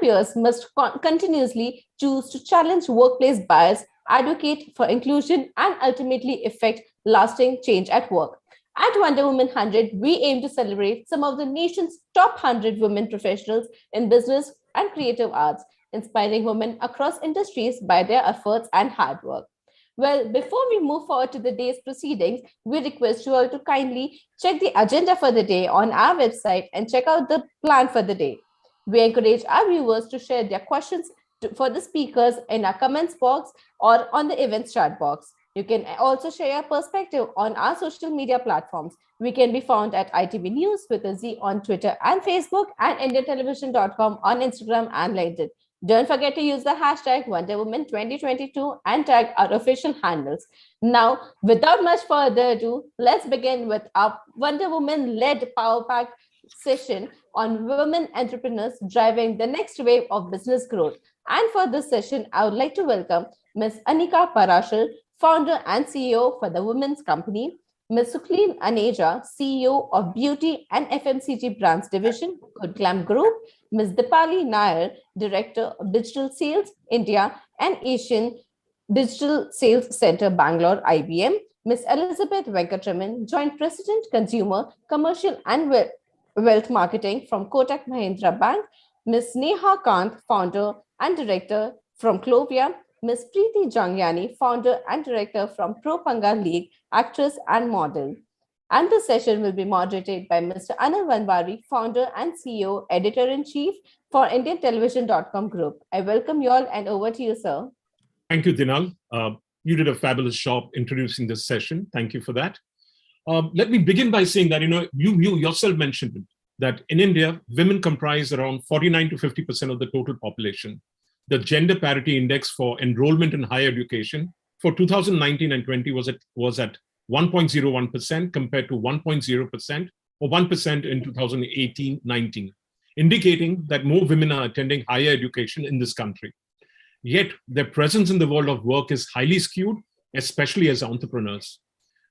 peers must continuously choose to challenge workplace bias, advocate for inclusion, and ultimately effect lasting change at work. At Wonder Woman 100, we aim to celebrate some of the nation's top 100 women professionals in business and creative arts, inspiring women across industries by their efforts and hard work. Well, before we move forward to the day's proceedings, we request you all to kindly check the agenda for the day on our website and check out the plan for the day. We encourage our viewers to share their questions for the speakers in our comments box or on the events chat box. You can also share your perspective on our social media platforms. We can be found at ITV News with a Z on Twitter and Facebook and IndianTelevision.com on Instagram and LinkedIn. Don't forget to use the hashtag WonderWoman2022 and tag our official handles. Now, without much further ado, let's begin with our Wonder Woman-led Power Pack session on women entrepreneurs driving the next wave of business growth. And for this session, I would like to welcome Ms. Anika Parashar, founder and CEO for the Women's Company, Ms. Suklin Aneja, CEO of Beauty and FMCG Brands Division, Good Glam Group, Ms. Deepali Nyer, Director of Digital Sales, India and Asian Digital Sales Center, Bangalore, IBM, Ms. Elizabeth Venkatriman, Joint President, Consumer, Commercial and Wealth Marketing from Kotak Mahindra Bank, Ms. Neha Khan, Founder and Director from Clovia, Ms. Preethi Jangyani, Founder and Director from Pro Panga League, actress and model. And the session will be moderated by Mr. Anil Vanwari, Founder and CEO, Editor-in-Chief for IndianTelevision.com Group. I welcome you all and over to you, sir. Thank you, Dinal. You did a fabulous job introducing this session. Thank you for that. Let me begin by saying that, you yourself mentioned it, that in India, women comprise around 49 to 50% of the total population. The gender parity index for enrollment in higher education for 2019 and 20 was at 1.01% compared to 1.0% or 1% in 2018-19, indicating that more women are attending higher education in this country. Yet their presence in the world of work is highly skewed, especially as entrepreneurs.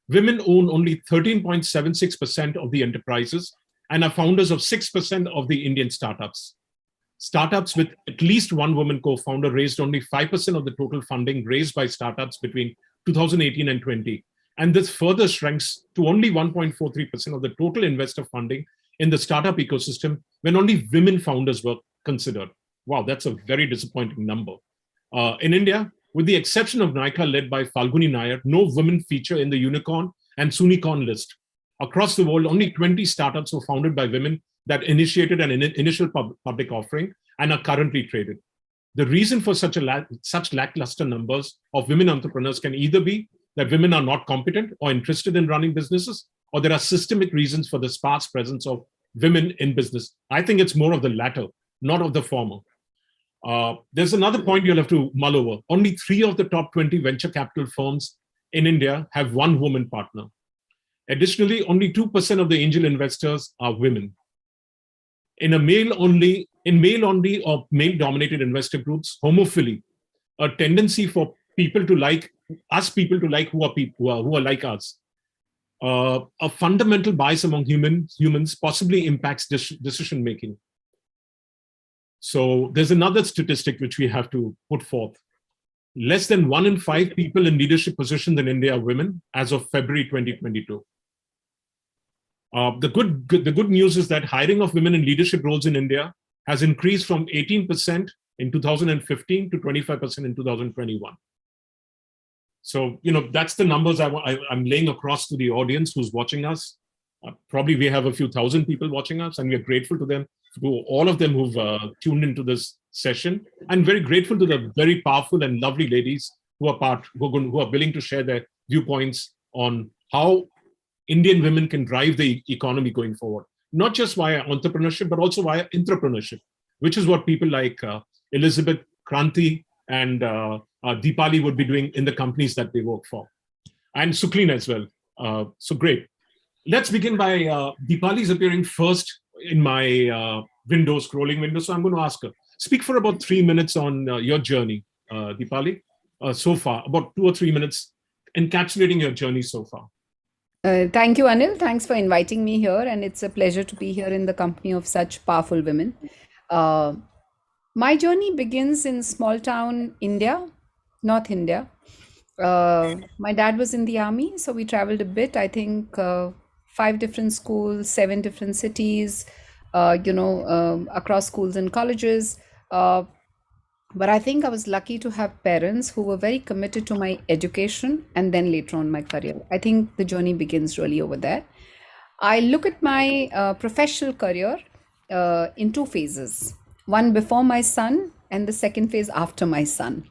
Women own only 13.76% of the enterprises and are founders of 6% of the Indian startups. Startups with at least one woman co-founder raised only 5% of the total funding raised by startups between 2018 and 20. And this further shrinks to only 1.43% of the total investor funding in the startup ecosystem when only women founders were considered. Wow, that's a very disappointing number. In India, with the exception of Nykaa led by Falguni Nayar, no women feature in the unicorn and Sunicorn list. Across the world, only 20 startups were founded by women that initiated an initial public offering and are currently traded. The reason for such lackluster numbers of women entrepreneurs can either be that women are not competent or interested in running businesses, or there are systemic reasons for the sparse presence of women in business. I think it's more of the latter, not of the former. There's another point you'll have to mull over. Only 3 of the top 20 venture capital firms in India have one woman partner. Additionally, only 2% of the angel investors are women. In male-only or male-dominated investor groups, homophily, a tendency for people to like who are like us, a fundamental bias among humans possibly impacts decision making. So there's another statistic which we have to put forth. Less than 1 in 5 people in leadership positions in India are women as of February 2022. The good news is that hiring of women in leadership roles in India has increased from 18% in 2015 to 25% in 2021. So, that's the numbers I'm laying across to the audience who's watching us. Probably we have a few thousand people watching us, and we're grateful to them, to all of them who've tuned into this session, and very grateful to the very powerful and lovely ladies who are willing to share their viewpoints on how Indian women can drive the economy going forward, not just via entrepreneurship, but also via intrapreneurship, which is what people like Elizabeth, Kranti, and Deepali would be doing in the companies that they work for, and Suklin as well. So great. Let's begin by Deepali's appearing first in my scrolling window. So I'm going to ask her, speak for about 3 minutes on your journey, Deepali, so far, about 2 or 3 minutes, encapsulating your journey so far. Thank you, Anil. Thanks for inviting me here. And it's a pleasure to be here in the company of such powerful women. My journey begins in small town India, North India. My dad was in the army, so we traveled a bit. I think 5 different schools, 7 different cities, across schools and colleges. Uh, but I think I was lucky to have parents who were very committed to my education and then later on my career. I think the journey begins really over there. I look at my professional career in 2 phases, one before my son and the second phase after my son.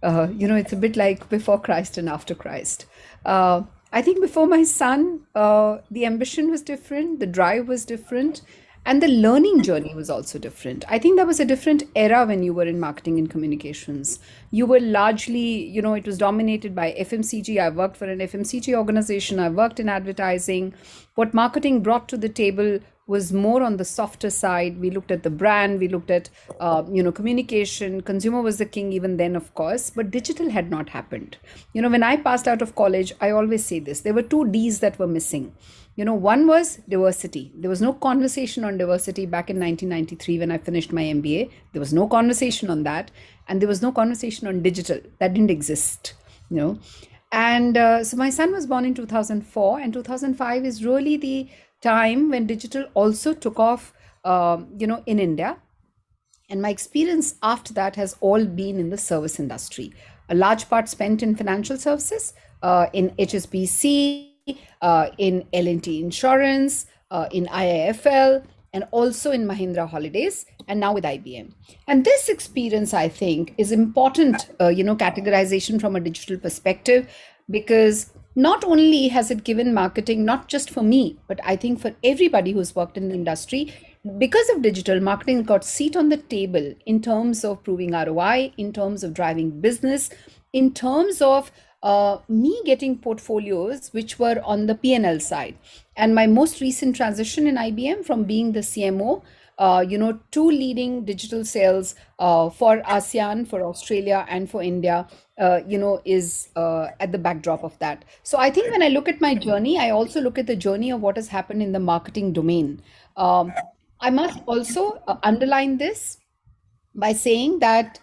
It's a bit like before Christ and after Christ. I think before my son, the ambition was different, the drive was different, and the learning journey was also different. I think that was a different era when you were in marketing and communications. You were largely, it was dominated by FMCG. I worked for an FMCG organization, I worked in advertising. What marketing brought to the table was more on the softer side. We looked at the brand, we looked at communication. Consumer was the king even then, of course, but digital had not happened. When I passed out of college, I always say this: there were 2 D's that were missing. One was diversity. There was no conversation on diversity back in 1993 when I finished my MBA. There was no conversation on that, and there was no conversation on digital. That didn't exist. you know and so my son was born in 2004, and 2005 is really the time when digital also took off in India. And my experience after that has all been in the service industry, a large part spent in financial services, in HSBC, in L&T Insurance, in IIFL, and also in Mahindra Holidays, and now with IBM. And this experience, I think, is important, categorization from a digital perspective, because not only has it given marketing, not just for me, but I think for everybody who's worked in the industry, because of digital, marketing got seat on the table in terms of proving ROI, in terms of driving business, in terms of me getting portfolios which were on the P&L side. And my most recent transition in IBM from being the CMO, to leading digital sales for ASEAN, for Australia, and for India, is at the backdrop of that. So I think when I look at my journey, I also look at the journey of what has happened in the marketing domain. I must also underline this by saying that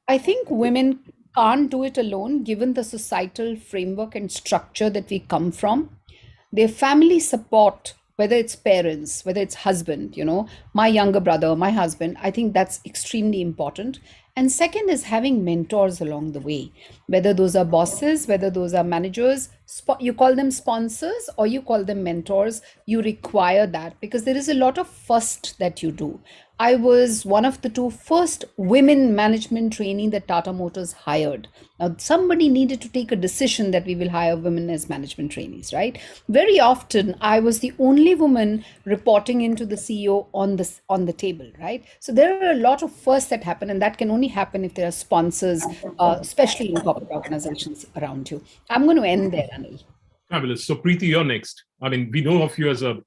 I think women can't do it alone, given the societal framework and structure that we come from. Their family support, whether it's parents, whether it's husband, my younger brother, my husband, I think that's extremely important. And second is having mentors along the way, whether those are bosses, whether those are managers, you call them sponsors or you call them mentors. You require that because there is a lot of first that you do. I was one of the 2 first women management trainee that Tata Motors hired. Now, somebody needed to take a decision that we will hire women as management trainees, right? Very often, I was the only woman reporting into the CEO on the table, right? So there are a lot of firsts that happen, and that can only happen if there are sponsors, especially in corporate organizations around you. I'm going to end there, Anil. Fabulous. So Preethi, you're next. I mean, we know of you as a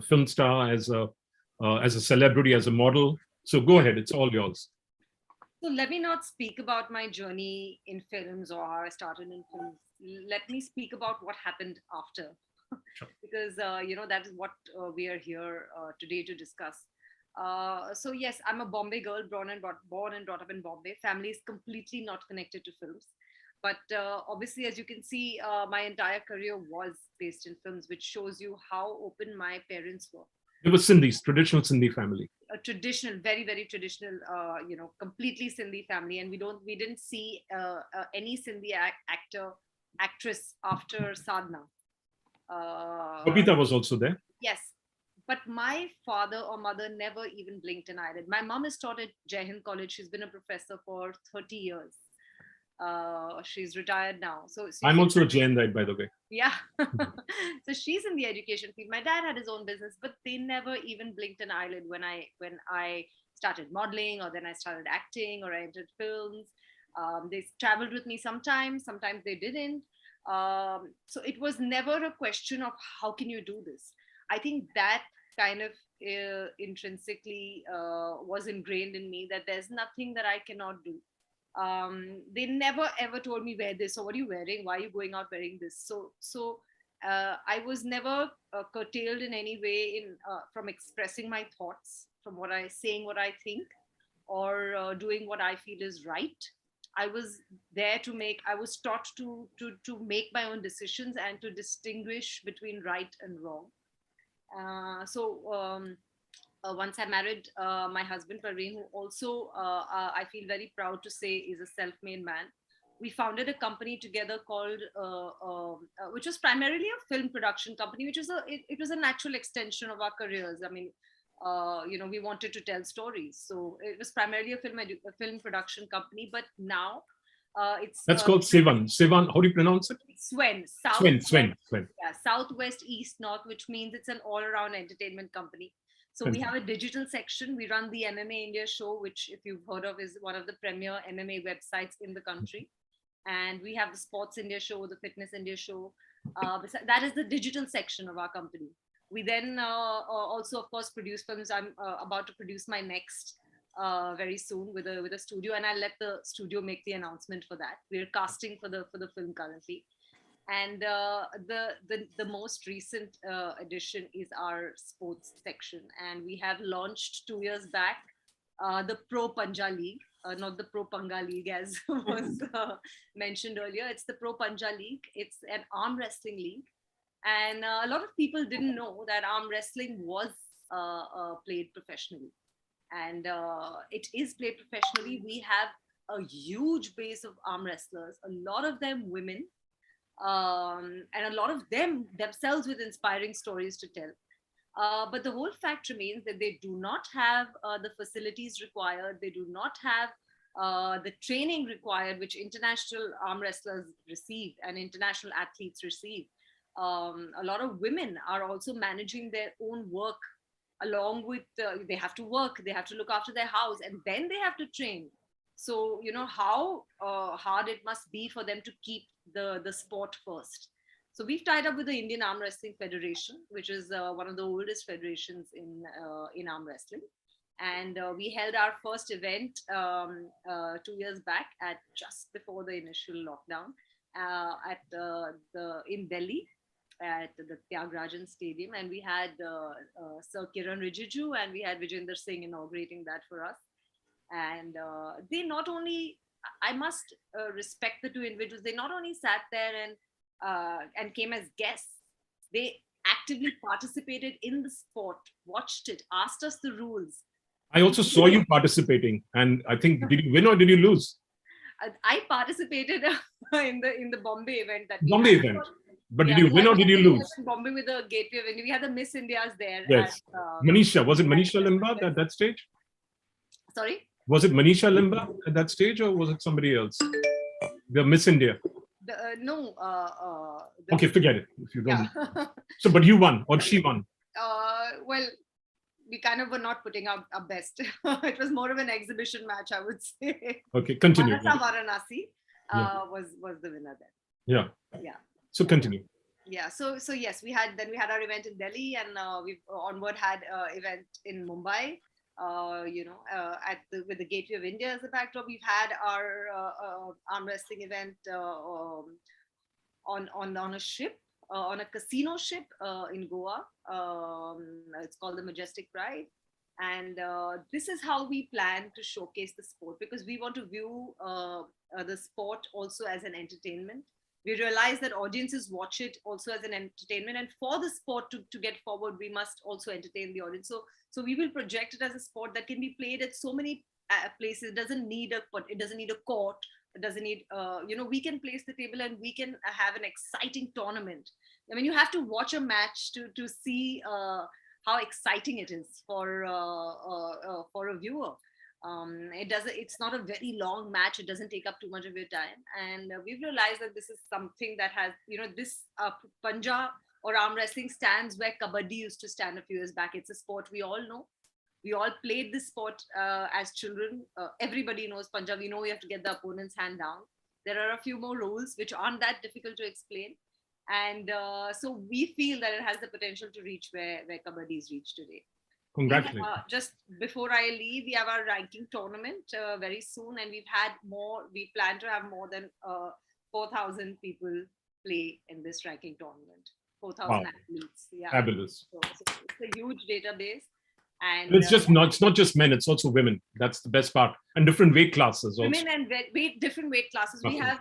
film star, as a celebrity, as a model. So go ahead. It's all yours. So let me not speak about my journey in films or how I started in films. Let me speak about what happened after, because that is what we are here today to discuss. So yes, I'm a Bombay girl, born and brought up in Bombay. Family is completely not connected to films, but obviously, as you can see, my entire career was based in films, which shows you how open my parents were. It was Sindhis, traditional Sindhi family. A traditional, very, very traditional, completely Sindhi family. And we didn't see any Sindhi actress after Sadhna. Babita was also there. Yes. But my father or mother never even blinked an eyelid. My mom is taught at Jai Hind College. She's been a professor for 30 years. She's retired now. So I'm also a Jain, by the way. Yeah. So she's in the education field. My dad had his own business, but they never even blinked an eyelid when I started modeling, or then I started acting, or I entered films. They traveled with me sometimes they didn't. So it was never a question of how can you do this. I think that kind of intrinsically was ingrained in me, that there's nothing that I cannot do. They never ever told me wear this, or what are you wearing, why are you going out wearing this. So I was never curtailed in any way in from expressing my thoughts, from what I think. or doing what I feel is right. I was there to make. I was taught to make my own decisions and to distinguish between right and wrong. Once I married my husband Parveen, who also I feel very proud to say is a self-made man. We founded a company together called, which was primarily a film production company, which was it was a natural extension of our careers. I mean, we wanted to tell stories, so it was primarily a film production company. But now it's That's called Sevan. Sevan, how do you pronounce it? Swen, Swen. yeah, Southwest, East, North, which means it's an all-around entertainment company. So we have a digital section. We run the MMA India show, which, if you've heard of, is one of the premier MMA websites in the country. And we have the Sports India show, the Fitness India show. That is the digital section of our company. We then also, of course, produce films. I'm about to produce my next very soon with a studio, and I'll let the studio make the announcement for that. We're casting for the film currently. And the most recent addition is our sports section, and we have launched 2 years back the Pro Panja League, not the Pro Panga League as was mentioned earlier. It's the Pro Panja League. It's an arm wrestling league, and a lot of people didn't know that arm wrestling was played professionally, and it is played professionally. We have a huge base of arm wrestlers, a lot of them women. And a lot of them themselves with inspiring stories to tell. But the whole fact remains that they do not have the facilities required. They do not have the training required, which international arm wrestlers receive and international athletes receive. A lot of women are also managing their own work along with, they have to work, they have to look after their house, and then they have to train. So, how hard it must be for them to keep the sport first. So we've tied up with the Indian Arm Wrestling Federation, which is one of the oldest federations in arm wrestling. And we held our first event 2 years back at just before the initial lockdown in Delhi at the Tyagarajan Stadium. And we had Sir Kiran Rijiju and we had Vijender Singh inaugurating that for us. And they not only, I must respect the two individuals, they not only sat there and came as guests, they actively participated in the sport, watched it, asked us the rules. I also saw you participating, and I think, did you win or did you lose? I participated in the Bombay event. Bombay event. But did you win or did you lose? Bombay with the Gateway of India. We had the Miss Indias there. Yes. Manisha. Was it Manisha Limba at that stage? Sorry? Was it Manisha Limba at that stage or was it somebody else? The Miss India. No. Okay, forget it. If you don't. Yeah. So, but you won or she won? Well, we kind of were not putting our best. It was more of an exhibition match, I would say. Okay, continue. Manasa Varanasi was the winner then. Yeah. Yeah. So continue. Yeah. So yes, we had our event in Delhi, and we've onward had event in Mumbai. With the Gateway of India as a backdrop. We've had our arm wrestling event on a ship, on a casino ship in Goa. It's called the Majestic Pride. And this is how we plan to showcase the sport, because we want to view the sport also as an entertainment. We realize that audiences watch it also as an entertainment, and for the sport to get forward, we must also entertain the audience. So we will project it as a sport that can be played at so many places. It doesn't need a court. It doesn't need, we can place the table and we can have an exciting tournament. I mean, you have to watch a match to see how exciting it is for a viewer. It's not a very long match. It doesn't take up too much of your time. And we've realized that this is something that has, this Panja or arm wrestling stands where Kabaddi used to stand a few years back. It's a sport we all know. We all played this sport as children. Everybody knows Panja. We know we have to get the opponent's hand down. There are a few more rules which aren't that difficult to explain. And so we feel that it has the potential to reach where Kabaddi is reached today. Congratulations. Just before I leave, we have our ranking tournament very soon, and we plan to have more than 4,000 people play in this ranking tournament. 4,000 athletes. Yeah. Fabulous. So it's a huge database. And it's not just men, it's also women. That's the best part. And different weight classes also. women and different weight classes. We have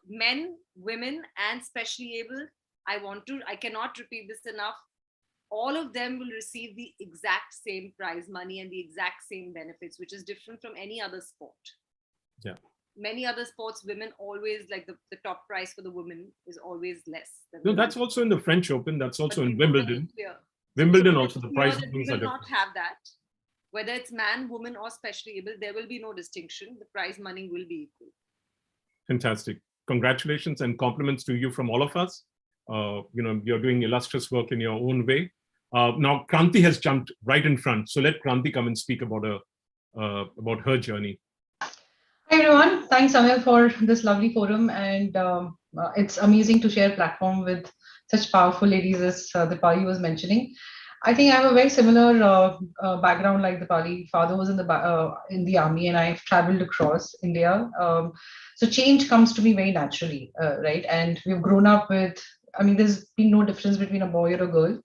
men, women, and specially able. I cannot repeat this enough. All of them will receive the exact same prize money and the exact same benefits, which is different from any other sport. Yeah. Many other sports, women always, like the top prize for the women is always less. No, that's also in the French Open. That's also in Women Wimbledon. is clear. Wimbledon also, the prize We money will are different. not have that. Whether it's man, woman, or specially able, there will be no distinction. The prize money will be equal. Fantastic. Congratulations and compliments to you from all of us. You're doing illustrious work in your own way. Now, Kranti has jumped right in front. So let Kranti come and speak about her journey. Hi everyone, thanks Amir for this lovely forum, and it's amazing to share platform with such powerful ladies as Deepali was mentioning. I think I have a very similar background like Deepali. Father was in the army, and I've traveled across India. So change comes to me very naturally, right? And we've grown up with. I mean, there's been no difference between a boy or a girl.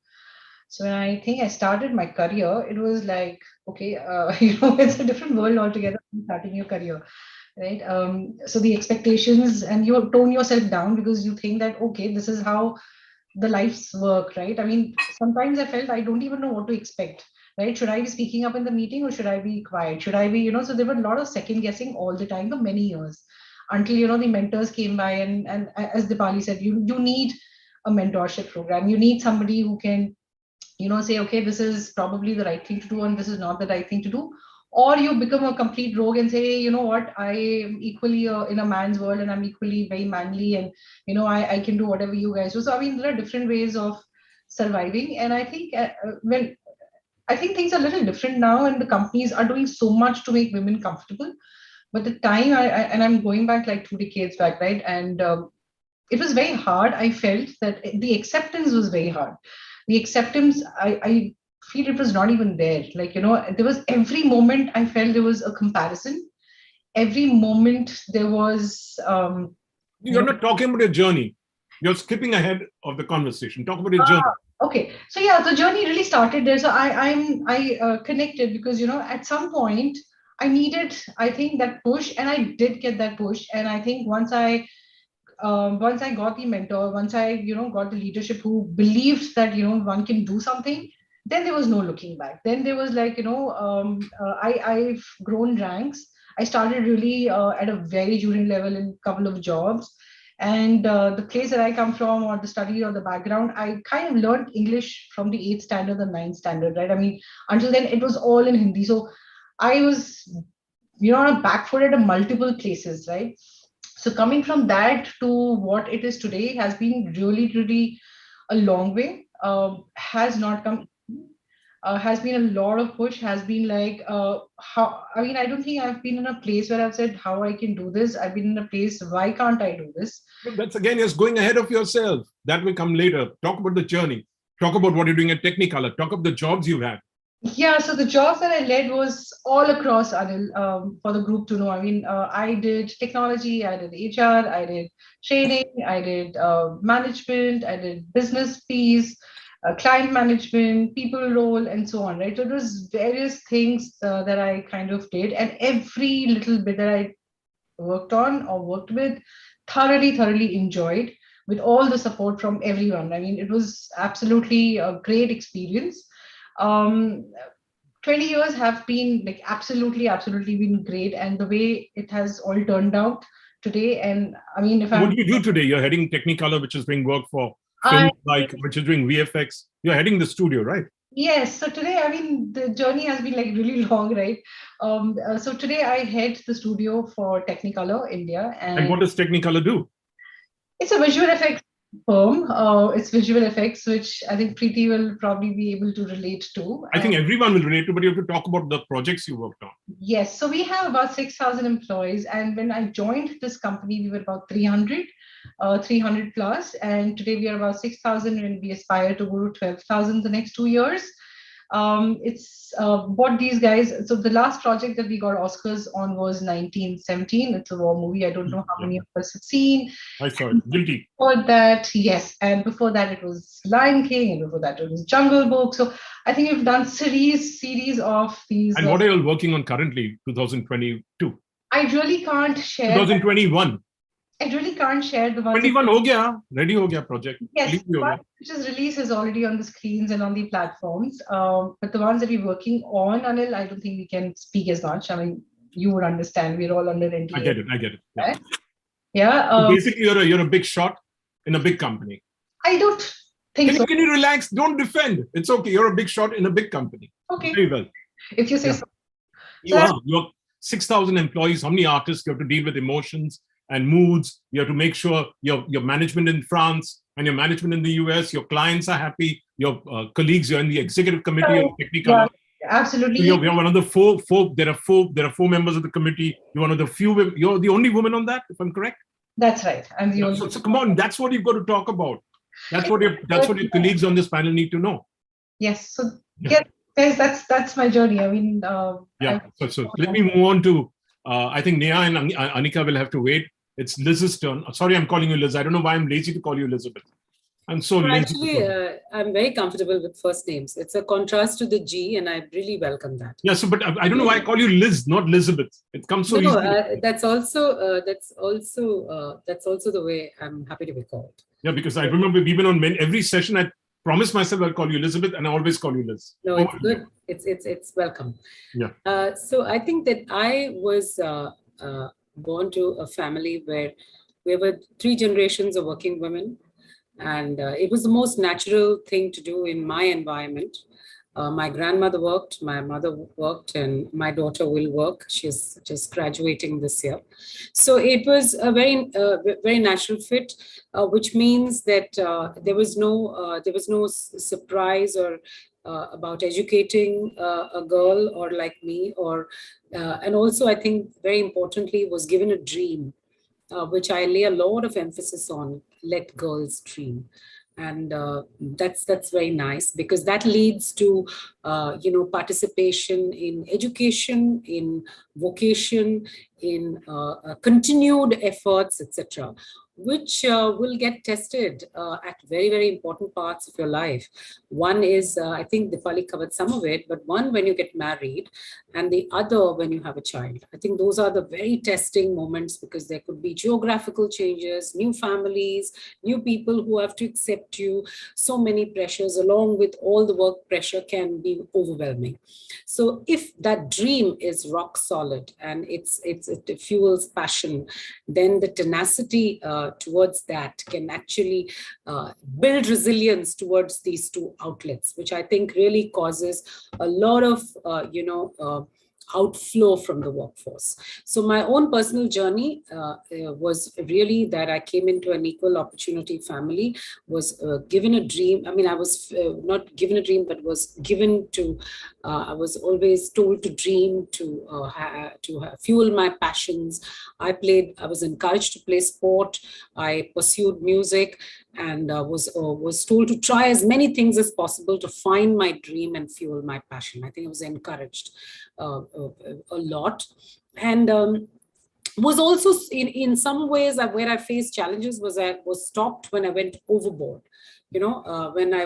So when I think I started my career, it was like, okay, it's a different world altogether from starting your career, right? So the expectations, and you tone yourself down because you think that, okay, this is how the lives work, right? I mean, sometimes I felt I don't even know what to expect, right? Should I be speaking up in the meeting or should I be quiet? Should I be, so there were a lot of second guessing all the time for many years until, the mentors came by, and as Dipali said, you need a mentorship program. You need somebody who can say, okay, this is probably the right thing to do and this is not the right thing to do. Or you become a complete rogue and say, hey, you know what, I am equally in a man's world and I'm equally very manly, and I can do whatever you guys do. So I mean, there are different ways of surviving, and I think I think things are a little different now, and the companies are doing so much to make women comfortable. But the time and I'm going back like 2 decades back, right? And it was very hard. I felt that the acceptance was very hard. The acceptance, I feel it was not even there. Like, there was every moment I felt there was a comparison. Every moment there was. You're not talking about your journey. You're skipping ahead of the conversation. Talk about your journey. Okay, so yeah, the journey really started there. So I connected because at some point I needed, I think, that push, and I did get that push. And I think once I got the mentor, once I got the leadership who believed that one can do something, then there was no looking back. Then there was like I've grown ranks. I started really at a very junior level in a couple of jobs, and the place that I come from, or the study or the background, I kind of learned English from the 8th standard, the 9th standard, right? I mean, until then it was all in Hindi, so I was on a back foot at multiple places, right? So coming from that to what it is today has been really, really a long way. Has not come. Has been a lot of push. Has been like how. I mean, I don't think I've been in a place where I've said how I can do this. I've been in a place, why can't I do this? But that's again just going ahead of yourself. That will come later. Talk about the journey. Talk about what you're doing at Technicolor. Talk about the jobs you've had. Yeah, so the jobs that I led was all across, Anil, for the group to know. I mean, I did technology, I did HR, I did training, I did management, I did business piece, client management, people role, and so on, right? So it was various things that I kind of did, and every little bit that I worked on or worked with, thoroughly enjoyed, with all the support from everyone. I mean, it was absolutely a great experience. um 20 years have been like absolutely been great, and the way it has all turned out today. And I mean, if What I'm do you do today? You're heading Technicolor, which is doing work for I films which is doing VFX. You're heading the studio, right? Yes, so today, I mean, the journey has been like really long, right? So today I head the studio for Technicolor India, And and what does Technicolor do? it's a visual effects firm. It's visual effects, which I think Preeti will probably be able to relate to. I think everyone will relate to, but you have to talk about the projects you worked on. Yes, so we have about 6,000 employees, and when I joined this company, we were about 300 plus, and today we are about 6,000, and we aspire to go to 12,000 the next 2 years. It's what these guys. So the last project that we got Oscars on was 1917. It's a war movie. I don't know how many of us have seen. I saw it. Guilty. Before that, yes, and before that it was Lion King, and before that it was Jungle Book. So I think we've done series of these. And what are you all working on currently? 2022. I really can't share. 2021. I really can't share the ones. 21 ho gaya, ready ho gaya project. Yes, which is release is already on the screens and on the platforms. But the ones that we're working on, Anil, I don't think we can speak as much. I mean, you would understand. We're all under NDA. I get it. Yeah. Right? Yeah. So basically, you're a big shot in a big company. I don't think so. Can you relax? Don't defend. It's okay. You're a big shot in a big company. Okay. Very well. If you say so. You're 6,000 employees. How many artists? You have to deal with emotions and moods. You have to make sure your management in France and your management in the US, your clients are happy, your colleagues, you're in the executive committee or technical. Yeah, absolutely. So you're one of the four. There are four members of the committee. You're one of the few. You're the only woman on that, if I'm correct. That's right. I'm the only. So come on, that's what you've got to talk about. That's what your colleagues on this panel need to know. Yes. So guys, that's my journey. I mean, So let me move on to. I think Neha and Anika will have to wait. It's Liz's turn. Sorry, I'm calling you Liz. I don't know why I'm lazy to call you Elizabeth. I'm so lazy. Actually, I'm very comfortable with first names. It's a contrast to the G, and I really welcome that. Yeah. So, but I don't know why I call you Liz, not Elizabeth. It comes so easy. That's also the way I'm happy to be called. Yeah, because I remember we've been on every session. I promised myself I'll call you Elizabeth, and I always call you Liz. No, it's good. It's welcome. Yeah. So I think that I was born to a family where we were 3 generations of working women, and it was the most natural thing to do in my environment. My grandmother worked, my mother worked, and my daughter will work. She's just graduating this year. So it was a very natural fit, which means that there was no surprise or about educating a girl or like me, and also I think very importantly was given a dream, which I lay a lot of emphasis on. Let girls dream. And that's very nice, because that leads to participation in education, in vocation, in continued efforts, etc., which will get tested at very, very important parts of your life. One is, I think Deepali covered some of it, but one when you get married, and the other when you have a child. I think those are the very testing moments, because there could be geographical changes, new families, new people who have to accept you. So many pressures, along with all the work pressure, can be overwhelming. So if that dream is rock solid and it fuels passion, then the tenacity towards that can actually build resilience towards these 2 outlets, which I think really causes a lot of outflow from the workforce. So my own personal journey was really that I came into an equal opportunity family, was given a dream. I mean, I was not given a dream, but was given to, I was always told to dream, to fuel my passions. I was encouraged to play sport. I pursued music, and was told to try as many things as possible to find my dream and fuel my passion. I think I was encouraged a lot, and was also in some ways where I faced challenges was I was stopped when I went overboard. When I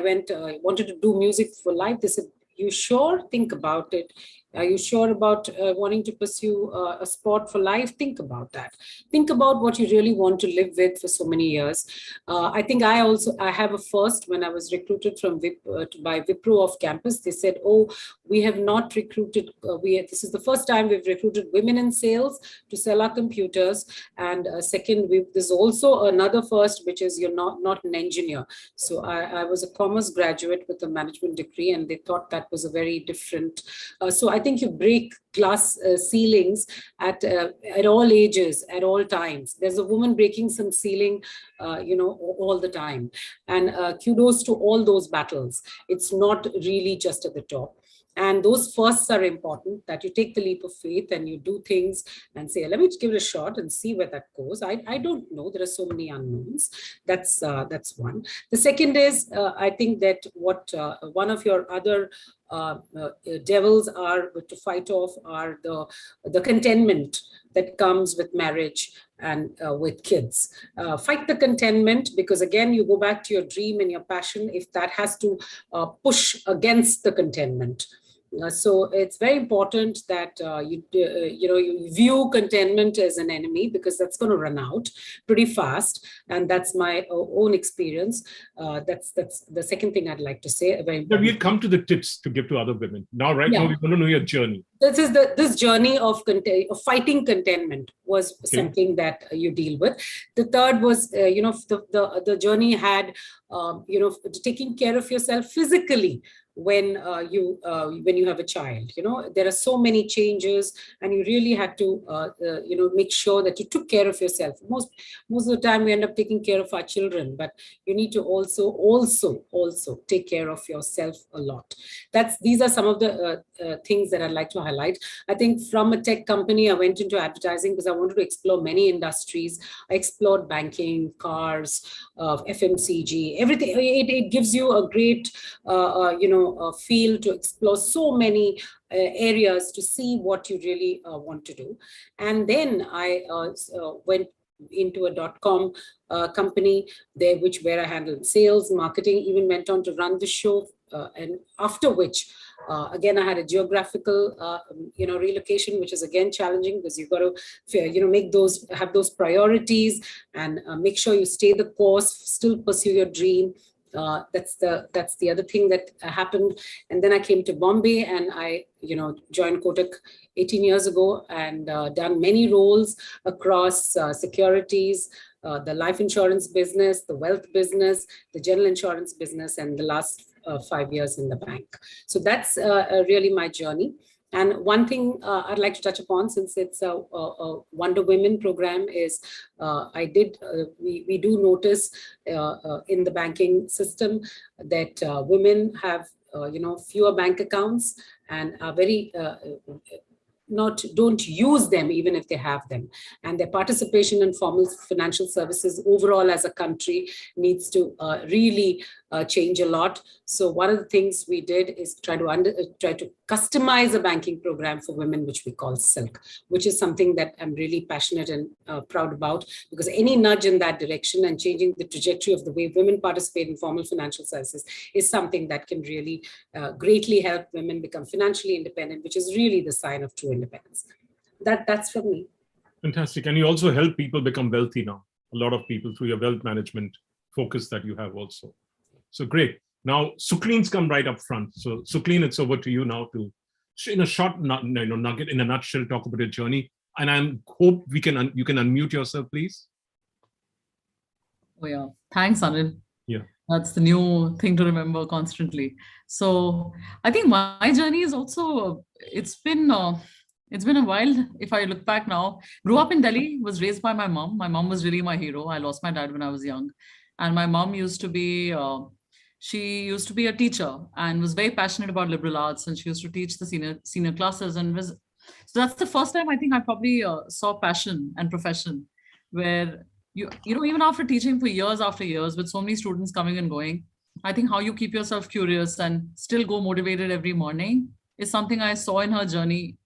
wanted to do music for life, they said, "You sure? Think about it. Are you sure about wanting to pursue a sport for life? Think about that. Think about what you really want to live with for so many years." I think I have a first. When I was recruited by Wipro off campus, they said, "Oh, we have not recruited. This is the first time we've recruited women in sales to sell our computers." And second, there's also another first, which is you're not an engineer. So I was a commerce graduate with a management degree, and they thought that was a very different. So I think you break glass ceilings at all ages, at all times. There's a woman breaking some ceiling, all the time. And kudos to all those battles. It's not really just at the top. And those firsts are important, that you take the leap of faith and you do things and say, let me give it a shot and see where that goes. I don't know. There are so many unknowns. That's one. The second is, I think that what one of your other devils are to fight off are the contentment that comes with marriage and with kids. Fight the contentment, because again, you go back to your dream and your passion if that has to push against the contentment. So it's very important that you view contentment as an enemy, because that's going to run out pretty fast, and that's my own experience. That's the second thing I'd like to say. We'll come to the tips to give to other women now. Right now, we want to know your journey. This journey of fighting contentment was something that you deal with. The third was the journey had taking care of yourself physically when you have a child. There are so many changes, and you really had to make sure that you took care of yourself. Most of the time we end up taking care of our children, but you need to also take care of yourself a lot. These are some of the things that I'd like to highlight. I think from a tech company, I went into advertising because I wanted to explore many industries. I explored banking, cars, FMCG, everything. It gives you a great feel to explore so many areas to see what you really want to do. And then I went into a .com company there, where I handled sales, marketing, even went on to run the show. And after which, again, I had a geographical, relocation, which is again challenging, because you've got to, have those priorities and make sure you stay the course, still pursue your dream. That's the other thing that happened. And then I came to Bombay, and I joined Kotak 18 years ago, and done many roles across securities, the life insurance business, the wealth business, the general insurance business, and the last 5 years in the bank. So that's really my journey. And one thing I'd like to touch upon, since it's a Wonder Women program, is we do notice in the banking system that women have fewer bank accounts and are very don't use them even if they have them. And their participation in formal financial services overall as a country needs to really change a lot. So one of the things we did is try to customize a banking program for women, which we call Silk, which is something that I'm really passionate and proud about, because any nudge in that direction and changing the trajectory of the way women participate in formal financial services is something that can really greatly help women become financially independent, which is really the sign of true independence. That's for me. Fantastic. And you also help people become wealthy now. A lot of people through your wealth management focus that you have also. So great. Now, Sukleen's come right up front. So Sukleen, it's over to you now to, in a short nugget, in a nutshell, talk about your journey. And I hope you can unmute yourself, please. Oh yeah, thanks, Anil. Yeah, that's the new thing to remember constantly. So I think my journey is also, it's been a while. If I look back now, grew up in Delhi, was raised by my mom. My mom was really my hero. I lost my dad when I was young, and my mom used to be she used to be a teacher and was very passionate about liberal arts, and she used to teach the senior classes, and so that's the first time I think I probably saw passion and profession, where you know, even after teaching for years after years with so many students coming and going, I think how you keep yourself curious and still go motivated every morning is something I saw in her journey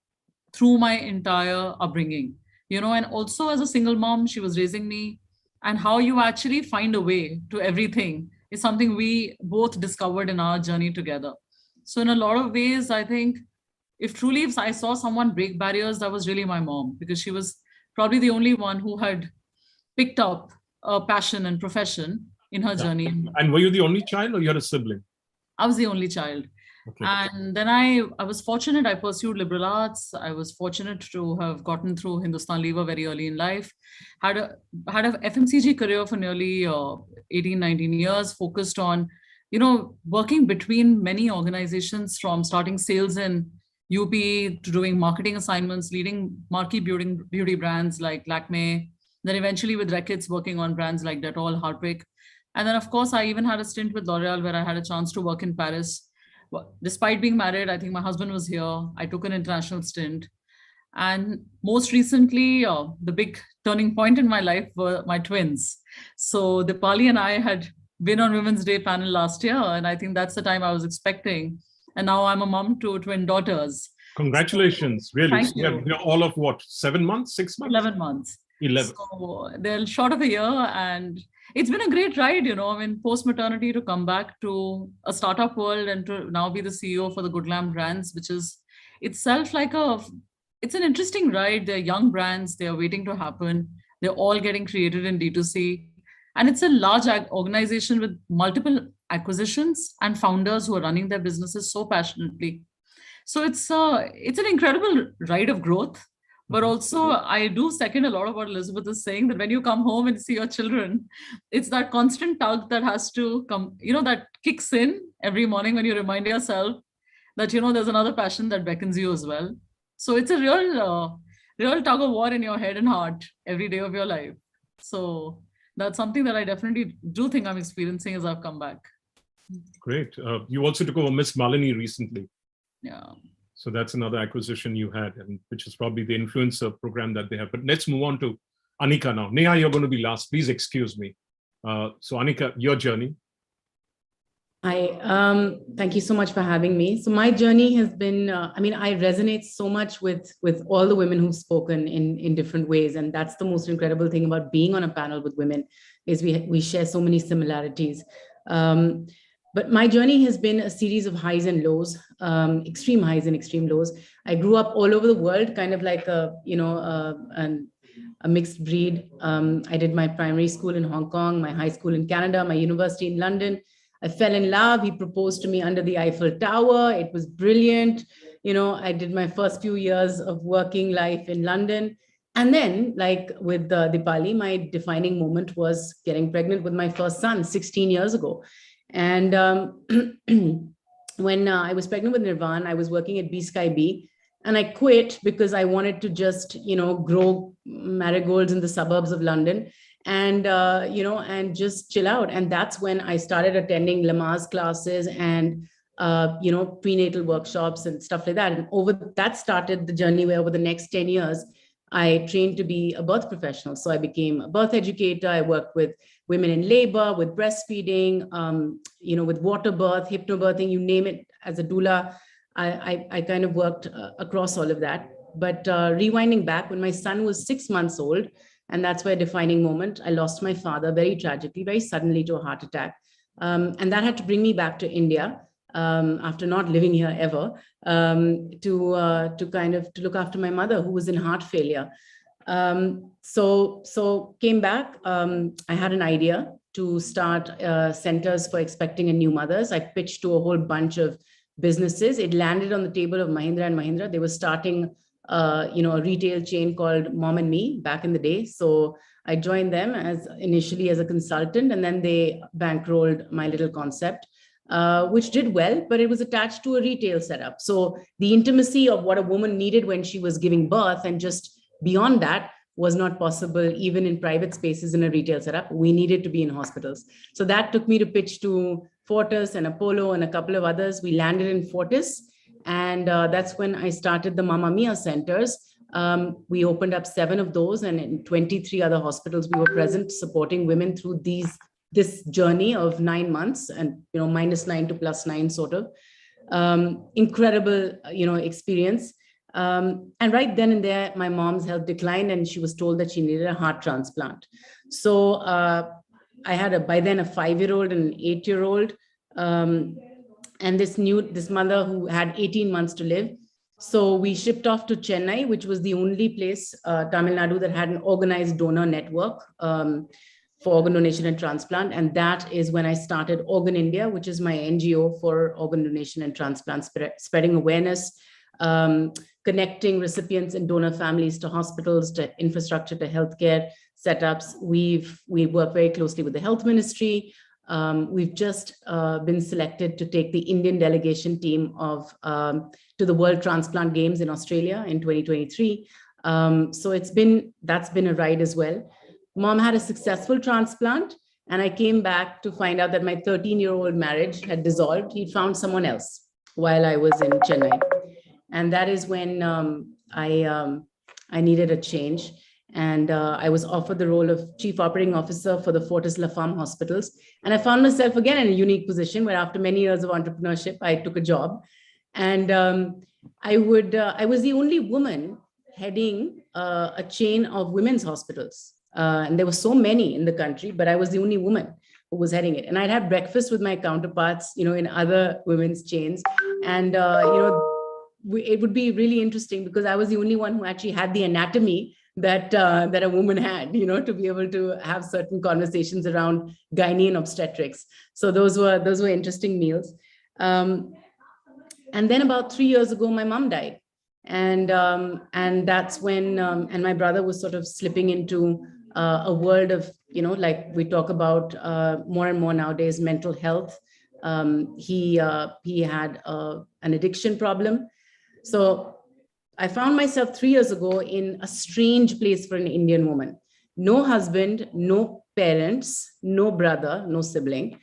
through my entire upbringing, and also as a single mom, she was raising me, and how you actually find a way to everything is something we both discovered in our journey together. So in a lot of ways, I think if I saw someone break barriers, that was really my mom, because she was probably the only one who had picked up a passion and profession in her journey. And were you the only child, or you had a sibling? I was the only child. Okay. And then I was fortunate. I pursued liberal arts. I was fortunate to have gotten through Hindustan Lever very early in life. Had a FMCG career for nearly 18, 19 years, focused on, working between many organizations, from starting sales in UP to doing marketing assignments, leading marquee beauty brands like Lakme, then eventually with Reckitt's working on brands like Dettol, Harpic. And then, of course, I even had a stint with L'Oreal where I had a chance to work in Paris, Despite being married, I think my husband was here. I took an international stint. And most recently, the big turning point in my life were my twins. So Deepali and I had been on Women's Day panel last year, and I think that's the time I was expecting. And now I'm a mom to twin daughters. Congratulations, really. Thank So you. you're all of what, 7 months, 6 months? 11 months. 11. So they're short of a year, and it's been a great ride, I mean, post-maternity to come back to a startup world and to now be the CEO for the Good Lamb brands, which is itself it's an interesting ride. They're young brands, they're waiting to happen. They're all getting created in D2C. And it's a large organization with multiple acquisitions and founders who are running their businesses so passionately. So it's an incredible ride of growth. But also, I do second a lot of what Elizabeth is saying, that when you come home and see your children, it's that constant tug that has to come, that kicks in every morning when you remind yourself that, there's another passion that beckons you as well. So it's a real tug of war in your head and heart every day of your life. So that's something that I definitely do think I'm experiencing as I've come back. Great. You also took over Miss Malini recently. Yeah. So that's another acquisition you had, and which is probably the influencer program that they have. But let's move on to Anika now. Neha, you're going to be last. Please excuse me. So Anika, your journey. Hi, thank you so much for having me. So my journey has been, I resonate so much with all the women who've spoken in different ways. And that's the most incredible thing about being on a panel with women, is we share so many similarities. But my journey has been a series of highs and lows, extreme highs and extreme lows. I grew up all over the world, kind of like a mixed breed. I did my primary school in Hong Kong, my high school in Canada, my university in London. I fell in love. He proposed to me under the Eiffel Tower. It was brilliant. I did my first few years of working life in London. And then, like with Deepali, my defining moment was getting pregnant with my first son 16 years ago. And when I was pregnant with Nirvan, I was working at B-Sky B, and I quit because I wanted to just, grow marigolds in the suburbs of London and, and just chill out. And that's when I started attending Lamaze classes and, prenatal workshops and stuff like that. And that started the journey where over the next 10 years, I trained to be a birth professional. So I became a birth educator. I worked with women in labor, with breastfeeding, with water birth, hypnobirthing, you name it. As a doula, I kind of worked across all of that. But rewinding back, when my son was 6 months old, and that's where a defining moment, I lost my father very tragically, very suddenly to a heart attack. And that had to bring me back to India after not living here ever, to look after my mother, who was in heart failure. So came back. I had an idea to start centers for expecting and new mothers. I pitched to a whole bunch of businesses. It landed on the table of Mahindra and Mahindra. They were starting, a retail chain called Mom and Me back in the day. So I joined them initially as a consultant, and then they bankrolled my little concept, which did well, but it was attached to a retail setup. So the intimacy of what a woman needed when she was giving birth and just beyond that was not possible even in private spaces in a retail setup. We needed to be in hospitals. So that took me to pitch to Fortis and Apollo and a couple of others. We landed in Fortis, and that's when I started the Mamma Mia centers. We opened up 7 of those, and in 23 other hospitals we were present, supporting women through this journey of 9 months, and -9 to +9 sort of. Incredible, experience. And right then and there, my mom's health declined, and she was told that she needed a heart transplant. So I had by then a 5-year-old and an 8-year-old, and this mother who had 18 months to live. So we shipped off to Chennai, which was the only place, Tamil Nadu, that had an organized donor network for organ donation and transplant. And that is when I started Organ India, which is my NGO for organ donation and transplant, spreading awareness, connecting recipients and donor families to hospitals, to infrastructure, to healthcare setups. We work very closely with the health ministry. We've just been selected to take the Indian delegation team to the World Transplant Games in Australia in 2023. So that's been a ride as well. Mom had a successful transplant, and I came back to find out that my 13-year-old marriage had dissolved. He'd found someone else. while I was in Chennai. And that is when I needed a change. And I was offered the role of Chief Operating Officer for the Fortis La Femme hospitals. And I found myself again in a unique position where after many years of entrepreneurship, I took a job. And I was the only woman heading a chain of women's hospitals. And there were so many in the country, but I was the only woman who was heading it. And I'd had breakfast with my counterparts, in other women's chains. And, it would be really interesting because I was the only one who actually had the anatomy that a woman had, to be able to have certain conversations around gynae and obstetrics. So those were interesting meals. And then about 3 years ago, my mom died. And that's when, and my brother was sort of slipping into a world of, like we talk about more and more nowadays, mental health. He had an addiction problem. So I found myself 3 years ago in a strange place for an Indian woman. No husband, no parents, no brother, no sibling,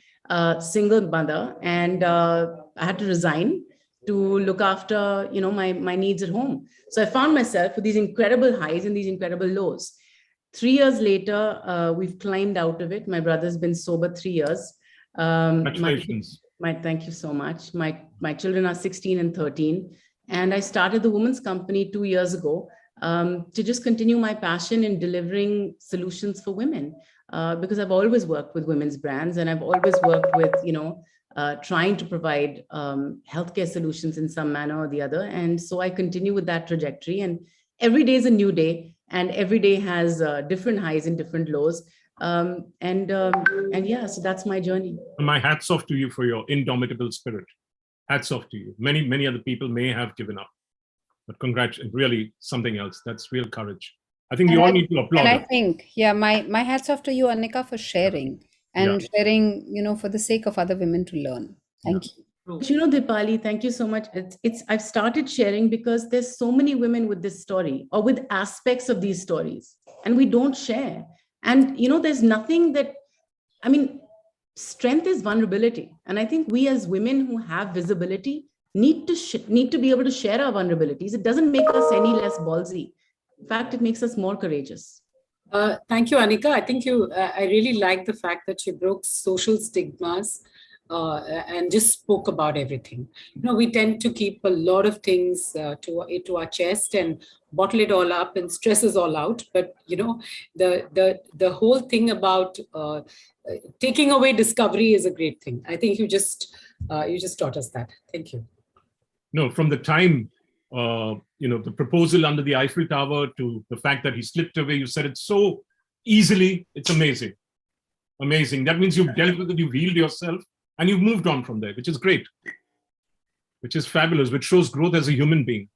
single mother. And I had to resign to look after, my needs at home. So I found myself with these incredible highs and these incredible lows. 3 years later, we've climbed out of it. My brother's been sober 3 years. Congratulations. Thank you so much. My children are 16 and 13. And I started the women's company 2 years ago to just continue my passion in delivering solutions for women, because I've always worked with women's brands and I've always worked with, trying to provide healthcare solutions in some manner or the other. And so I continue with that trajectory, and every day is a new day and every day has different highs and different lows. And yeah, so that's my journey. My hat's off to you for your indomitable spirit. Hats off to you. Many other people may have given up, but congratulations, really something else. That's real courage. I think we all need to applaud. And I think, my hats off to you, Anika, for sharing and sharing, for the sake of other women to learn. Thank you. Deepali, thank you so much. I've started sharing because there's so many women with this story or with aspects of these stories, and we don't share. And, there's nothing that, strength is vulnerability. And I think we as women who have visibility need to be able to share our vulnerabilities. It doesn't make us any less ballsy. In fact, it makes us more courageous. Thank you, Anika. I think I really like the fact that you broke social stigmas and just spoke about everything. We tend to keep a lot of things to our chest and bottle it all up and stress us all out. But, the whole thing about taking away discovery is a great thing. I think you just taught us that. Thank you. No, from the time, the proposal under the Eiffel Tower to the fact that he slipped away, you said it so easily. It's amazing. Amazing. That means you've dealt with it, you've healed yourself, and you've moved on from there, which is great, which is fabulous, which shows growth as a human being.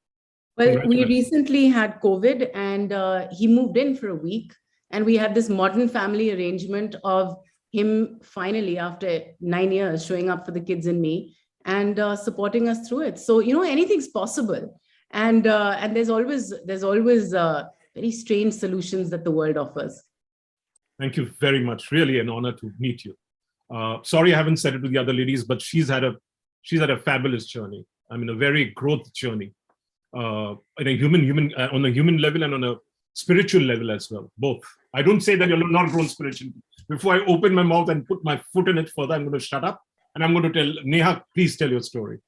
Well, we recently had COVID and he moved in for a week, and we had this modern family arrangement of him finally, after 9 years, showing up for the kids and me and supporting us through it. So, anything's possible. And there's always very strange solutions that the world offers. Thank you very much. Really an honor to meet you. Sorry, I haven't said it to the other ladies, but she's had a fabulous journey. A very growth journey, on a human level and on a spiritual level as well. Both. I don't say that you're not grown spiritually. Before I open my mouth and put my foot in it further, I'm going to shut up and I'm going to tell Neha. Please tell your story.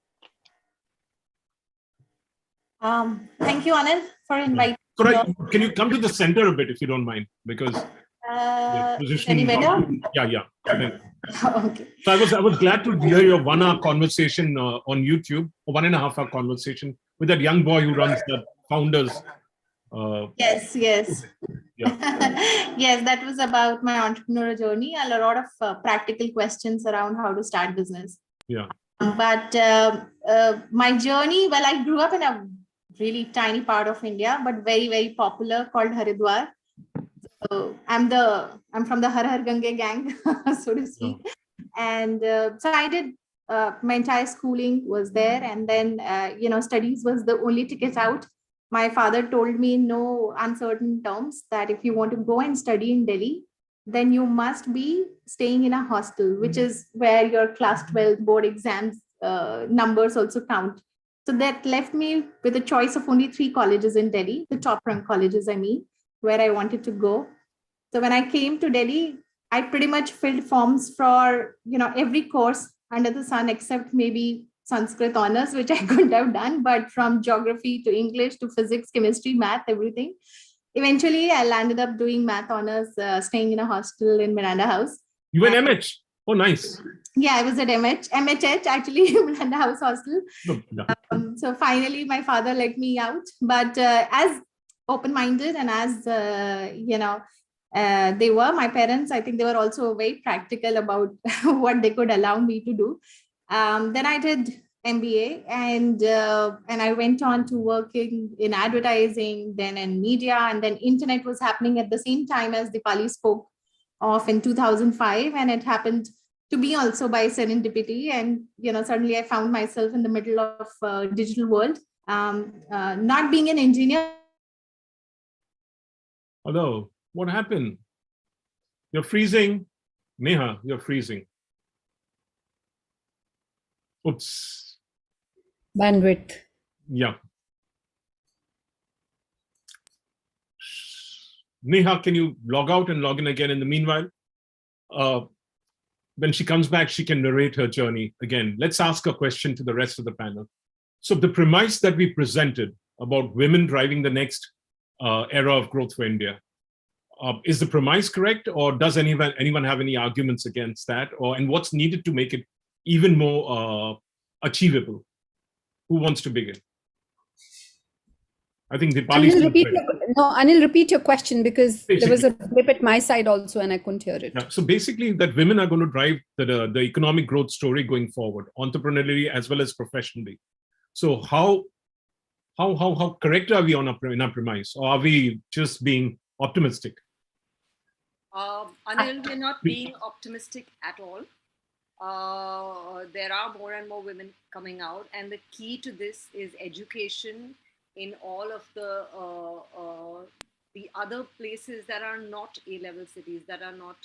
Thank you, Anil, for inviting me. Can you come to the center a bit if you don't mind? Because any better? Yeah. Okay. So I was glad to hear your 1 hour conversation on YouTube, or 1.5 hour conversation with that young boy who runs the Founders. Yes. Yeah. Yes, that was about my entrepreneurial journey and a lot of practical questions around how to start business. Yeah. But my journey, well, I grew up in a really tiny part of India, but very, very popular, called Haridwar. So I'm from the Har Har Gange gang, so to speak. Yeah. And so I did my entire schooling was there, and then studies was the only ticket out. My father told me in no uncertain terms that if you want to go and study in Delhi, then you must be staying in a hostel, which is where your class 12 board exams numbers also count. So that left me with a choice of only 3 colleges in Delhi, the top ranked colleges, I mean, where I wanted to go. So when I came to Delhi, I pretty much filled forms for, every course under the sun, except maybe Sanskrit honors, which I couldn't have done, but from geography to English to physics, chemistry, math, everything. Eventually, I landed up doing math honors, staying in a hostel in Miranda House. You were in MH? Oh, nice. Yeah, I was at MHH, actually, Miranda House Hostel. No, no. So finally, my father let me out. But as open-minded and as, they were, my parents, I think they were also very practical about what they could allow me to do. Then I did MBA and I went on to working in advertising, then in media, and then internet was happening at the same time as Deepali spoke of in 2005, and it happened to be also by serendipity. And suddenly I found myself in the middle of digital world, not being an engineer. Hello, what happened? You're freezing. Neha, you're freezing. Oops. Bandwidth. Yeah. Neha, can you log out and log in again in the meanwhile? When she comes back, she can narrate her journey again. Let's ask a question to the rest of the panel. So the premise that we presented about women driving the next era of growth for India, is the premise correct, or does anyone have any arguments against that? And what's needed to make it even more achievable? Who wants to begin? I think Deepali. Anil, repeat your question, because there was a blip at my side also and I couldn't hear it. Yeah, so basically that women are going to drive the economic growth story going forward, entrepreneurially as well as professionally. So how correct are we in our premise, or are we just being optimistic? Anil, we're not being optimistic at all. There are more and more women coming out, and the key to this is education in all of the other places that are not A-level cities, that are not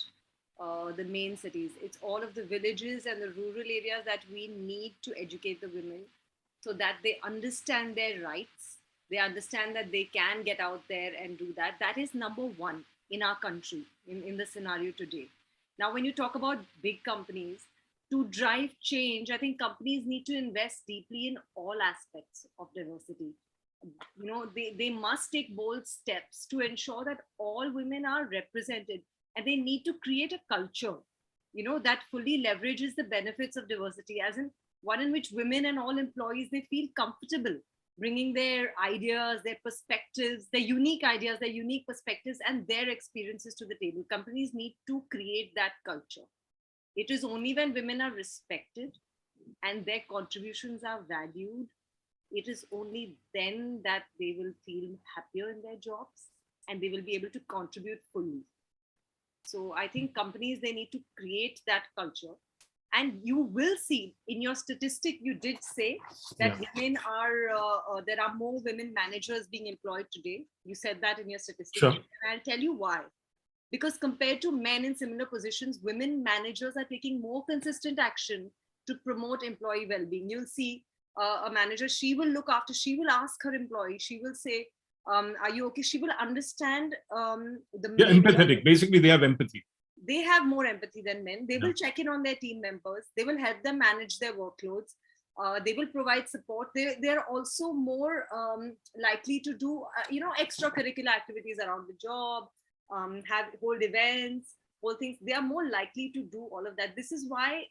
the main cities. It's all of the villages and the rural areas that we need to educate the women so that they understand their rights. They understand that they can get out there and do that. That is number one in our country, in the scenario today. Now, when you talk about big companies, to drive change, I think companies need to invest deeply in all aspects of diversity. They must take bold steps to ensure that all women are represented, and they need to create a culture, that fully leverages the benefits of diversity, as in one in which women and all employees, they feel comfortable bringing their ideas, their perspectives, their unique ideas, their unique perspectives, and their experiences to the table. Companies need to create that culture. It is only when women are respected and their contributions are valued, it is only then that they will feel happier in their jobs and they will be able to contribute fully. So I think companies, they need to create that culture. And you will see in your statistic, you did say that women are, there are more women managers being employed today. You said that in your statistic. Sure. And I'll tell you why. Because compared to men in similar positions, women managers are taking more consistent action to promote employee well-being. You'll see a manager, she will ask her employee, she will say, are you okay? She will understand empathetic. Basically, they have empathy. They have more empathy than men. They will check in on their team members. They will help them manage their workloads. They will provide support. They're also more likely to do, extracurricular activities around the job, hold events, whole things. They are more likely to do all of that. This is why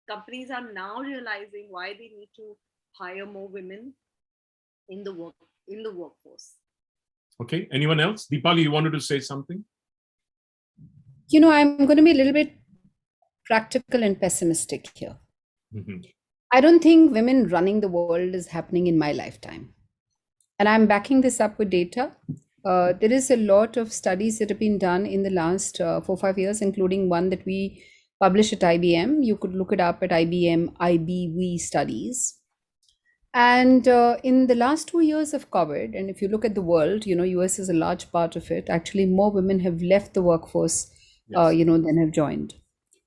companies are now realizing why they need to hire more women in the workforce. Okay. Anyone else? Deepali, you wanted to say something? I'm going to be a little bit practical and pessimistic here. Mm-hmm. I don't think women running the world is happening in my lifetime. And I'm backing this up with data. There is a lot of studies that have been done in the last 4 or 5 years, including one that we published at IBM. You could look it up at IBM IBV studies. And in the last 2 years of COVID, and if you look at the world, US is a large part of it. Actually, more women have left the workforce, than have joined.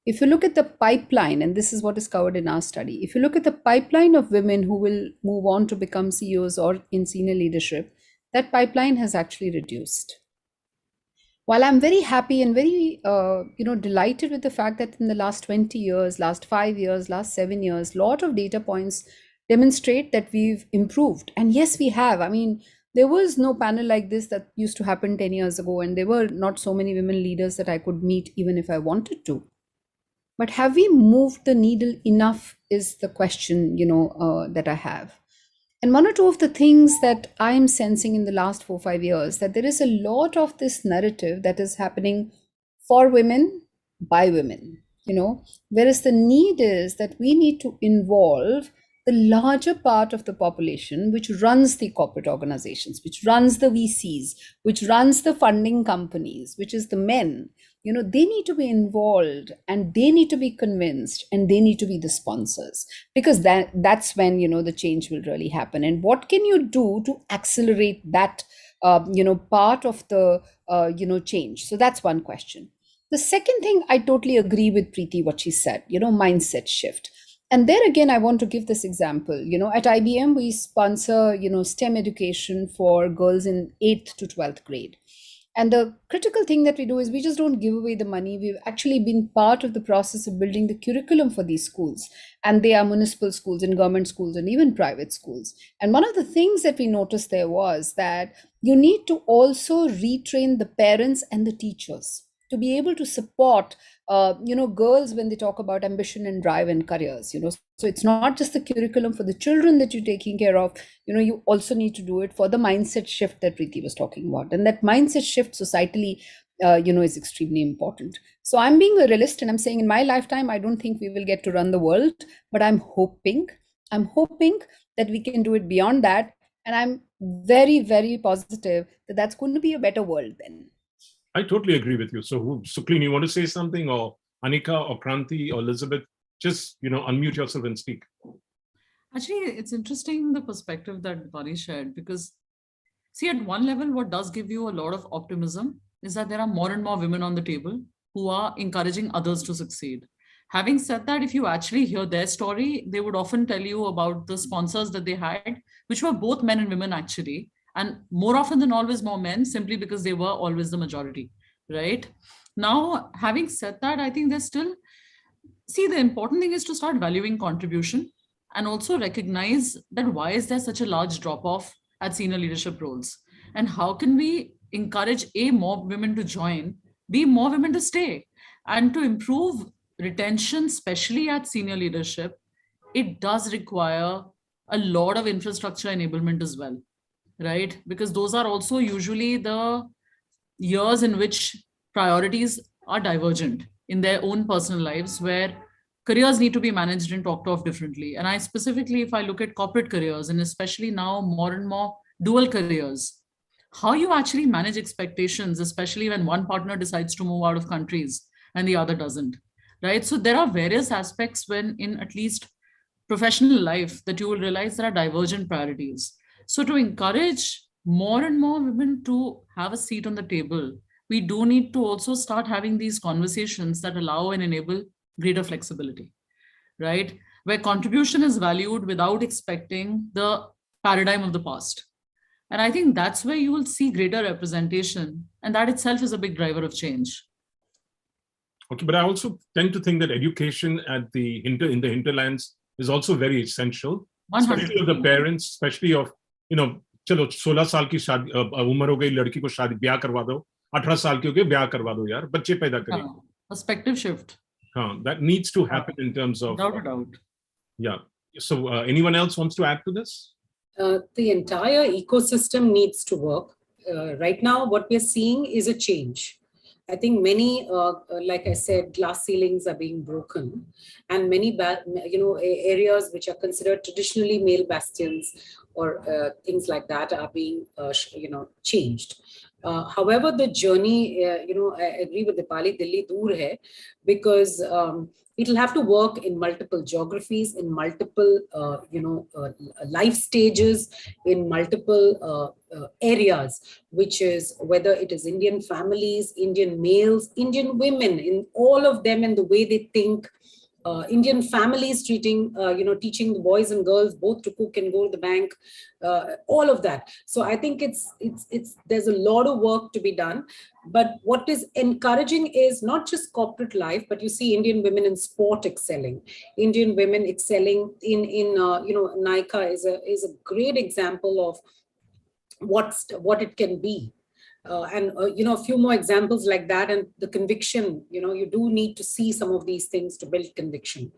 if you look at the pipeline, and this is what is covered in our study, if you look at the pipeline of women who will move on to become CEOs or in senior leadership, that pipeline has actually reduced. While I'm very happy and very delighted with the fact that in the last 20 years, last 5 years, last 7 years, a lot of data points demonstrate that we've improved. And yes, we have. I mean, there was no panel like this that used to happen 10 years ago, and there were not so many women leaders that I could meet even if I wanted to. But have we moved the needle enough is the question, that I have. And one or two of the things that I am sensing in the last 4-5 years, that there is a lot of this narrative that is happening for women, by women, whereas the need is that we need to involve the larger part of the population, which runs the corporate organizations, which runs the VCs, which runs the funding companies, which is the men. They need to be involved, and they need to be convinced, and they need to be the sponsors, because that's when the change will really happen. And what can you do to accelerate that part of the change? So that's one question. The second thing, I totally agree with Preethi what she said, mindset shift. And there again, I want to give this example. At IBM, we sponsor STEM education for girls in 8th to 12th grade. And the critical thing that we do is we just don't give away the money. We've actually been part of the process of building the curriculum for these schools. And they are municipal schools and government schools and even private schools. And one of the things that we noticed there was that you need to also retrain the parents and the teachers to be able to support girls when they talk about ambition and drive and careers. So it's not just the curriculum for the children that you're taking care of. You also need to do it for the mindset shift that Preethi was talking about. And that mindset shift societally is extremely important. So I'm being a realist, and I'm saying in my lifetime, I don't think we will get to run the world, but I'm hoping that we can do it beyond that. And I'm very, very positive that that's going to be a better world then. I totally agree with you. So Suklin, you want to say something, or Anika or Kranti or Elizabeth? Just, unmute yourself and speak. Actually, it's interesting the perspective that Deepali shared, because see, at one level, what does give you a lot of optimism is that there are more and more women on the table who are encouraging others to succeed. Having said that, if you actually hear their story, they would often tell you about the sponsors that they had, which were both men and women actually. And more often than always more men, simply because they were always the majority, right? Now, having said that, I think there's still, the important thing is to start valuing contribution and also recognize that why is there such a large drop-off at senior leadership roles? And how can we encourage more women to join, more women to stay, and to improve retention, especially at senior leadership? It does require a lot of infrastructure enablement as well. Right? Because those are also usually the years in which priorities are divergent in their own personal lives, where careers need to be managed and talked of differently. And I specifically, if I look at corporate careers, and especially now more and more dual careers, how you actually manage expectations, especially when one partner decides to move out of countries and the other doesn't, right? So there are various aspects when in at least professional life that you will realize there are divergent priorities. So to encourage more and more women to have a seat on the table, we do need to also start having these conversations that allow and enable greater flexibility, right? Where contribution is valued without expecting the paradigm of the past. And I think that's where you will see greater representation. And that itself is a big driver of change. Okay, but I also tend to think that education at in the hinterlands is also very essential, 100%. Especially of the parents, especially of, चलो 16 साल की शादी उम्र हो गई, लड़की को शादी ब्याह करवा दो, 18 साल की हो गई, ब्याह करवा दो यार, बच्चे पैदा करें. Perspective shift. That needs to happen in terms of. Without a doubt. Yeah. So anyone else wants to add to this? The entire ecosystem needs to work. Right now, what we're seeing is a change. I think many, like I said, glass ceilings are being broken, and many, areas which are considered traditionally male bastions or things like that are being, changed. However, the journey, I agree with Deepali, Delhi dur hai, because it'll have to work in multiple geographies, in multiple, life stages, in multiple areas, which is whether it is Indian families, Indian males, Indian women, in all of them, and the way they think. Indian families teaching the boys and girls both to cook and go to the bank, all of that. So I think it's there's a lot of work to be done. But what is encouraging is not just corporate life, but you see Indian women in sport excelling, Indian women excelling in Nika is a great example of what it can be. A few more examples like that, and the conviction, you do need to see some of these things to build conviction.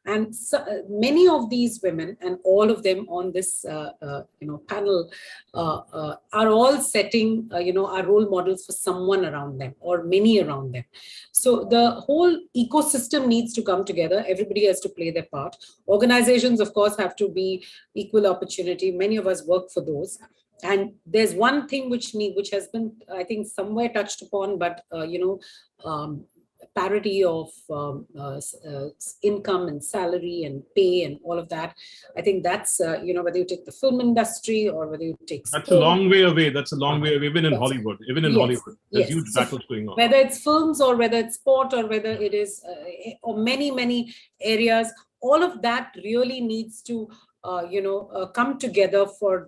And so, many of these women, and all of them on this panel, are all setting are role models for someone around them or many around them. So the whole ecosystem needs to come together. Everybody has to play their part. Organizations, of course, have to be equal opportunity. Many of us work for those. And there's one thing which has been, I think, somewhere touched upon, but parity of income and salary and pay and all of that. I think that's whether you take the film industry or whether you take that's sport. A long way away. That's a long way away. Even in Hollywood, Hollywood, there's huge battles going on. Whether it's films or whether it's sport or whether it is or many areas, all of that really needs to come together for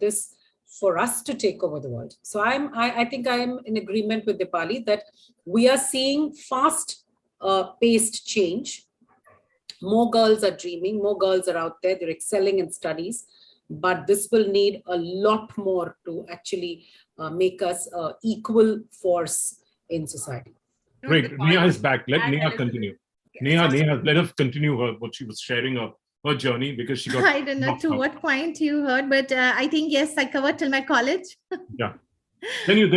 us to take over the world. So I think I am in agreement with Deepali that we are seeing fast paced change. More girls are dreaming, more girls are out there, they're excelling in studies, but this will need a lot more to actually make us an equal force in society. Great, Neha is back. Let Neha continue. Neha, let us continue what she was sharing her journey, because she got I don't know to what point you heard, but I think yes, I covered till my college. Yeah. Then you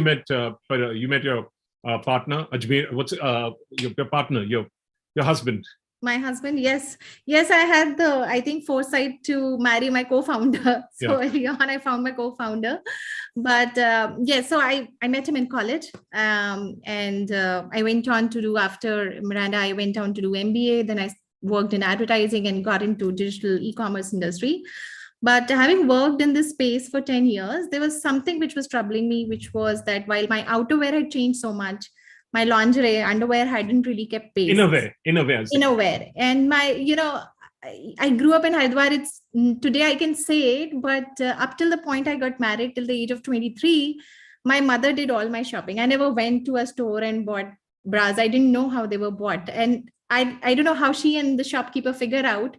met your partner Ajmer. What's your partner, your husband? My husband, yes, I had the foresight to marry my co-founder. So early on, I found my co-founder. But so I met him in college, and I went on to do, after Miranda, I went on to do MBA. Then I worked in advertising and got into digital e-commerce industry. But having worked in this space for 10 years, there was something which was troubling me, which was that while my outerwear had changed so much, my lingerie, underwear hadn't really kept pace. Innerwear. And my, I grew up in Haridwar. Today I can say it, but up till the point I got married, till the age of 23, my mother did all my shopping. I never went to a store and bought bras. I didn't know how they were bought. And I don't know how she and the shopkeeper figured out,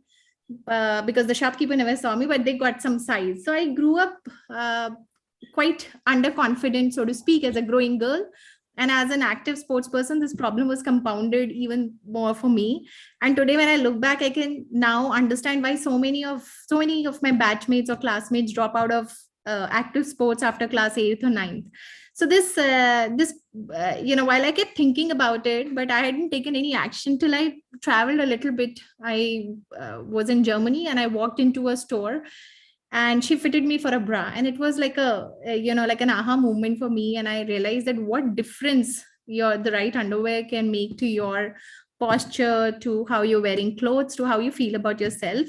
because the shopkeeper never saw me, but they got some size. So I grew up quite underconfident, so to speak, as a growing girl. And as an active sports person, this problem was compounded even more for me. And today, when I look back, I can now understand why so many of my batchmates or classmates drop out of active sports after class 8th or 9th. So this, while I kept thinking about it, but I hadn't taken any action till I traveled a little bit. I was in Germany and I walked into a store and she fitted me for a bra. And it was like like an aha moment for me. And I realized that what difference the right underwear can make to your posture, to how you're wearing clothes, to how you feel about yourself.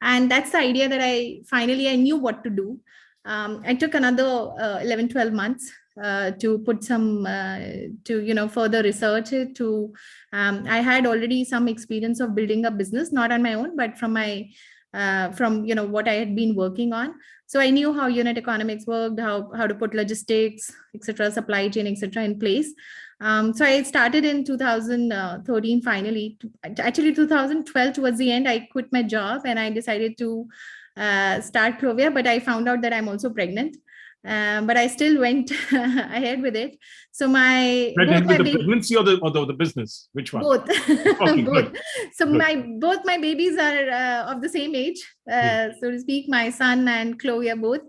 And that's the idea that I knew what to do. I took another 11, 12 months to put some, further research it. I had already some experience of building a business, not on my own, but from what I had been working on. So I knew how unit economics worked, how to put logistics, etc., supply chain, etc., in place. So I started in 2013, finally. Actually, 2012, towards the end, I quit my job and I decided to start Clovia, but I found out that I'm also pregnant. But I still went ahead with it. So pregnancy or the business? Which one? Both. Okay, both. Good. So both my babies are of the same age, so to speak. My son and Chloe are both.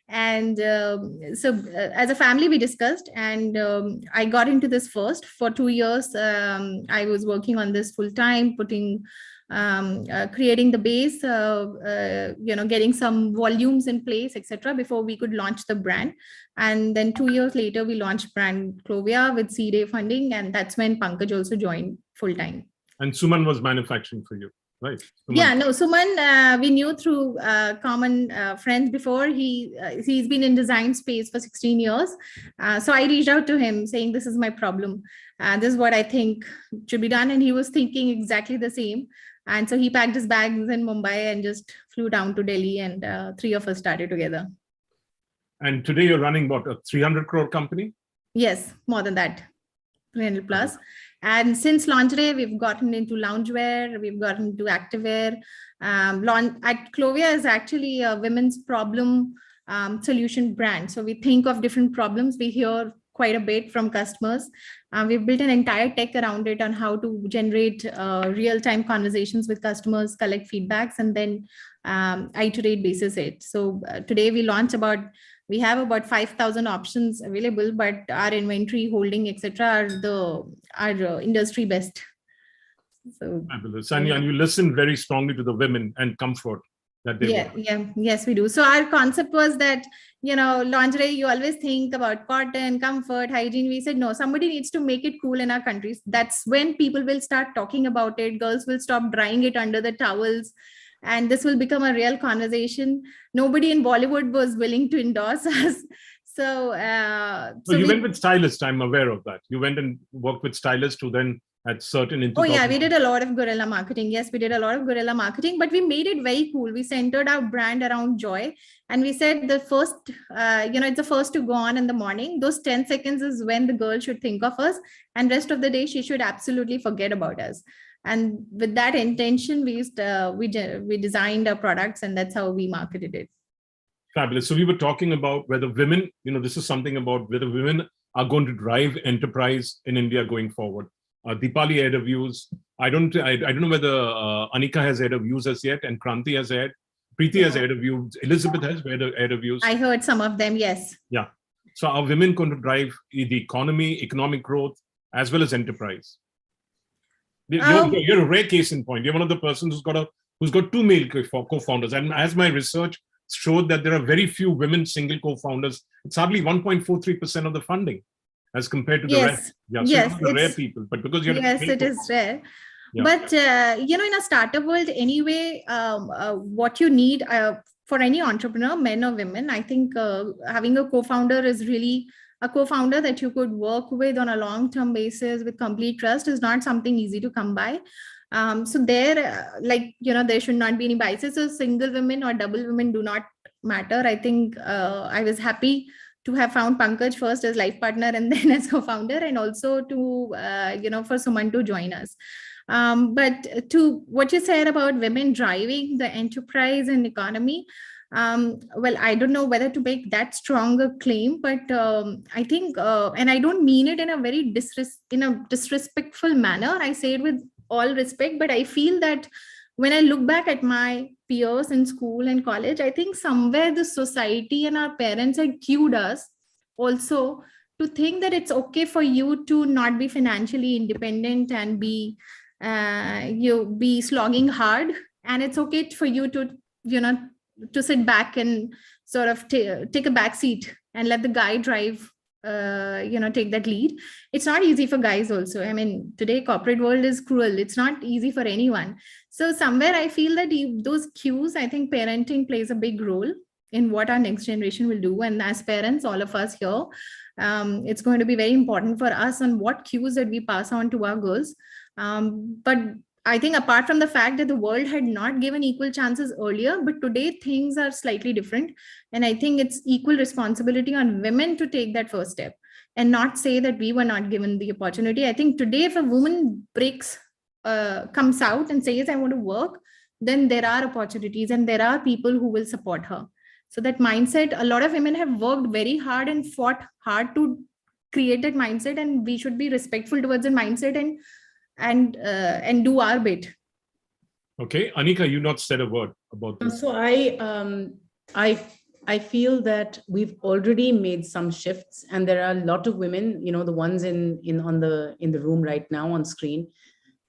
And as a family, we discussed, and I got into this first. For 2 years, I was working on this full time, putting creating the base, getting some volumes in place, etc., before we could launch the brand. And then 2 years later, we launched brand Clovia with Seed A funding, and that's when Pankaj also joined full time. And Suman was manufacturing for you, right? Suman. Yeah, no, Suman, we knew through common friends before. He's been in design space for 16 years. So I reached out to him saying, this is my problem. This is what I think should be done. And he was thinking exactly the same. And so he packed his bags in Mumbai and just flew down to Delhi, and 3 of us started together. And today you're running what, a 300 crore company? Yes, more than that, 300 plus. And since lingerie, we've gotten into loungewear, we've gotten into activewear. At Clovia is actually a women's problem solution brand. So we think of different problems. We hear quite a bit from customers. We've built an entire tech around it on how to generate real-time conversations with customers, collect feedbacks, and then iterate basis it. So today we have about 5,000 options available, but our inventory holding, etc., are industry best. So fabulous. And you listen very strongly to the women and comfort that they want. Yes, we do. So our concept was that, lingerie, you always think about cotton, comfort, hygiene. We said, no, somebody needs to make it cool in our countries. That's when people will start talking about it. Girls will stop drying it under the towels. And this will become a real conversation. Nobody in Bollywood was willing to endorse us. So you went with stylists. I'm aware of that. You went and worked with stylists who then had certain. Oh yeah, we did a lot of guerrilla marketing. Yes, we did a lot of guerrilla marketing, but we made it very cool. We centered our brand around joy, and we said the first, it's the first to go on in the morning. Those 10 seconds is when the girl should think of us, and rest of the day she should absolutely forget about us. And with that intention, we designed our products, and that's how we marketed it. Fabulous. So we were talking about whether women, this is something about whether women are going to drive enterprise in India going forward. Deepali aired her views. I don't know whether Anika has aired her views as yet, and Kranti has aired. Preethi has aired her views. Elizabeth has aired her views. I heard some of them, yes. Yeah. So are women going to drive the economy, economic growth, as well as enterprise? You're a rare case in point. You're one of the persons who's got 2 male co-founders. And as my research showed that there are very few women single co-founders, it's hardly 1.43% of the funding as compared to the rest. Yeah, so yes, you're rare people, but because you're it is rare. Yeah. But in a startup world anyway, what you need for any entrepreneur, men or women, I think having a co-founder is really a co-founder that you could work with on a long-term basis with complete trust is not something easy to come by. So there, there should not be any biases. So single women or double women do not matter. I think I was happy to have found Pankaj first as life partner and then as co-founder, and also to, for Suman to join us. But to what you said about women driving the enterprise and economy, well, I don't know whether to make that stronger claim, but I think, and I don't mean it in a very disrespectful manner. I say it with all respect, but I feel that when I look back at my peers in school and college, I think somewhere the society and our parents had cued us also to think that it's okay for you to not be financially independent and be slogging hard, and it's okay for you to to sit back and sort of take a back seat and let the guy drive, take that lead. It's not easy for guys also. I mean, today corporate world is cruel. It's not easy for anyone. So somewhere I feel that those cues, I think parenting plays a big role in what our next generation will do. And as parents, all of us here, it's going to be very important for us on what cues that we pass on to our girls. But I think apart from the fact that the world had not given equal chances earlier, but today things are slightly different. And I think it's equal responsibility on women to take that first step and not say that we were not given the opportunity. I think today, if a woman comes out and says, I want to work, then there are opportunities and there are people who will support her. So that mindset, a lot of women have worked very hard and fought hard to create that mindset, and we should be respectful towards the mindset and do our bit. Okay, Anika, you not said a word about this. So I feel that we've already made some shifts, and there are a lot of women, the ones in the room right now on screen,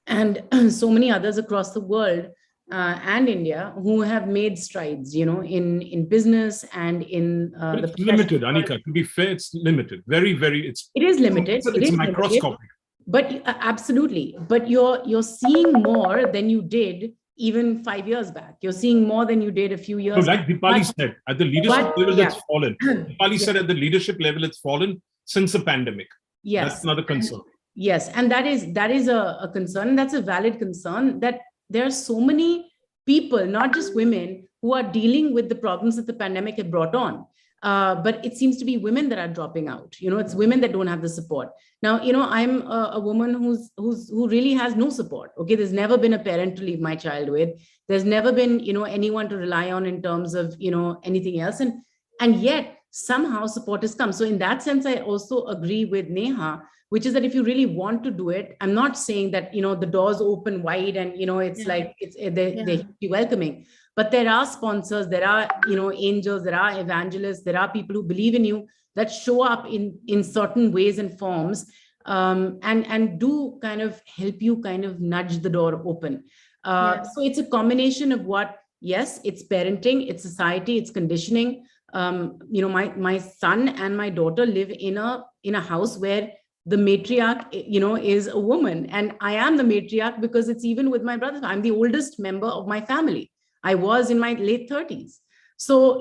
and so many others across the world and India who have made strides, in business and in But the it's professional limited, world. Anika. To be fair, it's limited. Very, very. It is limited. It's microscopic. But absolutely. But you're seeing more than you did even 5 years back. You're seeing more than you did a few So, years like back. Deepali said, at the leadership level, yeah. it's fallen. Deepali said at the leadership level, it's fallen since the pandemic. Yes. That's another concern. Yes, and that is a concern, and that's a valid concern, that there are so many people, not just women, who are dealing with the problems that the pandemic had brought on. But it seems to be women that are dropping out. It's women that don't have the support. Now, I'm a woman who really has no support. Okay, there's never been a parent to leave my child with. There's never been, anyone to rely on in terms of, anything else, and yet somehow support has come. So in that sense, I also agree with Neha, which is that if you really want to do it, I'm not saying that, the doors open wide and, it's like they're welcoming, but there are sponsors, there are, angels, there are evangelists, there are people who believe in you that show up in certain ways and forms, and do kind of help you kind of nudge the door open. So it's a combination of what, yes, it's parenting, it's society, it's conditioning. My son and my daughter live in a house where the matriarch, is a woman, and I am the matriarch because it's even with my brothers. I'm the oldest member of my family. I was in my late 30s. So,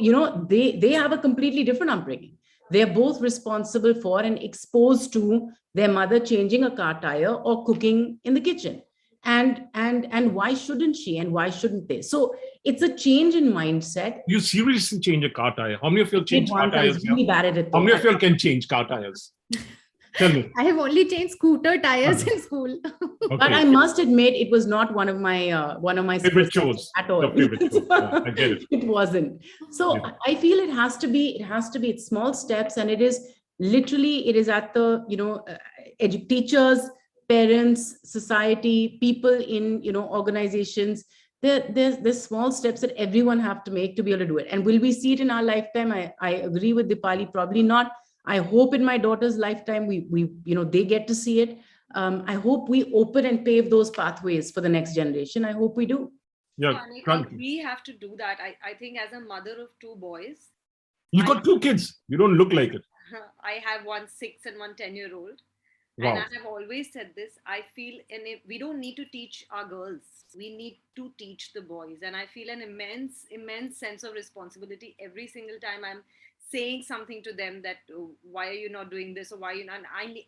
they have a completely different upbringing. They're both responsible for and exposed to their mother changing a car tire or cooking in the kitchen. And why shouldn't she, and why shouldn't they? So it's a change in mindset. You seriously change a car tire? How many of you change car tires? I was really bad at it, how many of you can change car tires? Tell me. I have only changed scooter tires in school. Okay. But I must admit, it was not one of my favorite chores at all. Your favorite chores. Yeah, I get it. It wasn't. So Yeah. I feel it has to be it's small steps, and it is at the teachers, parents, society, people in organizations. There's small steps that everyone have to make to be able to do it. And will we see it in our lifetime? I agree with Deepali, probably not. I hope in my daughter's lifetime we they get to see it. I hope we open and pave those pathways for the next generation. I hope we do. Yeah, Anika, we have to do that. I think as a mother of two boys. You got two kids. You don't look like it. I have one 6 and one 10-year-old. Wow. And I have always said this. I feel we don't need to teach our girls. We need to teach the boys. And I feel an immense sense of responsibility every single time I'm saying something to them that, oh, why are you not doing this, or why are you not? I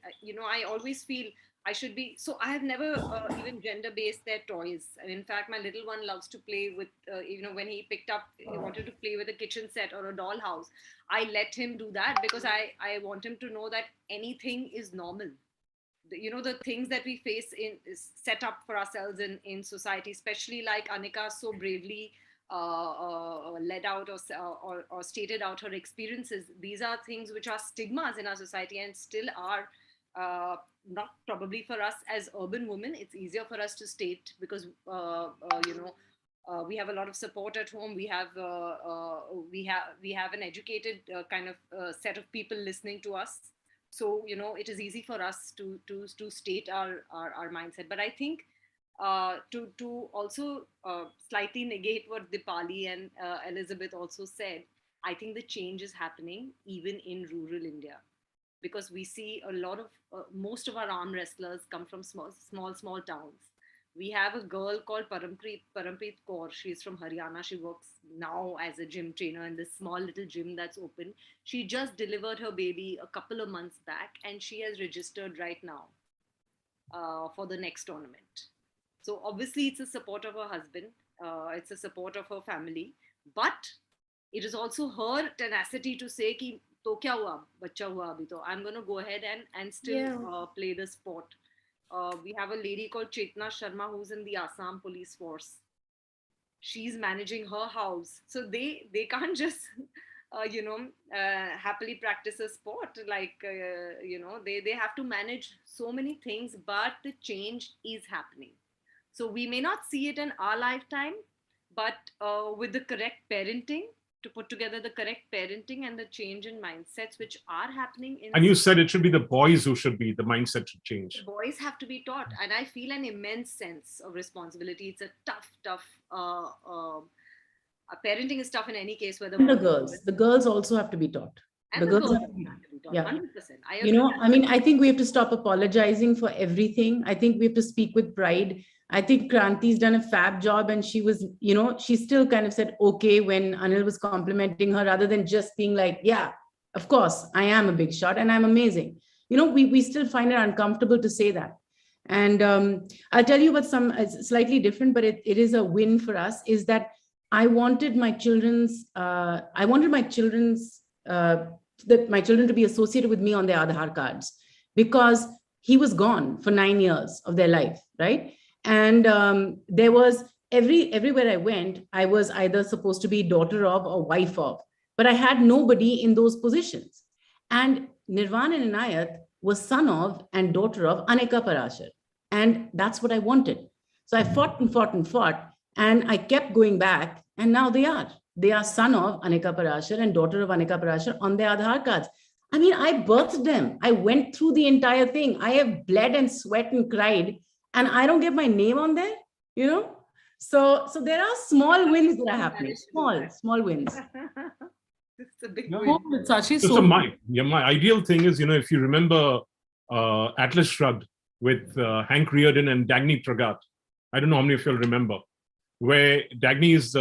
always feel I should be. So I have never even gender-based their toys. And in fact, my little one loves to play with, when he picked up, he wanted to play with a kitchen set or a dollhouse. I let him do that because I want him to know that anything is normal. The things that we face is set up for ourselves in society, especially like Anika so bravely led out or stated out her experiences. These are things which are stigmas in our society and still are not probably for us as urban women. It's easier for us to state because we have a lot of support at home. We have an educated kind of set of people listening to us. So it is easy for us to state our mindset. But I think to also slightly negate what Deepali and Elizabeth also said, I think the change is happening even in rural India, because we see a lot of most of our arm wrestlers come from small towns. We have a girl called Parampreet Kaur. She's from Haryana. She works now as a gym trainer in this small little gym that's open. She just delivered her baby a couple of months back, and she has registered right now for the next tournament. So obviously it's a support of her husband. It's a support of her family. But it is also her tenacity to say, ki, to kya hua, bacha hua abhi to. I'm going to go ahead and still play the sport. We have a lady called Chetna Sharma who's in the Assam police force. She's managing her house. So they can't just, happily practice a sport. Like, they have to manage so many things, but the change is happening. So we may not see it in our lifetime, but with the correct parenting to put together the correct parenting and the change in mindsets which are happening in. And you said it should be the boys who should be, the mindset should change. The boys have to be taught, and I feel an immense sense of responsibility. It's a tough. Parenting is tough in any case. Whether the girls also have to be taught. And the girls have to be taught. Yeah. 100%. I think we have to stop apologizing for everything. I think we have to speak with pride. I think Kranti's done a fab job, and she was, she still kind of said, okay, when Anil was complimenting her, rather than just being like, yeah, of course, I am a big shot and I'm amazing. We still find it uncomfortable to say that. And I'll tell you what, it's slightly different, but it is a win for us, is that I wanted my children to be associated with me on their Aadhaar cards, because he was gone for 9 years of their life, right? And there was everywhere I went, I was either supposed to be daughter of or wife of, but I had nobody in those positions. And Nirvan and Inayat was son of and daughter of Anika Parashar. And that's what I wanted. So I fought and fought and fought, and I kept going back. And now they are son of Anika Parashar and daughter of Anika Parashar on their Aadhaar cards. I mean, I birthed them. I went through the entire thing. I have bled and sweat and cried, and I don't get my name on there, So there are small wins that are happening. Small wins. It's a big win. It's actually so my ideal thing is, if you remember Atlas Shrugged with Hank Reardon and Dagny Tragat. I don't know how many of you will remember, where Dagny is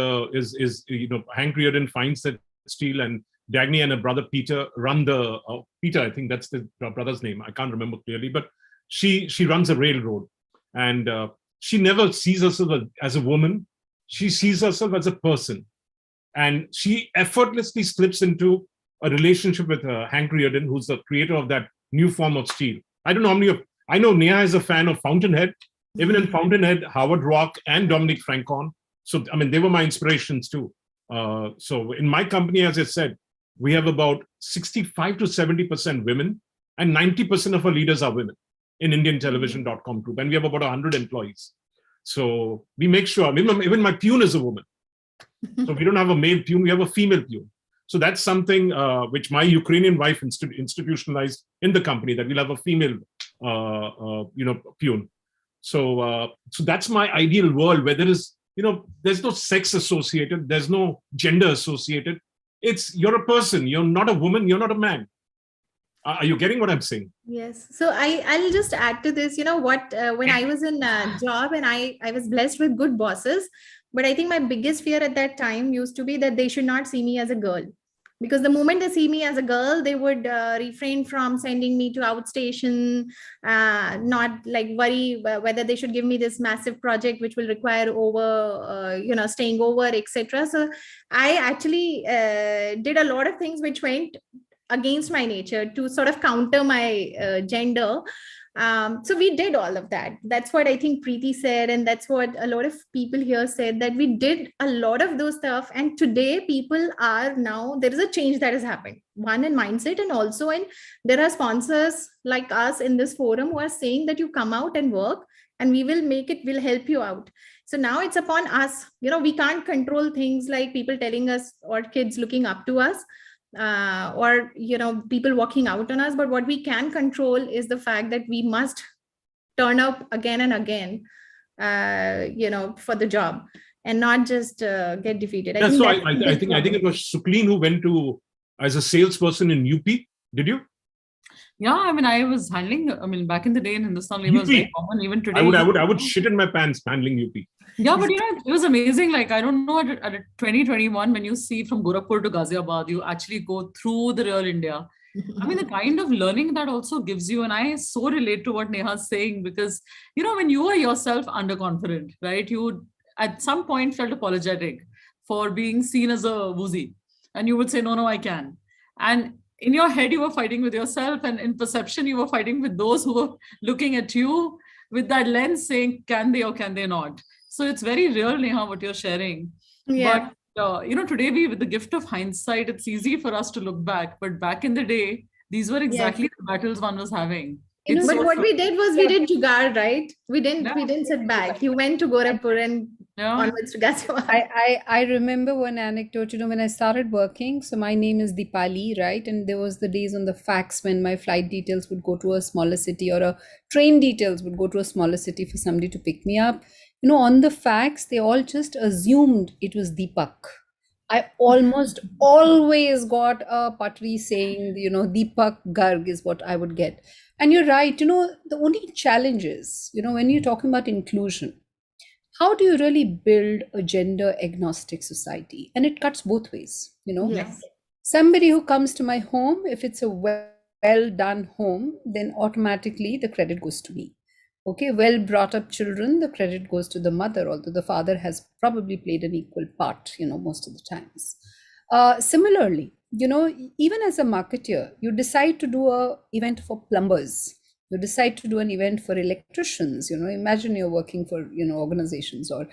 Hank Reardon finds that steel, and Dagny and her brother Peter run the Peter, I think that's the brother's name. I can't remember clearly, but she runs a railroad, and she never sees herself as a woman. She sees herself as a person, and she effortlessly slips into a relationship with Hank Reardon, who's the creator of that new form of steel. I don't know how many of, I know Neha is a fan of Fountainhead. Even in Fountainhead, Howard Rock and Dominic Francon. So, I mean, they were my inspirations too. So in my company, as I said, we have about 65 to 70% women, and 90% of our leaders are women in IndianTelevision.com group. And we have about 100 employees. So we make sure, even my pune is a woman. So we don't have a male pune, we have a female pune. So that's something which my Ukrainian wife institutionalized in the company, that we'll have a female, pune. So that's my ideal world, where there is, there's no sex associated, there's no gender associated. You're a person, you're not a woman, you're not a man. Are you getting what I'm saying? Yes. So I'll just add to this, when I was in a job and I was blessed with good bosses, but I think my biggest fear at that time used to be that they should not see me as a girl. Because the moment they see me as a girl, they would refrain from sending me to outstation, not like worry whether they should give me this massive project which will require staying over, etc. So I actually did a lot of things which went against my nature to sort of counter my gender. So we did all of that. That's what I think Preethi said, and that's what a lot of people here said, that we did a lot of those stuff. And today people are now, there is a change that has happened, one in mindset, and also there are sponsors like us in this forum who are saying that you come out and work and we'll help you out. So now it's upon us. We can't control things like people telling us or kids looking up to us. Or people walking out on us, but what we can control is the fact that we must turn up again and again for the job, and not just get defeated. I think it was Suklin who went to as a salesperson in UP. Did you? Yeah, I mean, I was handling. Back in the day in Hindustan, it was very common. Even today, I would shit in my pants handling UP. Yeah, but it was amazing. Like, I don't know, at 2021, when you see from Gorakhpur to Ghaziabad, you actually go through the real India. I mean, the kind of learning that also gives you, and I so relate to what Neha's saying, because, when you are yourself underconfident, right? You at some point felt apologetic for being seen as a woozy, and you would say, no, I can. And in your head, you were fighting with yourself, and in perception, you were fighting with those who were looking at you with that lens saying, can they or can they not? So it's very real, Neha, what you're sharing. Yeah. But, today with the gift of hindsight, it's easy for us to look back. But back in the day, these were exactly the battles one was having. But what we did was we did jugaad, right? We didn't sit back. You went to Gorakhpur and Yeah. Onwards to Ghaziabad. I remember one anecdote, when I started working, so my name is Deepali, right? And there was the days on the fax when my flight details would go to a smaller city, or a train details would go to a smaller city for somebody to pick me up. On the fax, they all just assumed it was Deepak. I almost always got a patri saying, Deepak Garg is what I would get. And you're right, the only challenge is, when you're talking about inclusion, how do you really build a gender agnostic society? And it cuts both ways. Yes. Somebody who comes to my home, if it's a well done home, then automatically the credit goes to me. Okay, well brought up children, the credit goes to the mother, although the father has probably played an equal part, most of the times. Similarly, even as a marketer, you decide to do an event for plumbers. You decide to do an event for electricians. Imagine you're working for, organizations, or,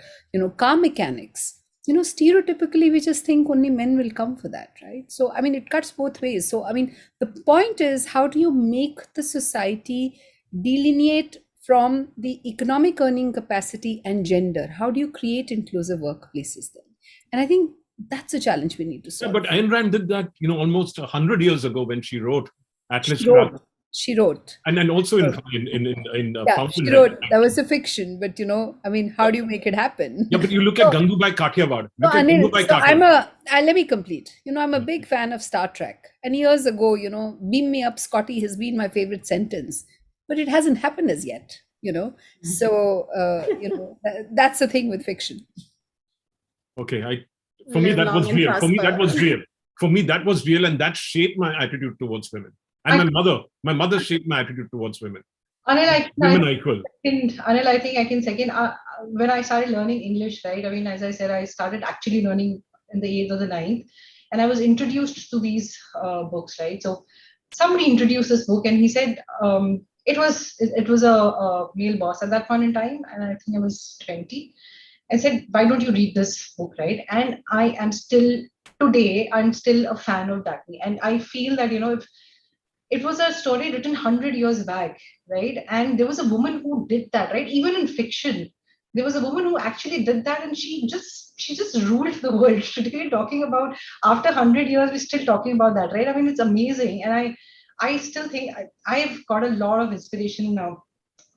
car mechanics. Stereotypically, we just think only men will come for that, right? So, it cuts both ways. So, the point is, how do you make the society delineate from the economic earning capacity and gender? How do you create inclusive workplaces then? And I think that's a challenge we need to solve. Yeah, but Ayn Rand did that, almost 100 years ago when she wrote Atlas Shrugged. She wrote. And then also in yeah, she wrote. That was a fiction, but how do you make it happen? Yeah, but you look at Gangubai Kathiawad. Let me complete. I'm a big fan of Star Trek. And years ago, beam me up, Scotty has been my favorite sentence. But it hasn't happened as yet, So, that's the thing with fiction. Okay, for me that was real. For me that was real, and that shaped my attitude towards women. And my mother shaped my attitude towards women. Anil, women are equal. Anil, I think I can second. When I started learning English, right? As I said, I started actually learning in the 8th or the 9th, and I was introduced to these books, right? So somebody introduced this book, and he said it was a male boss at that point in time, and I think I was 20. I said, why don't you read this book, right? And I'm still a fan of Daphne, and I feel that if it was a story written 100 years back, right? And there was a woman who did that, right? Even in fiction, there was a woman who actually did that, and she just ruled the world. Today, talking about after 100 years, we're still talking about that, right? It's amazing, and I still think I've got a lot of inspiration now,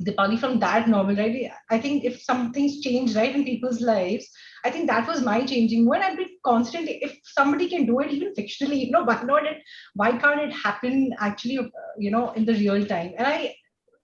Deepali, from that novel, right? I think if something's changed, right, in people's lives, I think that was my changing. When I've been constantly, if somebody can do it even fictionally, why can't it happen actually, in the real time? And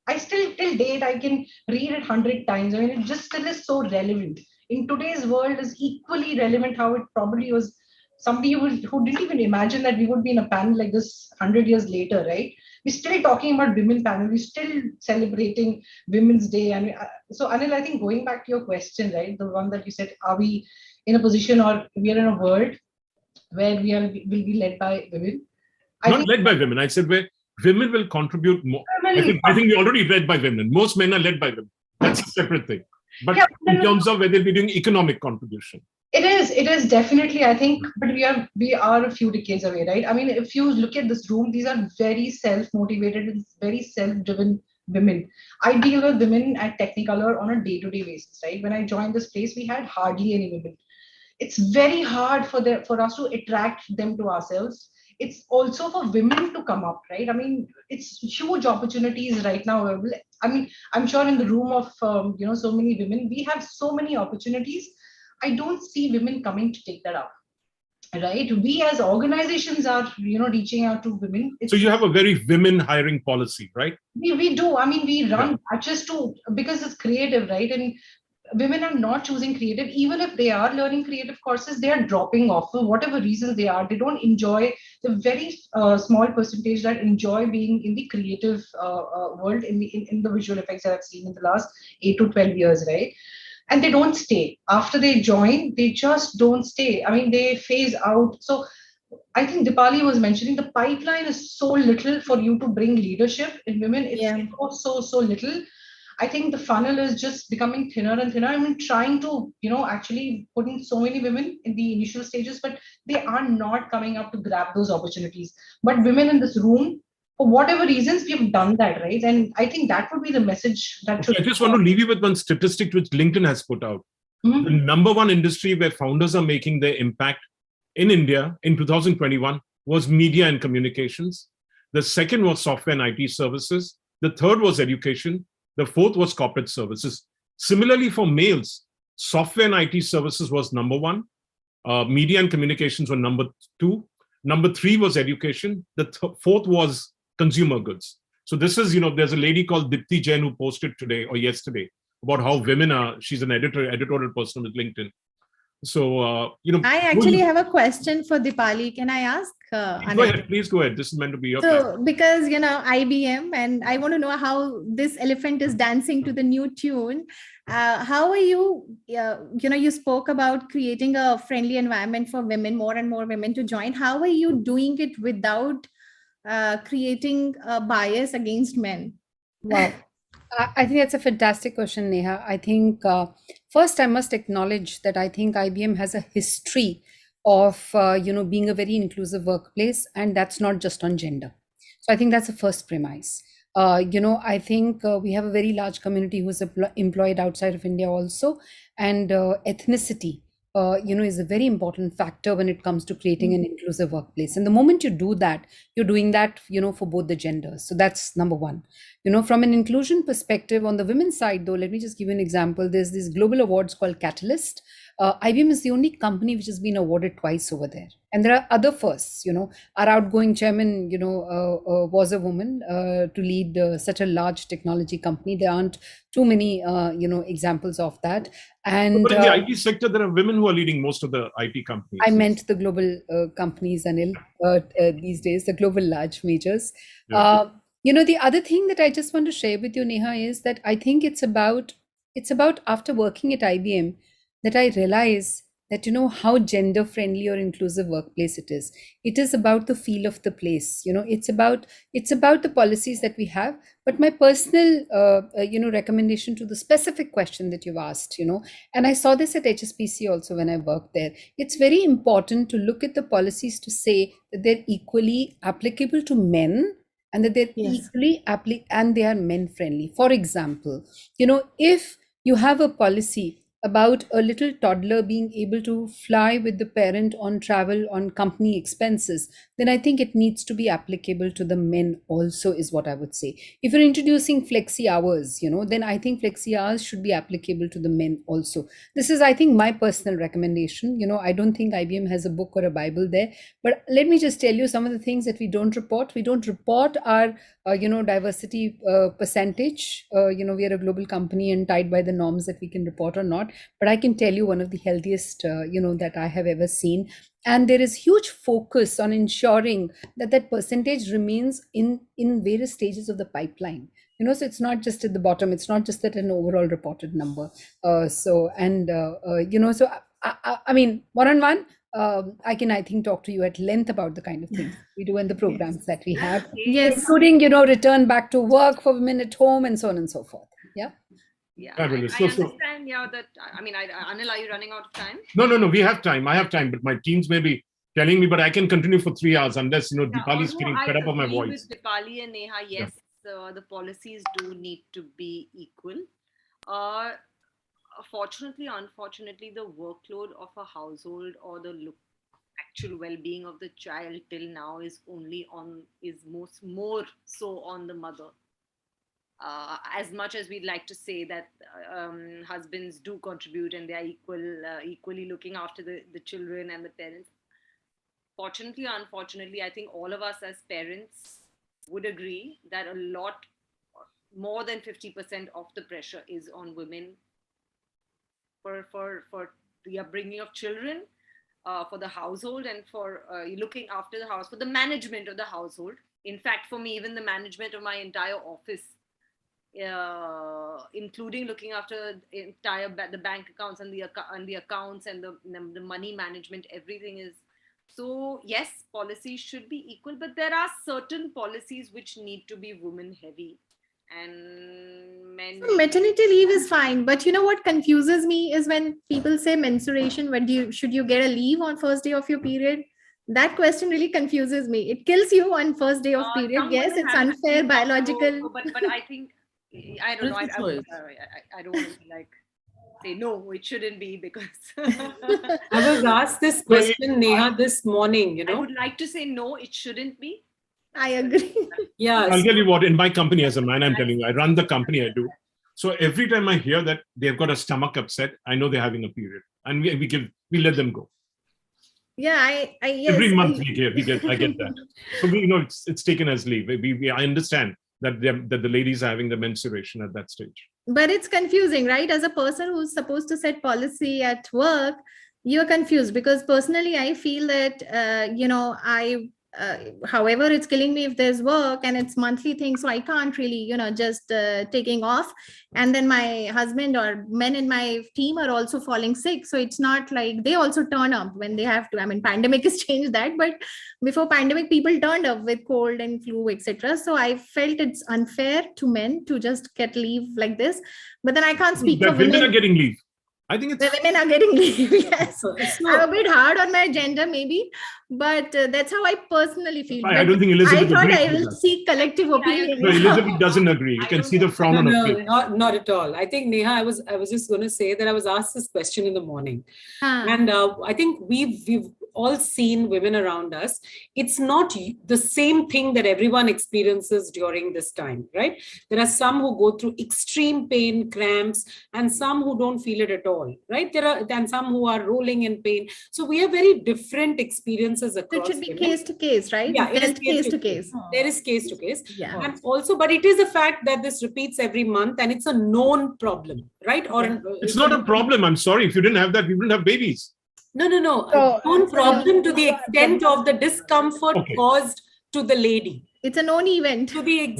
I still till date I can read it 100 times. It just still is so relevant. In today's world is equally relevant how it probably was somebody who didn't even imagine that we would be in a panel like this 100 years later, right? We're still talking about women panel. We're still celebrating Women's Day. And so, Anil, I think going back to your question, right, the one that you said, are we in a position or we are in a world where will be led by women? Not led by women. I said where women will contribute more. I think we already led by women. Most men are led by women. That's a separate thing. But in terms of whether we're doing economic contribution. It is definitely, I think, but we are a few decades away, right? If you look at this room, these are very self-motivated and very self-driven women. I deal with women at Technicolor on a day-to-day basis, right? When I joined this place, we had hardly any women. It's very hard for us to attract them to ourselves. It's also for women to come up, right? It's huge opportunities right now. I'm sure in the room of so many women, we have so many opportunities. I don't see women coming to take that up, right? We as organizations are, reaching out to women. So you have a very women hiring policy, right? We do. We run batches because it's creative, right? And women are not choosing creative. Even if they are learning creative courses, they are dropping off for whatever reasons they are. They don't enjoy the very small percentage that enjoy being in the creative world, in the visual effects that I've seen in the last 8 to 12 years, right? And they don't stay. After they join, they just don't stay. They phase out. So I think Deepali was mentioning the pipeline is so little for you to bring leadership in women. It's so little. I think the funnel is just becoming thinner and thinner. Trying to, actually put in so many women in the initial stages, but they are not coming up to grab those opportunities. But women in this room, for whatever reasons, we've done that, right? And I think that would be the message that should. I just want to leave you with one statistic which LinkedIn has put out. The number one industry where founders are making their impact in India in 2021 was media and communications. The second was software and IT services. The third was education. The fourth was corporate services. Similarly, for males, software and IT services was number one. Media and communications were number two. Number three was education. The fourth was consumer goods. So this is, there's a lady called Deepali Jain who posted today or yesterday about how women are, she's an editorial person with LinkedIn. So, I actually have a question for Deepali. Can I ask? Please go ahead. This is meant to be your So, because, IBM, and I want to know how this elephant is dancing to the new tune. How are you, you spoke about creating a friendly environment for women, more and more women to join. How are you doing it without creating a bias against men? Wow. I think that's a fantastic question, Neha. I think first I must acknowledge that I think IBM has a history of, being a very inclusive workplace, and that's not just on gender. So I think that's the first premise. I think we have a very large community who's employed outside of India also, and ethnicity, is a very important factor when it comes to creating an inclusive workplace. And the moment you do that, you're doing that, for both the genders. So that's number one. From an inclusion perspective on the women's side, though, let me just give you an example. There's these global awards called Catalyst. IBM is the only company which has been awarded twice over there. And there are other firsts, our outgoing chairman, was a woman to lead such a large technology company. There aren't too many, examples of that. And but in the IT sector, there are women who are leading most of the IT companies. I meant the global companies, Anil, these days, the global large majors. Yeah. The other thing that I just want to share with you, Neha, is that I think it's about after working at IBM that I realize that, how gender friendly or inclusive workplace it is. It is about the feel of the place. It's about the policies that we have. But my personal, recommendation to the specific question that you've asked, and I saw this at HSBC also when I worked there. It's very important to look at the policies to say that they're equally applicable to men, and that they're equally and they are men friendly. For example, if you have a policy about a little toddler being able to fly with the parent on travel on company expenses, then I think it needs to be applicable to the men also, is what I would say. If you're introducing flexi hours, then I think flexi hours should be applicable to the men also. This is, I think, my personal recommendation. I don't think IBM has a book or a Bible there, but let me just tell you some of the things that we don't report. We don't report our diversity percentage. We are a global company and tied by the norms that we can report or not. But I can tell you one of the healthiest, that I have ever seen. And there is huge focus on ensuring that percentage remains in various stages of the pipeline. So it's not just at the bottom. It's not just at an overall reported number. So I mean, one-on-one, I can, I think, talk to you at length about the kind of things we do and the programs that we have, including, return back to work for women at home and so on and so forth. Yeah. Yeah, I understand. That Anil, are you running out of time? No. We have time. I have time, but my teams may be telling me, but I can continue for 3 hours unless Deepali is getting fed up of my voice. With Deepali and Neha, yes, the policies do need to be equal. Fortunately, unfortunately, the workload of a household or the actual well-being of the child till now is more so on the mother. As much as we'd like to say that husbands do contribute and they are equally looking after the children and the parents. Fortunately or unfortunately, I think all of us as parents would agree that a lot, more than 50% of the pressure is on women for the upbringing of children, for the household, and for looking after the house, for the management of the household. In fact, for me, even the management of my entire office, including looking after the bank accounts and the accounts and the money management, everything is. So yes, policies should be equal, but there are certain policies which need to be women heavy, and men. Maternity leave is fine, but what confuses me is when people say menstruation. Should you get a leave on first day of your period? That question really confuses me. It kills you on first day of period. Yes, it's unfair, biological. But I think. I don't know. I don't want to be like. say, no, it shouldn't be because. I was asked this question, Neha, this morning, I would like to say, no, it shouldn't be. I agree. Yeah. I'll tell you what, in my company as a man, I'm telling you, I run the company I do. So every time I hear that they've got a stomach upset, I know they're having a period. And we let them go. Yeah, I yes, Every month I get that. So it's taken as leave. I understand that the ladies are having the menstruation at that stage. but it's confusing, right? As a person who's supposed to set policy at work, you're confused because personally, I feel that however, it's killing me if there's work and it's monthly thing, so I can't really just taking off. And then my husband or men in my team are also falling sick, so it's not like they also turn up when they have to. I mean, pandemic has changed that, but before pandemic, people turned up with cold and flu, etc. So I felt it's unfair to men to just get leave like this. But then I can't speak for women. Women are getting leave. I think the women are getting leave. Yes, I'm a bit hard on my gender, maybe, but that's how I personally feel. I don't think Elizabeth. I thought I will seek collective opinion. No, Elizabeth doesn't agree. You can see the frown on her face. Not at all. I think, Neha, I was just going to say that I was asked this question in the morning, and I think we've all seen women around us. It's not the same thing that everyone experiences during this time, right? There are some who go through extreme pain, cramps, and some who don't feel it at all, right? There are then some who are rolling in pain. So we have very different experiences across. It should be case to case, right? Yeah, it is case to case. There is case to case. Yeah. And also, but it is a fact that this repeats every month and it's a known problem, right? Or it's not a problem. I'm sorry. If you didn't have that, we wouldn't have babies. No. A known problem to the extent of the discomfort caused to the lady. It's a known event. To the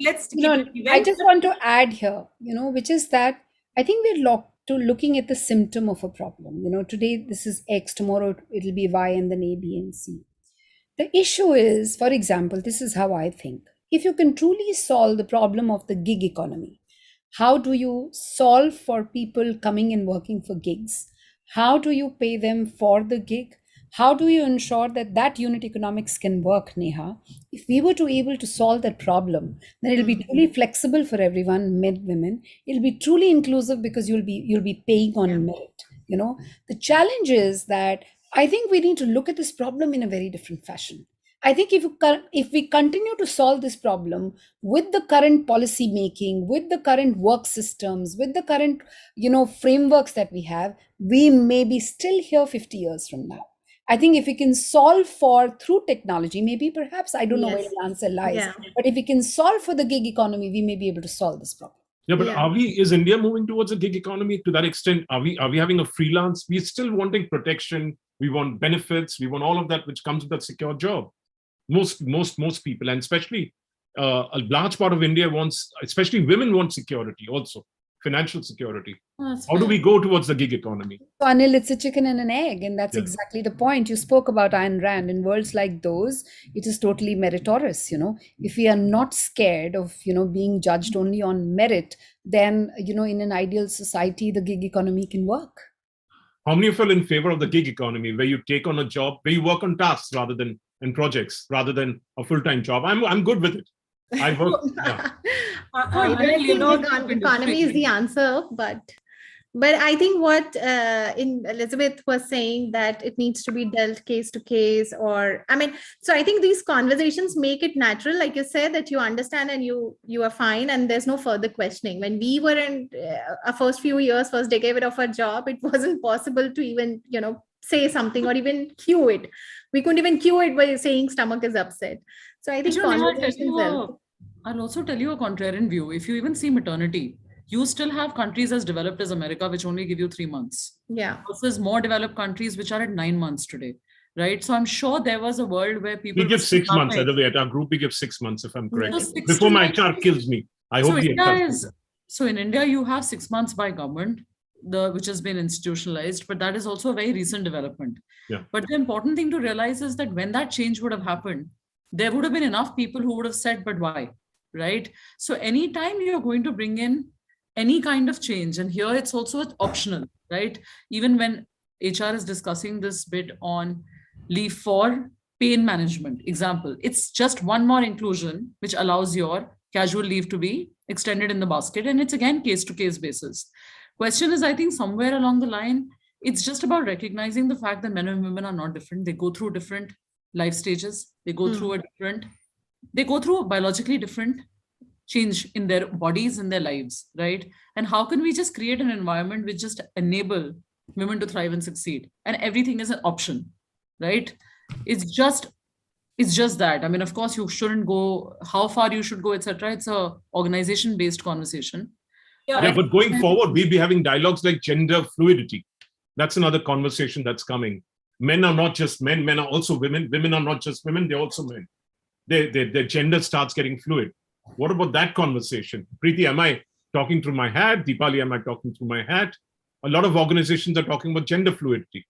let's keep it event. I just want to add here, which is that I think we're looking at the symptom of a problem. Today this is X, tomorrow it'll be Y, and then A, B, and C. The issue is, for example, this is how I think. If you can truly solve the problem of the gig economy, how do you solve for people coming and working for gigs? How do you pay them for the gig? How do you ensure that unit economics can work, Neha? If we were to able to solve that problem, then it'll be truly flexible for everyone, men, women. It'll be truly inclusive because you'll be paying on merit. The challenge is that I think we need to look at this problem in a very different fashion. I think if we continue to solve this problem with the current policy making, with the current work systems, with the current, frameworks that we have, we may be still here 50 years from now. I think if we can solve through technology, maybe perhaps, I don't know where the answer lies, but if we can solve for the gig economy, we may be able to solve this problem. Yeah, but is India moving towards a gig economy to that extent? Are we having a freelance? We're still wanting protection. We want benefits. We want all of that, which comes with that secure job. Most people, and especially a large part of India especially women want security also, financial security. How do we go towards the gig economy? So Anil, it's a chicken and an egg, and that's exactly the point. You spoke about Ayn Rand. In worlds like those, it is totally meritorious. If we are not scared of being judged only on merit, then in an ideal society, the gig economy can work. How many of you are in favor of the gig economy, where you take on a job, where you work on tasks and projects rather than a full-time job? I'm good with it. I work. I don't think economy is the answer, but I think what Elizabeth was saying, that it needs to be dealt case to case, so I think these conversations make it natural, like you said, that you understand and you are fine, and there's no further questioning. When we were in our first decade of our job, it wasn't possible to even say something or even cue it. We couldn't even cue it by saying stomach is upset. So I think I'll also tell you a contrarian view. If you even see maternity, you still have countries as developed as America, which only give you 3 months. Yeah. Versus more developed countries, which are at 9 months today. Right. So I'm sure there was a world where people. We give 6 months. By the way, at our group, we give 6 months, if I'm correct. Before my HR kills me. So in India, you have 6 months by government, which has been institutionalized, but that is also a very recent development. Yeah. But the important thing to realize is that when that change would have happened, there would have been enough people who would have said, but why? Right. So anytime you're going to bring in any kind of change, and here it's also optional, right? Even when HR is discussing this bit on leave for pain management, example, it's just one more inclusion which allows your casual leave to be extended in the basket. And it's again case to case basis. Question is, I think somewhere along the line, it's just about recognizing the fact that men and women are not different. They go through different life stages. They go through a biologically different change in their bodies and their lives, right? And how can we just create an environment which just enable women to thrive and succeed? And everything is an option, right? It's just that. I mean, of course, you shouldn't go how far you should go, etc. It's a organization-based conversation. Yeah, but going forward, we'll be having dialogues like gender fluidity. That's another conversation that's coming. Men are not just men. Men are also women. Women are not just women. They're also men. Their gender starts getting fluid. What about that conversation? Preethi, am I talking through my hat? Deepali, am I talking through my hat? A lot of organizations are talking about gender fluidity.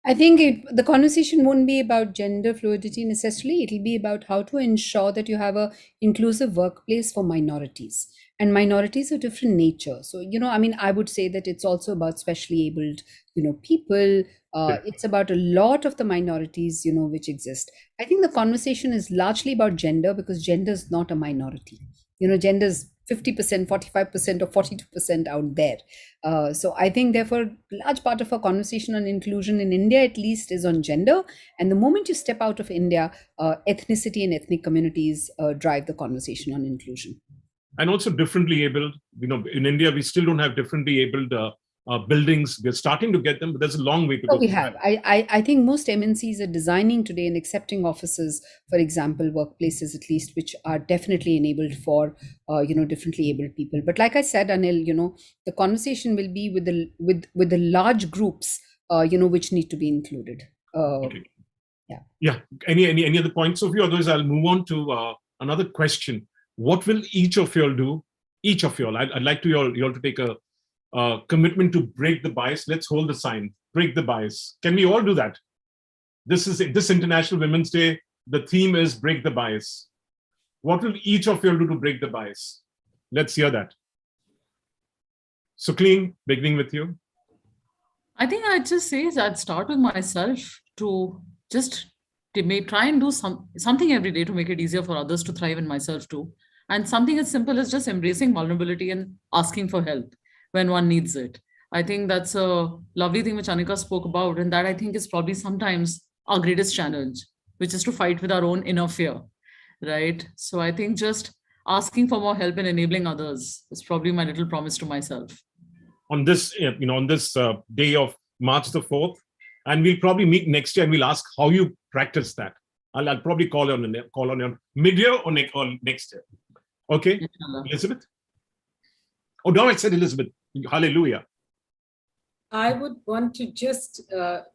I think the conversation won't be about gender fluidity necessarily. It'll be about how to ensure that you have a inclusive workplace for minorities, and minorities of different nature. So, I mean, I would say that it's also about specially abled, people. It's about a lot of the minorities, which exist. I think the conversation is largely about gender, because gender is not a minority. Gender is 50%, 45%, or 42% out there. So I think, therefore, a large part of our conversation on inclusion in India, at least, is on gender. And the moment you step out of India, ethnicity and ethnic communities drive the conversation on inclusion. And also differently abled. In India, we still don't have differently abled buildings. We're starting to get them, but there's a long way to go. We have. I think most MNCs are designing today and accepting offices, for example, workplaces at least, which are definitely enabled for differently abled people. But like I said, Anil, the conversation will be with the large groups, which need to be included. Okay. Yeah. Any other points of view? Otherwise, I'll move on to another question. What will each of you all do? Each of you all. I'd like to you all to take a commitment to break the bias. Let's hold the sign, break the bias. Can we all do that? This International Women's Day, the theme is break the bias. What will each of you do to break the bias? Let's hear that. So, Clean, beginning with you. I think I'd just say I'd start with myself to just try and do something every day to make it easier for others to thrive, and myself too. And something as simple as just embracing vulnerability and asking for help when one needs it. I think that's a lovely thing which Anika spoke about, and that I think is probably sometimes our greatest challenge, which is to fight with our own inner fear, right? So I think just asking for more help and enabling others is probably my little promise to myself. On this day of March the 4th, and we'll probably meet next year and we'll ask how you practice that. I'll probably call on you mid-year or next year. Okay, Elizabeth? Oh, no, I said Elizabeth. Hallelujah. I would want to just,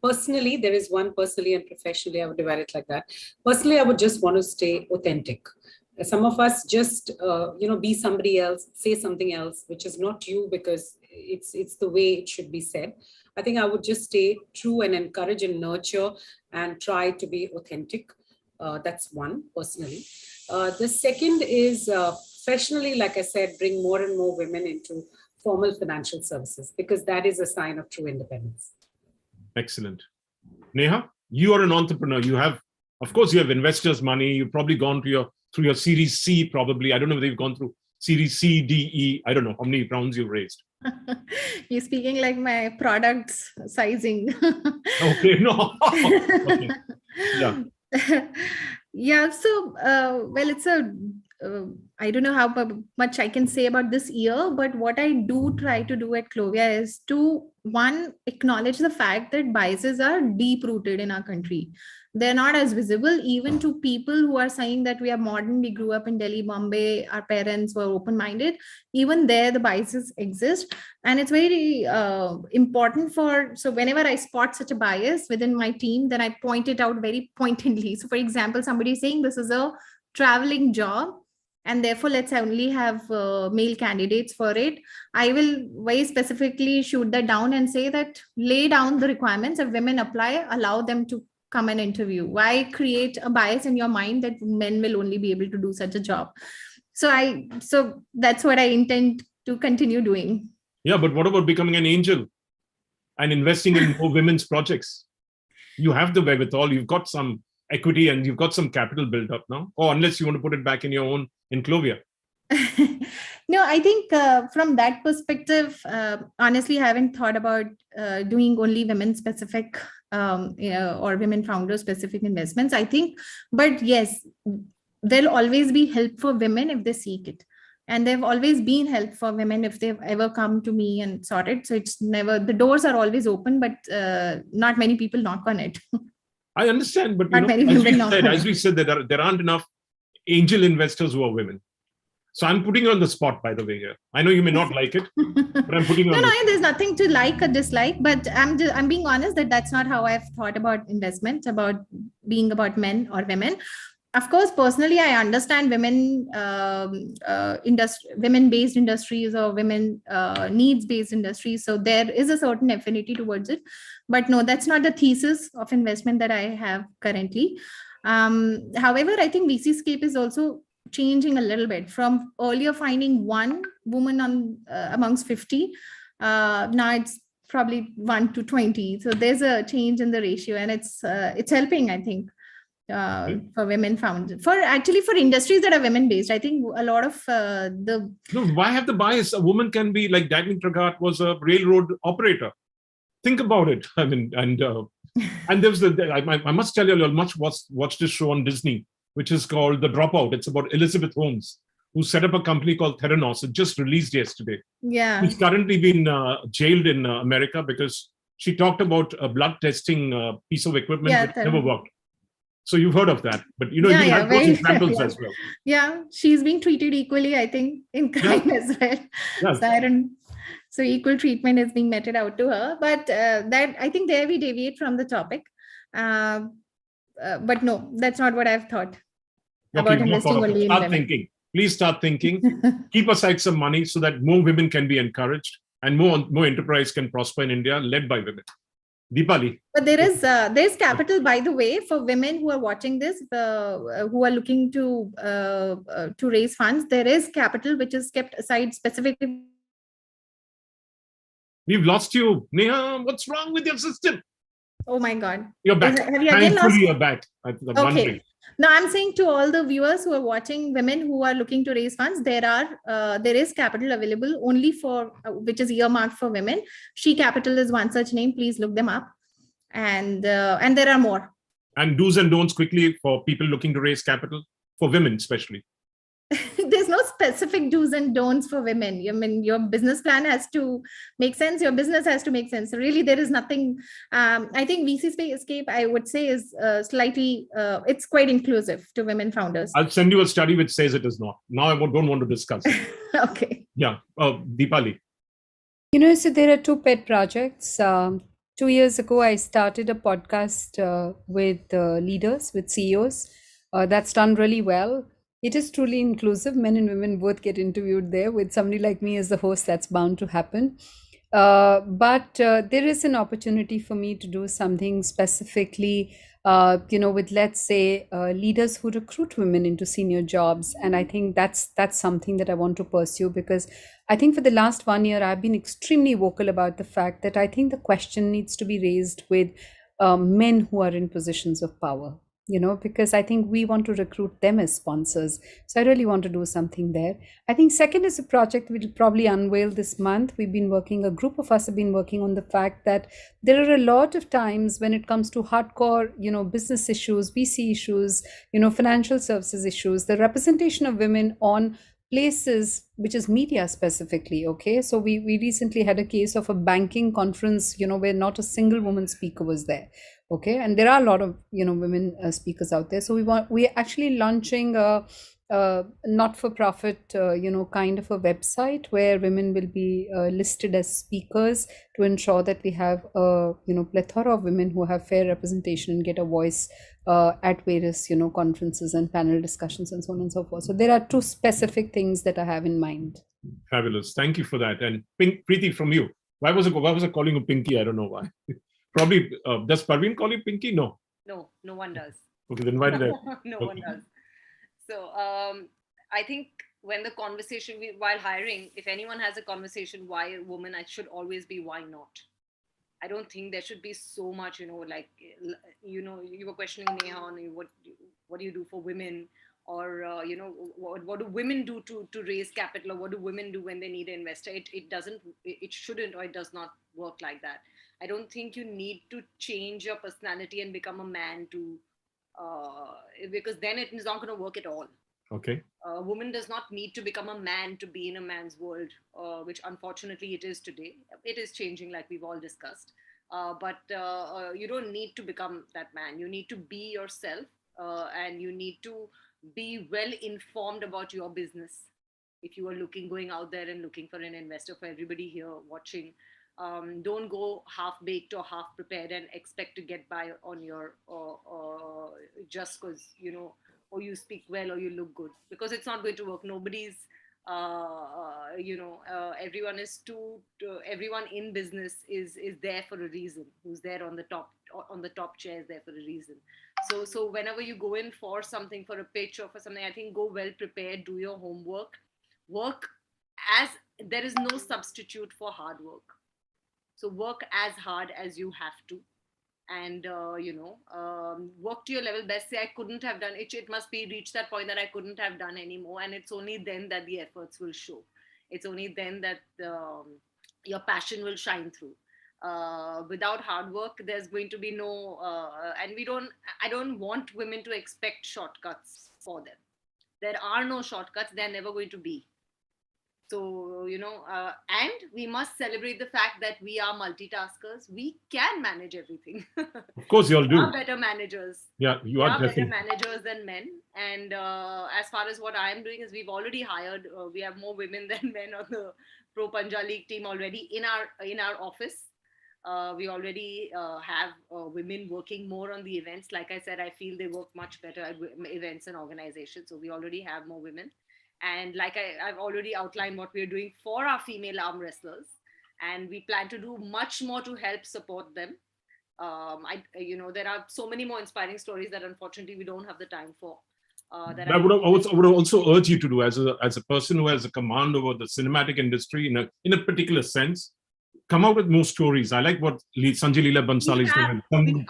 personally, there is one personally and professionally, I would divide it like that. Personally, I would just want to stay authentic. Some of us just, be somebody else, say something else, which is not you, because it's the way it should be said. I think I would just stay true and encourage and nurture and try to be authentic. That's one, personally. The second is professionally, like I said, bring more and more women into formal financial services, because that is a sign of true independence. Excellent. Neha, you are an entrepreneur. You have investors' money. You've probably gone through your Series C, probably. I don't know if they've gone through Series C, D, E. I don't know how many rounds you've raised. You're speaking like my products sizing. Okay, no. Okay. Yeah. Yeah, so it's I don't know how much I can say about this year, but what I do try to do at Clovia is to, one, acknowledge the fact that biases are deep rooted in our country. They're not as visible even to people who are saying that we are modern, we grew up in Delhi, Bombay, our parents were open-minded. Even there, the biases exist. And it's very important so whenever I spot such a bias within my team, then I point it out very pointedly. So for example, somebody is saying this is a traveling job, and therefore let's only have male candidates for it. I will very specifically shoot that down and say that lay down the requirements. If women apply, allow them to come and interview. Why create a bias in your mind that men will only be able to do such a job? So that's what I intend to continue doing. Yeah, but what about becoming an angel and investing in more women's projects? You have the wherewithal, you've got some equity and you've got some capital built up now. Or unless you want to put it back in your own, in Clovia. No, I think from that perspective, honestly, I haven't thought about doing only women specific or women founder specific investments. I think, but yes, there'll always be help for women if they seek it. And there've always been help for women if they've ever come to me and sought it. So it's never, the doors are always open, but not many people knock on it. I understand, but Not many women knock on as it. we said, that there aren't enough angel investors who are women. So I'm putting you on the spot, by the way. Here, I know you may not like it, but I'm putting you on. No, there's nothing to like or dislike, but I'm being honest that that's not how I've thought about investment, about being about men or women. Of course, personally, I understand women women-based industries or women needs-based industries. So there is a certain affinity towards it. But no, that's not the thesis of investment that I have currently. However, I think VCscape is also changing a little bit from earlier finding one woman on amongst 50. Now it's probably 1 to 20. So there's a change in the ratio, and it's helping, I think. For women founded, for industries that are women based. I think a lot of No, why have the bias? A woman can be like Dagny Tragat was a railroad operator. Think about it. I mean, and there's I must tell you, I'll watch this show on Disney, which is called The Dropout. It's about Elizabeth Holmes, who set up a company called Theranos. It just released yesterday. Yeah. Who's currently been jailed in America because she talked about a blood testing piece of equipment which never worked. So you've heard of that, but you have those examples as well. Yeah, she's being treated equally, I think, in kind as well. Yes. So equal treatment is being meted out to her. But that, I think, there we deviate from the topic. But no, that's not what I've thought about investing only in women. Please start thinking. Keep aside some money so that more women can be encouraged and more enterprise can prosper in India, led by women. Deepali. But there's capital, by the way, for women who are watching this, who are looking to raise funds. There is capital which is kept aside specifically. We've lost you, Neha. What's wrong with your system? Oh my God! You're back. Have you again lost? You're back. Okay. Now I'm saying to all the viewers who are watching, women who are looking to raise funds, there is capital available only for which is earmarked for women. She Capital is one such name. Please look them up, and there are more. And do's and don'ts quickly for people looking to raise capital for women, especially. There's no specific do's and don'ts for women. I mean, your business plan has to make sense. Your business has to make sense. So really, there is nothing. I think VCscape, I would say, is slightly, it's quite inclusive to women founders. I'll send you a study which says it is not. Now I don't want to discuss it. Okay. Yeah. Deepali. So there are two pet projects. 2 years ago, I started a podcast with leaders, with CEOs. That's done really well. It is truly inclusive. Men and women both get interviewed there. With somebody like me as the host, that's bound to happen. But there is an opportunity for me to do something specifically, with, let's say, leaders who recruit women into senior jobs. And I think that's something that I want to pursue, because I think for the last 1 year, I've been extremely vocal about the fact that I think the question needs to be raised with men who are in positions of power. Because I think we want to recruit them as sponsors. So I really want to do something there. I think second is a project we'll probably unveil this month. A group of us have been working on the fact that there are a lot of times when it comes to hardcore, business issues, VC issues, financial services issues, the representation of women on places, which is media specifically. Okay. So we recently had a case of a banking conference, where not a single woman speaker was there. Okay. And there are a lot of, women speakers out there. So we're actually launching a not-for-profit, kind of a website where women will be listed as speakers to ensure that we have a, plethora of women who have fair representation and get a voice at various, conferences and panel discussions and so on and so forth. So there are two specific things that I have in mind. Fabulous. Thank you for that. And Preethi, from you, why was I calling you Pinky? I don't know why. Probably, does Parveen call you Pinky? No. No one does. Okay, then why did I? No one does. So I think when the conversation, while hiring, if anyone has a conversation, why a woman, it should always be why not. I don't think there should be so much, you were questioning Neha on what do you do for women, or what do women do to raise capital, or what do women do when they need an investor. It shouldn't, or it does not work like that. I don't think you need to change your personality and become a man to because then it is not going to work at all. Okay. A woman does not need to become a man to be in a man's world, which unfortunately it is today. It is changing, like we've all discussed. But you don't need to become that man. You need to be yourself, and you need to be well informed about your business. If you are going out there and looking for an investor, for everybody here watching, don't go half baked or half prepared and expect to get by on your just because or you speak well or you look good, because it's not going to work. Nobody's everyone everyone in business is there for a reason. Who's there on the top chair is there for a reason. So whenever you go in for something, for a pitch or for something, I think go well prepared, do your homework, work as there is no substitute for hard work. So work as hard as you have to, and work to your level best. Say I couldn't have done it, it must be reached that point that I couldn't have done anymore, and it's only then that the efforts will show. It's only then that your passion will shine through. Without hard work, there's going to be no and I don't want women to expect shortcuts for them. There are no shortcuts, they're never going to be. So, and we must celebrate the fact that we are multitaskers. We can manage everything. Of course, you all do. We are better managers. Yeah, you are better managers than men. And as far as what I am doing is, we've already hired. We have more women than men on the Pro Punjab League team already in our office. We already have women working more on the events. Like I said, I feel they work much better at events and organizations. So we already have more women. And like I've already outlined what we're doing for our female arm wrestlers, and we plan to do much more to help support them. There are so many more inspiring stories that unfortunately we don't have the time for. I would also urge you to do, as a person who has a command over the cinematic industry in a particular sense, come out with more stories. I like what Sanjay Leela Bansal is doing.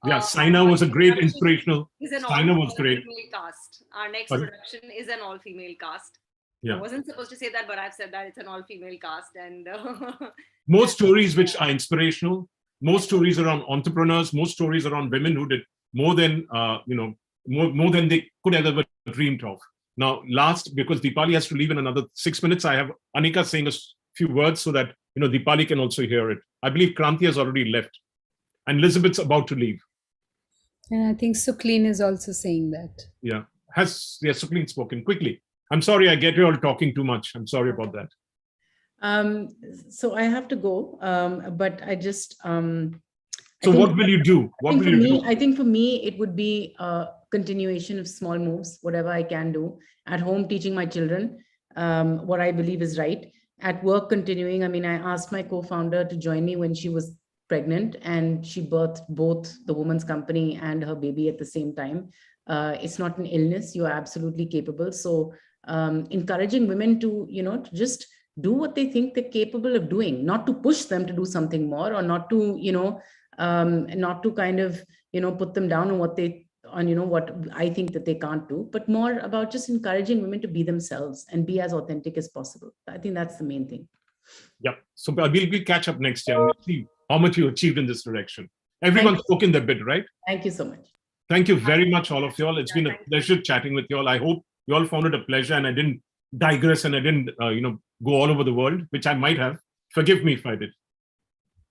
Yeah, Saina was a great inspirational. Saina was great. Cast. Our next production is an all-female cast. Yeah. I wasn't supposed to say that, but I've said that it's an all-female cast, and more stories which are inspirational. More stories around entrepreneurs. More stories around women who did more than more than they could have ever dreamed of. Now, because Deepali has to leave in another 6 minutes, I have Anika saying a few words so that Deepali can also hear it. I believe Kranti has already left, and Elizabeth's about to leave. And I think Suklin is also saying that. Yeah. Suklin spoken quickly? I'm sorry, I get you all talking too much. I'm sorry about that. So I have to go, but I just... So what will you do? I think for me, it would be a continuation of small moves, whatever I can do. At home, teaching my children what I believe is right. At work, continuing. I mean, I asked my co-founder to join me when she was pregnant, and she birthed both the woman's company and her baby at the same time. It's not an illness. You are absolutely capable. So encouraging women to, to just do what they think they're capable of doing, not to push them to do something more, or not to, not to kind of, put them down on what I think that they can't do, but more about just encouraging women to be themselves and be as authentic as possible. I think that's the main thing. Yeah. So we'll catch up next year and see how much you achieved in this direction. Everyone's spoken their bit, right? Thank you so much. Thank you very much, all of you all. It's been a pleasure chatting with you all. I hope you all found it a pleasure, and I didn't digress and I didn't, go all over the world, which I might have. Forgive me if I did.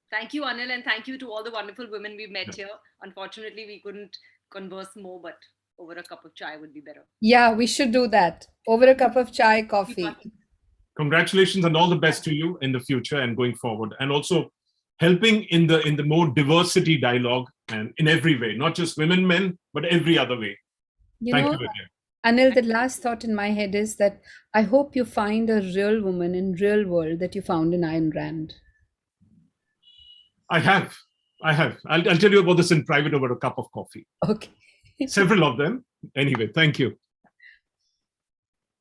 Thank you, Anil, and thank you to all the wonderful women we've met here. Unfortunately, we couldn't converse more, but over a cup of chai would be better. Yeah, we should do that. Over a cup of chai, coffee. Congratulations and all the best to you in the future and going forward, and also helping in the more diversity dialogue and in every way, not just women, men, but every other way. Thank you again. Anil, the last thought in my head is that I hope you find a real woman in real world that you found in Ayn Rand. I have. I'll tell you about this in private over a cup of coffee. Okay. Several of them. Anyway, thank you.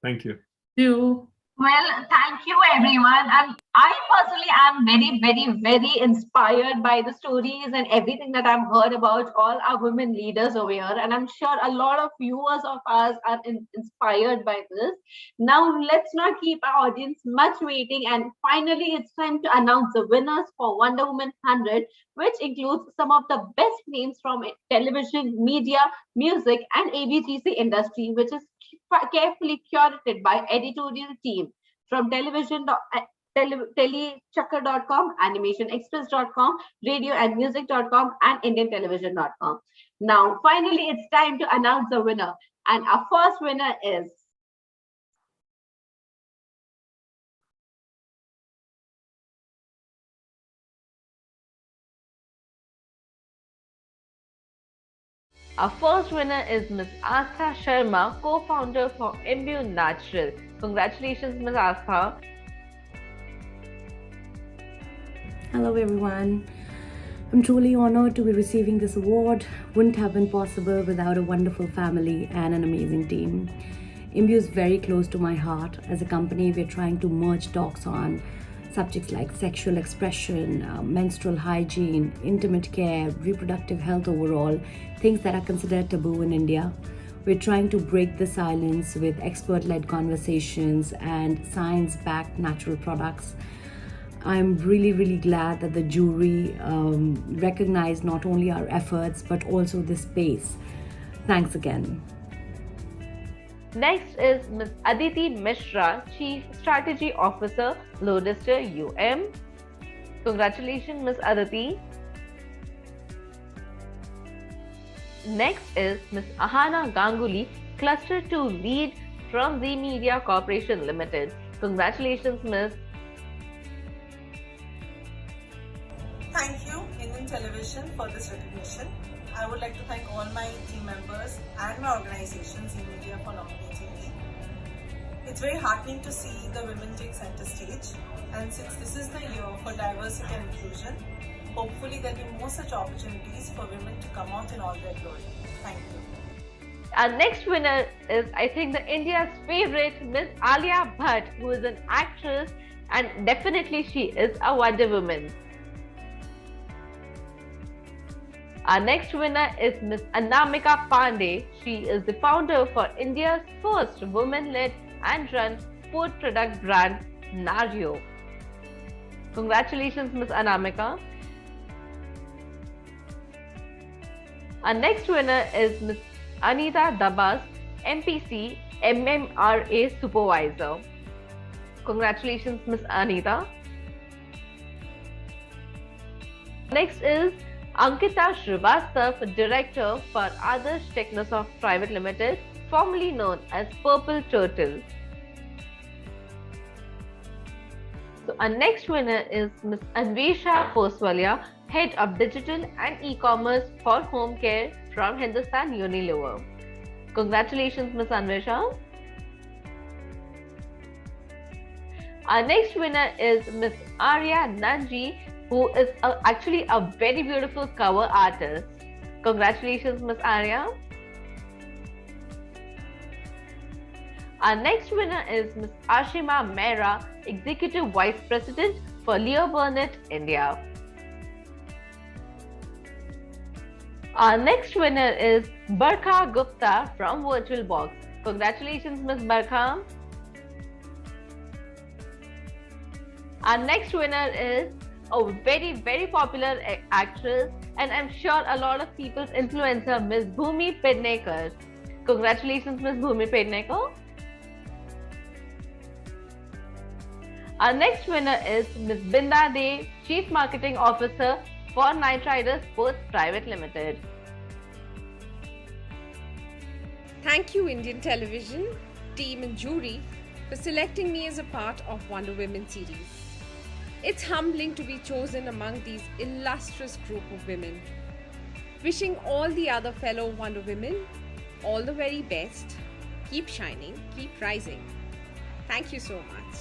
Thank you. Thank you. Well, thank you, everyone. And I personally personally, I'm very, very, very inspired by the stories and everything that I've heard about all our women leaders over here. And I'm sure a lot of viewers of ours are inspired by this. Now, let's not keep our audience much waiting. And finally, it's time to announce the winners for Wonder Woman 100, which includes some of the best names from television, media, music, and ABGC industry, which is carefully curated by editorial team from telechakkar.com, animationexpress.com, radioandmusic.com, and indiantelevision.com. Now, finally, it's time to announce the winner. And our first winner is Miss Astha Sharma, co-founder for Imbue Natural. Congratulations, Miss Astha. Hello everyone. I'm truly honored to be receiving this award. Wouldn't have been possible without a wonderful family and an amazing team. Imbue is very close to my heart. As a company, we're trying to merge talks on subjects like sexual expression, menstrual hygiene, intimate care, reproductive health overall, things that are considered taboo in India. We're trying to break the silence with expert-led conversations and science-backed natural products. I'm really, really glad that the jury recognized not only our efforts, but also this space. Thanks again. Next is Ms. Aditi Mishra, Chief Strategy Officer, Lodester UM. Congratulations, Ms. Aditi. Next is Ms. Ahana Ganguly, Cluster 2 Lead from Z Media Corporation Limited. Congratulations, Ms. Thank you, Indian Television, for this recognition. I would like to thank all my team members and my organization, Z Media, for nominating me. It's very heartening to see the women take center stage, and since this is the year for diversity and inclusion, hopefully there'll be more such opportunities for women to come out in all their glory. Thank you. Our next winner is, I think, the India's favorite, Miss Alia Bhatt, who is an actress, and definitely she is a Wonder Woman. Our next winner is Ms. Anamika Pandey. She is the founder for India's first woman-led and run food product brand, Nario. Congratulations, Ms. Anamika. Our next winner is Ms. Anita Dabas, MPC, MMRA Supervisor. Congratulations, Ms. Anita. Next is Ankita Srivastav, Director for Adarsh Technosoft Private Limited, formerly known as Purple Turtle. So our next winner is Ms. Anvesha Poswalia, Head of Digital and E-Commerce for Home Care from Hindustan Unilever. Congratulations, Ms. Anvesha. Our next winner is Ms. Arya Nanji, who is actually a very beautiful cover artist. Congratulations, Ms. Arya. Our next winner is Ms. Ashima Mehra, Executive Vice President for Leo Burnett, India. Our next winner is Barkha Gupta from VirtualBox. Congratulations, Ms. Barkha. Our next winner is a very, very popular actress, and I'm sure a lot of people's influencer, Ms. Bhumi Pednekar. Congratulations, Ms. Bhumi Pednekar. Our next winner is Ms. Binda De, Chief Marketing Officer for Knight Riders Sports Private Limited. Thank you, Indian Television, team and jury, for selecting me as a part of Wonder Women series. It's humbling to be chosen among these illustrious group of women. Wishing all the other fellow Wonder Women all the very best. Keep shining, keep rising. Thank you so much.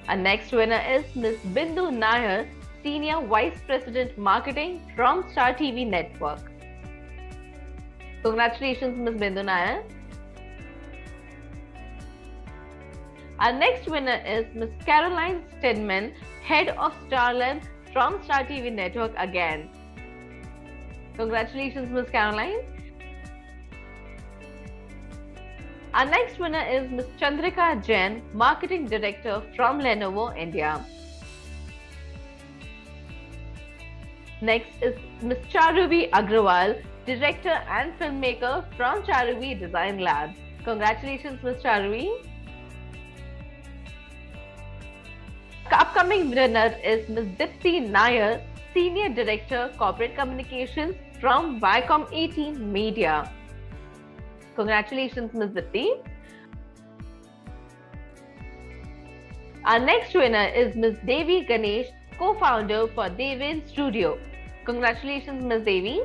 Our next winner is Ms. Bindu Nyer, Senior Vice President Marketing from Star TV Network. Congratulations, Ms. Bindu Nyer. Our next winner is Miss Caroline Stedman, Head of Starland from Star TV Network again. Congratulations, Miss Caroline. Our next winner is Miss Chandrika Jain, Marketing Director from Lenovo, India. Next is Miss Charuvi Agrawal, Director and Filmmaker from Charuvi Design Labs. Congratulations, Miss Charuvi. The upcoming winner is Miss Deepali Nyer, Senior Director Corporate Communications from Viacom 18 Media. Congratulations, Ms. Deepali. Our next winner is Ms. Devi Ganesh, co-founder for Devin Studio. Congratulations, Ms. Devi.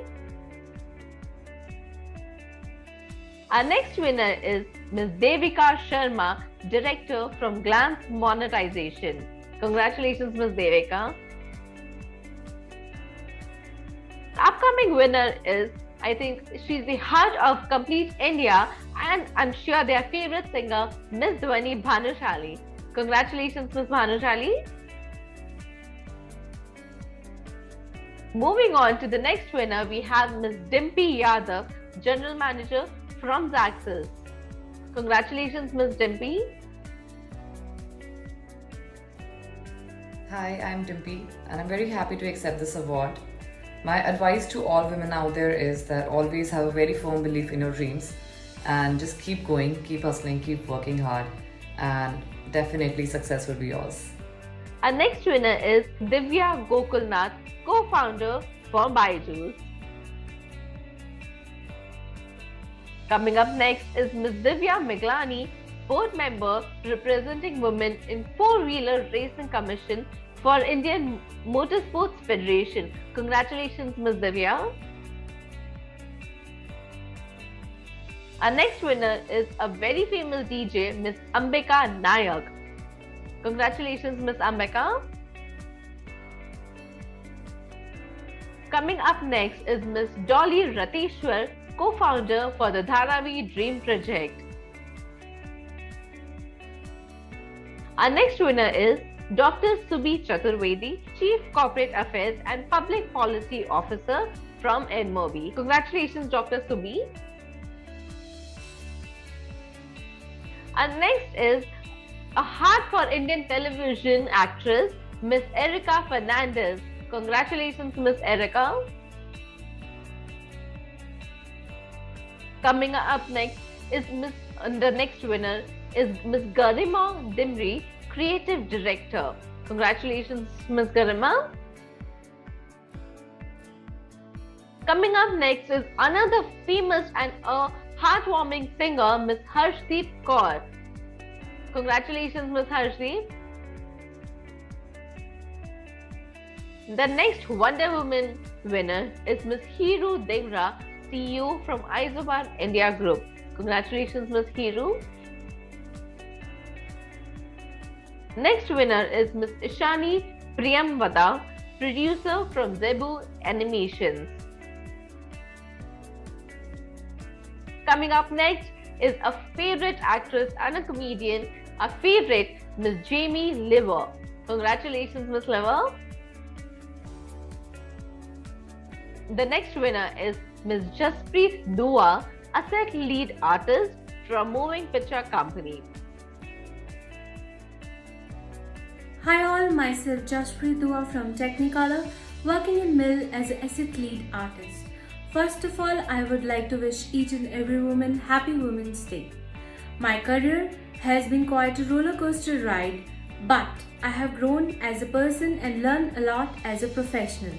Our next winner is Ms. Devika Sharma, Director from Glance Monetization. Congratulations, Ms. Devika. The upcoming winner is, I think she's the heart of complete India, and I'm sure their favorite singer, Miss Dhwani Bhanushali. Congratulations, Miss Bhanushali. Moving on to the next winner, we have Miss Dimpy Yadav, General Manager from Zaxxas. Congratulations, Miss Dimpy. Hi, I'm Dimpy, and I'm very happy to accept this award. My advice to all women out there is that always have a very firm belief in your dreams and just keep going, keep hustling, keep working hard, and definitely success will be yours. Our next winner is Divya Gokulnath, co-founder for Byju's. Coming up next is Ms. Divya Miglani, board member representing women in four-wheeler racing commission for Indian Motorsports Federation. Congratulations, Ms. Divya. Our next winner is a very famous DJ, Ms. Anika Parashar. Congratulations, Ms. Anika. Coming up next is Ms. Dolly Rateshwar, co-founder for the Dharavi Dream Project. Our next winner is Dr. Subhi Chaturvedi, Chief Corporate Affairs and Public Policy Officer from NMOBI. Congratulations, Dr. Subhi. And next is a heart for Indian television actress, Miss Erica Fernandez. Congratulations, Miss Erica. Coming up next is the next winner is Miss Garima Dimri, Creative Director. Congratulations, Miss Garima. Coming up next is another famous and a heartwarming singer, Miss Harshdeep Kaur. Congratulations, Miss Harshdeep. The next Wonder Woman winner is Miss Hiru Devra, CEO from Isobar India Group. Congratulations, Miss Hiru. Next winner is Miss Ishani Priyamvada, producer from Zebu Animations. Coming up next is a favorite actress and a comedian, a favorite, Miss Jamie Liver. Congratulations, Miss Liver. The next winner is Miss Jaspreet Dua, Asset Lead Artist from Moving Picture Company. Hi all, myself Jaspreet Dua from Technicolor, working in Mill as an Asset Lead Artist. First of all, I would like to wish each and every woman Happy Women's Day. My career has been quite a roller coaster ride, but I have grown as a person and learned a lot as a professional.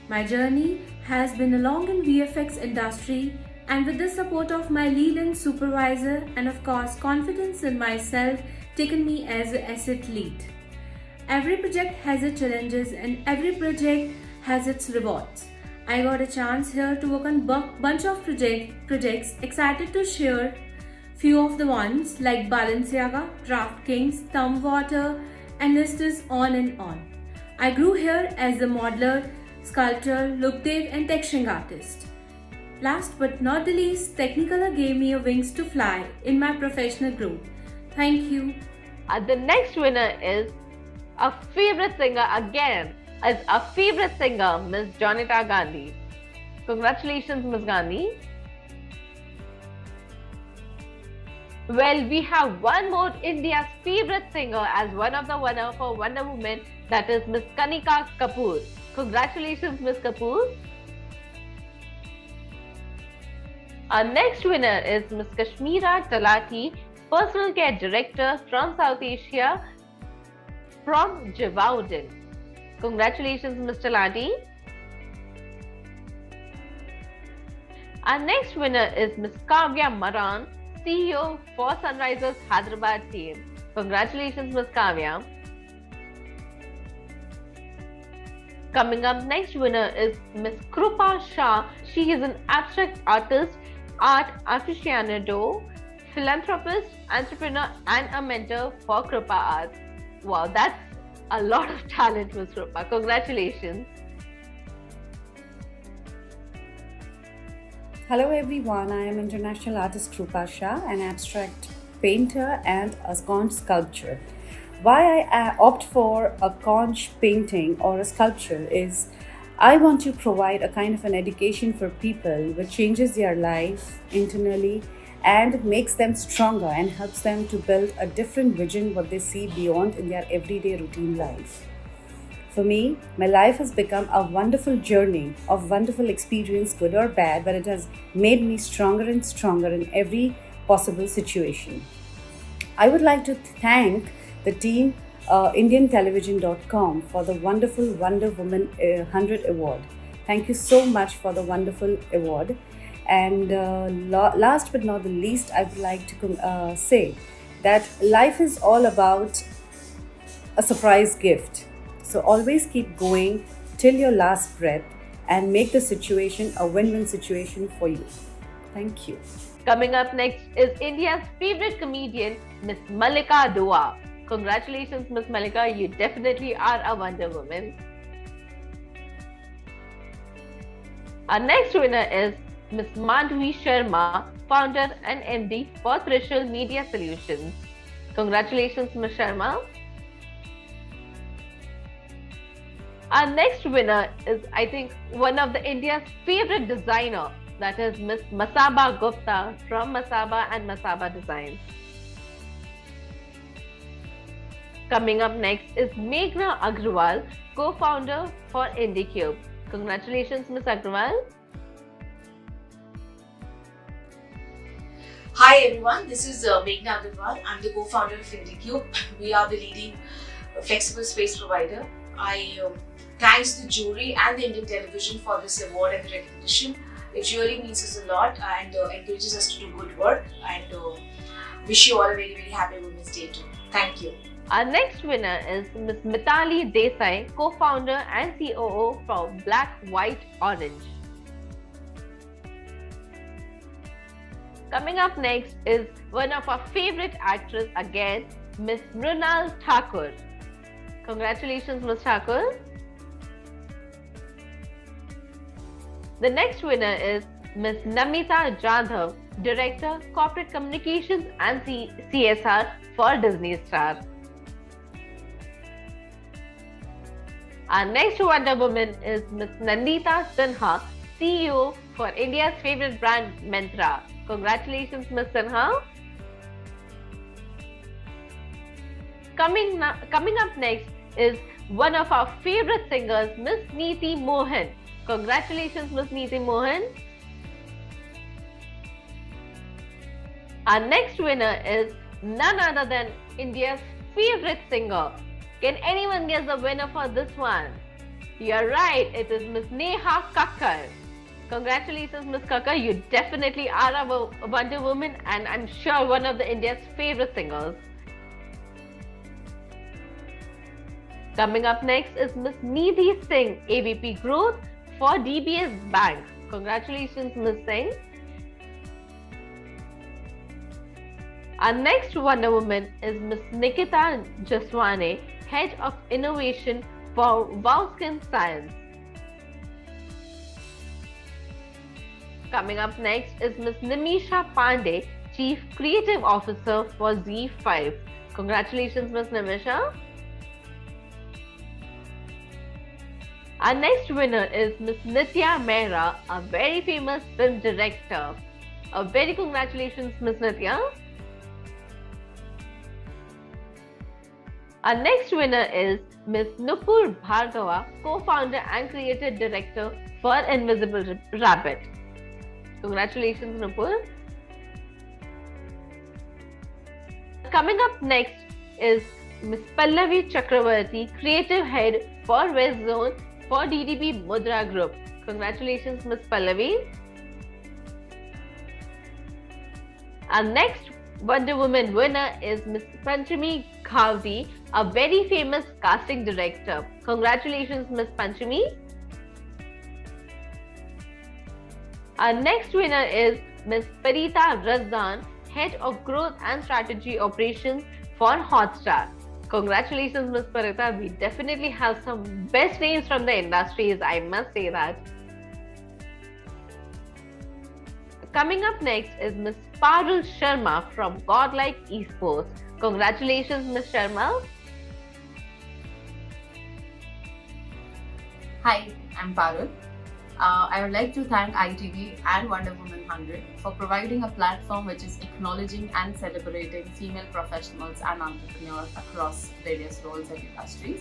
My journey has been along in VFX industry, and with the support of my lead and supervisor and of course confidence in myself, taken me as an asset lead. Every project has its challenges and every project has its rewards. I got a chance here to work on bunch of projects, excited to share few of the ones like Balenciaga, DraftKings, Thumbwater, and list is on and on. I grew here as a modeler, sculptor, look dev and texturing artist. Last but not the least, Technicolor gave me a wings to fly in my professional growth. Thank you. The next winner is a favorite singer again. Is a favorite singer, Miss Jonita Gandhi. Congratulations, Miss Gandhi. Well, we have one more India's favorite singer as one of the winner for Wonder Woman, that is Miss Kanika Kapoor. Congratulations, Miss Kapoor. Our next winner is Miss Kashmira Talati, Personal Care Director from South Asia from Javaudin. Congratulations, Ms. Talati. Our next winner is Ms. Kavya Maran, CEO for Sunrisers Hyderabad team. Congratulations, Ms. Kavya. Coming up, next winner is Ms. Krupa Shah. She is an abstract artist, art aficionado, philanthropist, entrepreneur, and a mentor for Krupa Arts. Wow, that's a lot of talent, Ms. Krupa. Congratulations. Hello everyone, I am international artist Krupa Shah, an abstract painter and a conch sculptor. Why I opt for a conch painting or a sculpture is I want to provide a kind of an education for people which changes their life internally and makes them stronger and helps them to build a different vision what they see beyond in their everyday routine life. For me, my life has become a wonderful journey of wonderful experience, good or bad, but it has made me stronger and stronger in every possible situation. I would like to thank the team IndianTelevision.com for the wonderful Wonder Woman 100 award. Thank you so much for the wonderful award. And last but not the least, I would like to say that life is all about a surprise gift. So always keep going till your last breath and make the situation a win-win situation for you. Thank you. Coming up next is India's favorite comedian, Miss Mallika Dua. Congratulations, Miss Mallika. You definitely are a Wonder Woman. Our next winner is Miss Madhvi Sharma, founder and MD for Trishul Media Solutions. Congratulations, Ms. Sharma. Our next winner is, I think, one of the India's favorite designer, that is Miss Masaba Gupta from Masaba and Masaba Designs. Coming up next is Meghna Agrawal, co-founder for IndieCube. Congratulations, Ms. Agrawal. Hi everyone, this is Meghna Agrawal. I'm the co-founder of IndieCube. We are the leading flexible space provider. I thanks the jury and the Indian television for this award and the recognition. It really means us a lot and encourages us to do good work, and wish you all a very, very happy Women's Day too. Thank you. Our next winner is Ms. Mitali Desai, co-founder and COO from Black, White, Orange. Coming up next is one of our favorite actresses again, Miss Mrunal Thakur. Congratulations, Ms. Thakur. The next winner is Ms. Namita Jadhav, Director, Corporate Communications and CSR for Disney Star. Our next Wonder Woman is Ms. Nandita Sinha, CEO for India's favorite brand, Myntra. Congratulations, Ms. Sinha. Coming up next is one of our favorite singers, Miss Neeti Mohan. Congratulations, Miss Neeti Mohan. Our next winner is none other than India's favorite singer. Can anyone guess the winner for this one? You're right, it is Miss Neha Khan. Congratulations, Miss Khan. You definitely are a Wonder Woman, and I'm sure one of the India's favorite singers. Coming up next is Miss Nidhi Singh, AVP Growth for DBS Bank. Congratulations, Miss Singh. Our next Wonder Woman is Miss Nikita Jaswane, Head of Innovation for Wowskin Science. Coming up next is Miss Nimisha Pandey, Chief Creative Officer for Z5. Congratulations, Ms. Nimisha. Our next winner is Ms. Nitya Mehra, a very famous film director. A very congratulations, Ms. Nitya. Our next winner is Ms. Nupur Bhargava, co-founder and creative director for Invisible Rabbit. Congratulations, Nupur. Coming up next is Ms. Pallavi Chakravarti, creative head for West Zone for DDB Mudra Group. Congratulations, Ms. Pallavi. Our next Wonder Woman winner is Ms. Panchami Khawdi, a very famous casting director. Congratulations, Ms. Panchami. Our next winner is Ms. Parita Razdan, Head of Growth and Strategy Operations for Hotstar. Congratulations, Ms. Parita. We definitely have some best names from the industries, I must say that. Coming up next is Ms. Parul Sharma from Godlike Esports. Congratulations, Ms. Sharma. Hi, I'm Parul. I would like to thank ITV and Wonder Woman 100 for providing a platform which is acknowledging and celebrating female professionals and entrepreneurs across various roles and industries.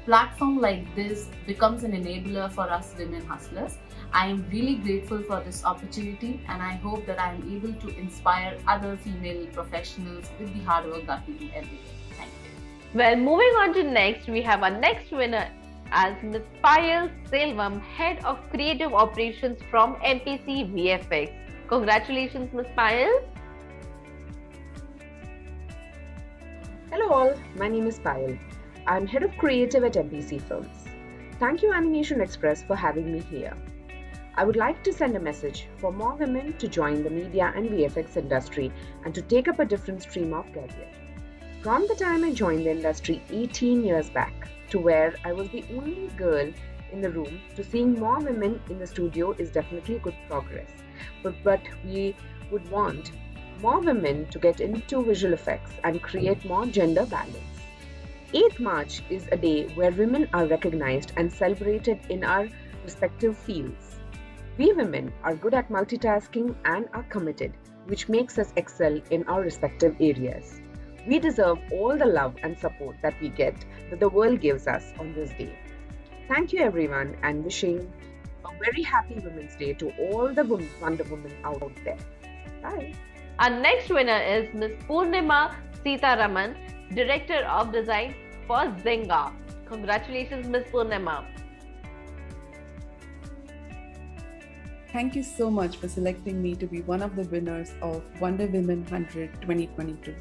Platform like this becomes an enabler for us women hustlers. I am really grateful for this opportunity, and I hope that I am able to inspire other female professionals with the hard work that we do every day. Thank you. Well, moving on to next, we have our next winner as Ms. Payal Selvam, Head of Creative Operations from MPC VFX. Congratulations, Ms. Payal. Hello all, my name is Payal. I'm Head of Creative at MPC Films. Thank you Animation Express for having me here. I would like to send a message for more women to join the media and VFX industry and to take up a different stream of career. From the time I joined the industry 18 years back to where I was the only girl in the room, to seeing more women in the studio is definitely good progress. But we would want more women to get into visual effects and create more gender balance. 8th March is a day where women are recognized and celebrated in our respective fields. We women are good at multitasking and are committed, which makes us excel in our respective areas. We deserve all the love and support that we get, that the world gives us on this day. Thank you everyone, and wishing a very happy Women's Day to all the Wonder Women out there. Bye. Our next winner is Ms. Purnima Sitaraman, Director of Design for Zynga. Congratulations, Ms. Purnima. Thank you so much for selecting me to be one of the winners of Wonder Woman 100 2022.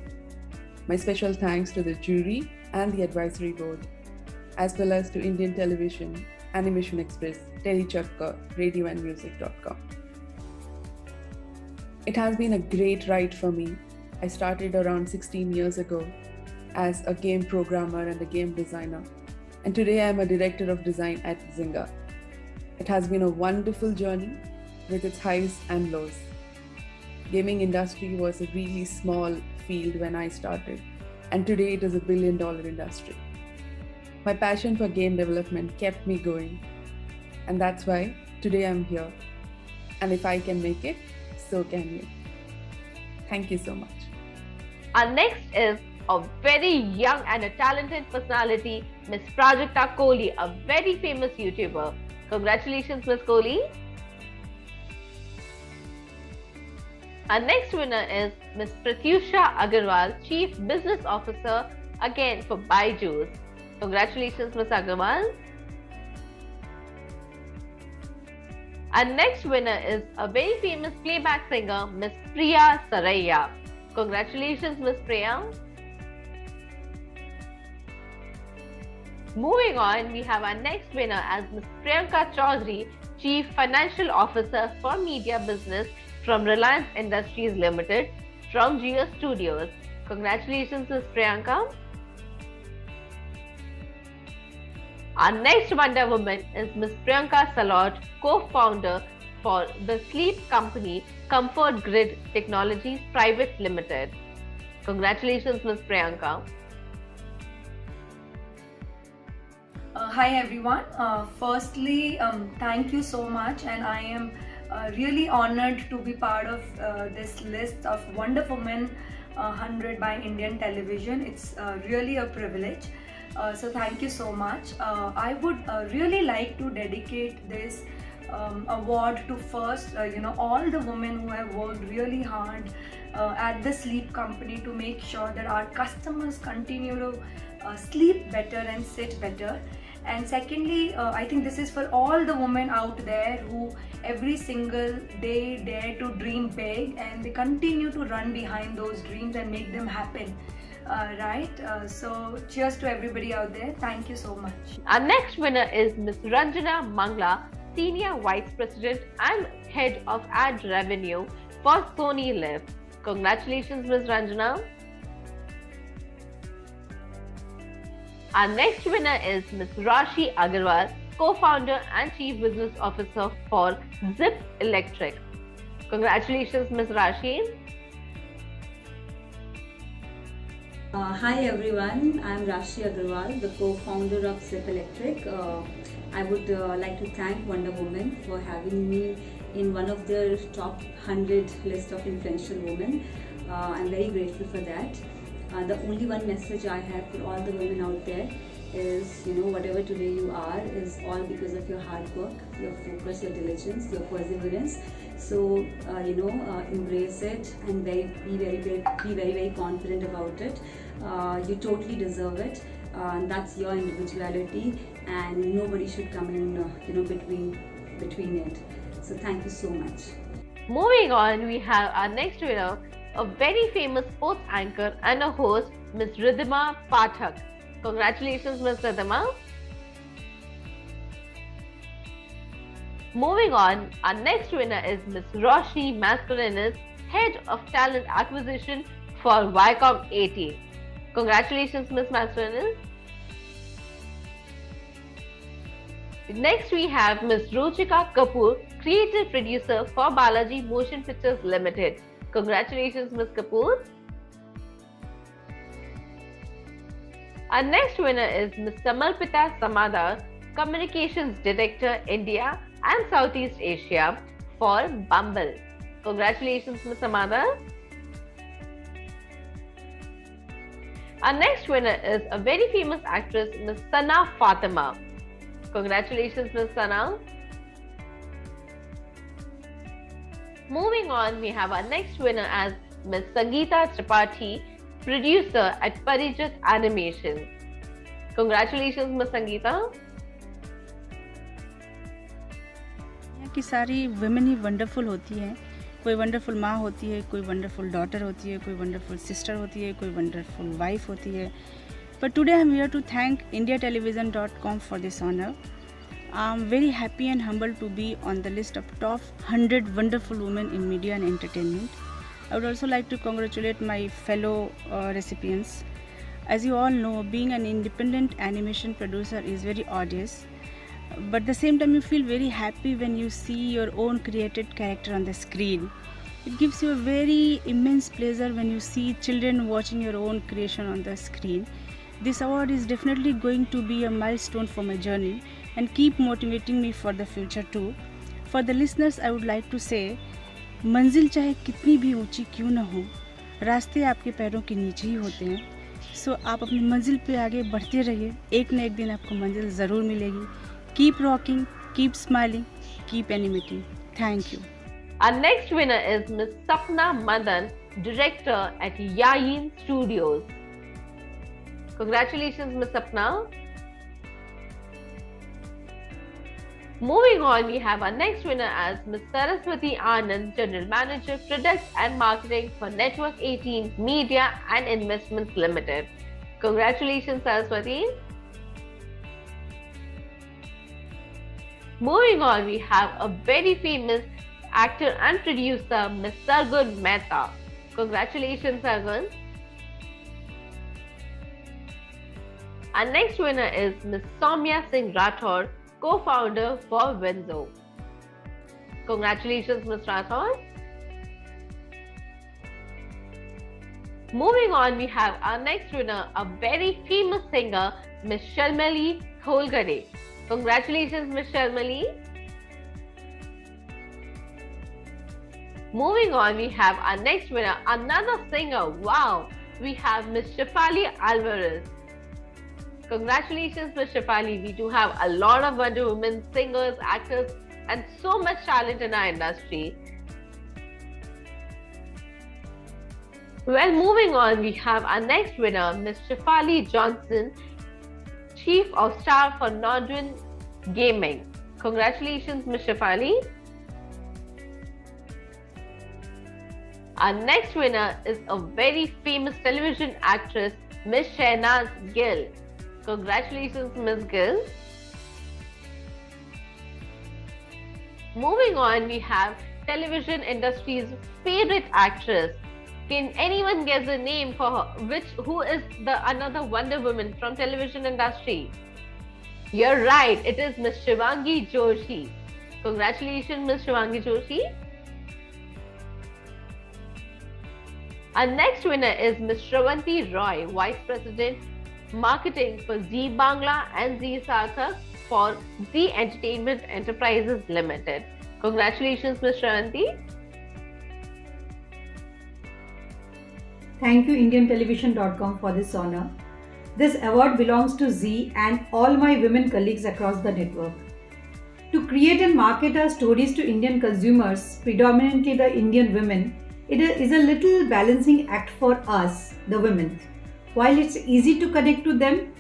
My special thanks to the jury and the advisory board, as well as to Indian Television, Animation Express, Telechakkar, radioandmusic.com. It has been a great ride for me. I started around 16 years ago as a game programmer and a game designer, and today I am a director of design at Zynga. It has been a wonderful journey with its highs and lows. Gaming industry was a really small field when I started, and today it is a billion-dollar industry. My passion for game development kept me going, and that's why today I'm here. And if I can make it, so can you. Thank you so much. Our next is a very young and a talented personality, Ms. Prajakta Kohli, a very famous YouTuber. Congratulations, Ms. Kohli. Our next winner is Ms. Pratyusha Agarwal, Chief Business Officer, again for Byju's. Congratulations, Ms. Agarwal. Our next winner is a very famous playback singer, Ms. Priya Saraiya. Congratulations, Ms. Priya. Moving on, we have our next winner as Ms. Priyanka Chaudhary, Chief Financial Officer for Media Business from Reliance Industries Limited from Geo Studios. Congratulations, Ms. Priyanka. Our next Wonder Woman is Ms. Priyanka Salot, co-founder for the sleep company Comfort Grid Technologies Private Limited. Congratulations, Ms. Priyanka. Hi everyone. Firstly, thank you so much, and I am really honored to be part of this list of Wonder Woman 100 by Indian Television. It's really a privilege. So thank you so much. I would really like to dedicate this award to first, all the women who have worked really hard at the sleep company to make sure that our customers continue to sleep better and sit better. And secondly, I think this is for all the women out there who every single day dare to dream big, and they continue to run behind those dreams and make them happen. So cheers to everybody out there. Thank you so much. Our next winner is Ms. Ranjana Mangla, Senior Vice President and Head of Ad Revenue for Sony Live. Congratulations, Ms. Ranjana. Our next winner is Ms. Rashi Agarwal, Co-founder and Chief Business Officer for Zip Electric. Congratulations, Ms. Rashi. Hi everyone, I'm Rashi Agarwal, the co-founder of Zip Electric. I would like to thank Wonder Woman for having me in one of their top 100 list of influential women. I'm very grateful for that. The only one message I have for all the women out there is, whatever today you are is all because of your hard work, your focus, your diligence, your perseverance. So, embrace it and be very confident about it. You totally deserve it. That's your individuality, and nobody should come in, between it. So, thank you so much. Moving on, we have our next winner, a very famous sports anchor and a host, Ms. Ridhima Pathak. Congratulations, Ms. Ridhima. Moving on, our next winner is Ms. Roshi Mascarenas, Head of Talent Acquisition for Viacom 18. Congratulations, Ms. Mascarenas. Next, we have Ms. Ruchika Kapoor, Creative Producer for Balaji Motion Pictures Limited. Congratulations, Ms. Kapoor. Our next winner is Ms. Samalpita Samadar, Communications Director, India and Southeast Asia for Bumble. Congratulations, Ms. Samadar. Our next winner is a very famous actress, Ms. Sana Fatima. Congratulations, Ms. Sana. Moving on, we have our next winner as Ms. Sangeeta Tripathi, producer at Parijat Animation. Congratulations, Ms. Sangeeta. दुनिया की सारी women ही wonderful होती हैं. कोई wonderful माँ होती है, कोई वंडरफुल डॉटर होती है, कोई वंडरफुल सिस्टर होती है, कोई वंडरफुल वाइफ होती है. But today I'm here to thank indiatelevision.com for this honor. I'm very happy and humbled to be on the list of top 100 wonderful women in media and entertainment. I would also like to congratulate my fellow recipients. As you all know, being an independent animation producer is very arduous, but at the same time you feel very happy when you see your own created character on the screen. It gives you a very immense pleasure when you see children watching your own creation on the screen. This award is definitely going to be a milestone for my journey and keep motivating me for the future too. For the listeners, I would like to say, मंजिल चाहे कितनी भी ऊंची क्यों ना हो, रास्ते आपके पैरों के नीचे ही होते हैं. सो आप अपनी मंजिल पे आगे बढ़ते रहिए, एक न एक दिन आपको मंजिल ज़रूर मिलेगी. Keep rocking, keep smiling, keep animating. Thank you. Our next winner is Ms. Sapna Madan, Director at Yayin Studios. Congratulations, Ms. Sapna. Moving on, we have our next winner as Ms. Saraswati Anand, General Manager, Product and Marketing for Network 18 Media and Investments Limited. Congratulations, Saraswati. Moving on, we have a very famous actor and producer, Ms. Sargun Mehta. Congratulations, Sargun. Our next winner is Ms. Soumya Singh Rathod, co-founder for Winzo. Congratulations, Ms. Rathod. Moving on, we have our next winner, a very famous singer, Miss Shalmali Tholgade. Congratulations, Miss Shalmali. Moving on, we have our next winner, another singer. Wow, we have Miss Shefali Alvarez. Congratulations, Miss Shefali. We do have a lot of Wonder Women singers, actors, and so much talent in our industry. Well, moving on, we have our next winner, Miss Shefali Johnson, Chief of Staff for Nodwin Gaming. Congratulations, Miss Shefali. Our next winner is a very famous television actress, Miss Shehnaz Gill. Congratulations, Miss Gill. Moving on, we have television industry's favorite actress. Can anyone guess the name for her? Who is the another Wonder Woman from television industry? You're right, it is Miss Shivangi Joshi. Congratulations, Miss Shivangi Joshi. Our next winner is Ms. Shravanti Roy, Vice President Marketing for Zee Bangla and Zee Sarthak for Zee Entertainment Enterprises Limited. Congratulations, Ms. Shravanti. Thank you IndianTelevision.com for this honor. This award belongs to Zee and all my women colleagues across the network. To create and market our stories to Indian consumers, predominantly the Indian women, it is a little balancing act for us, the women. While it's easy to connect to them,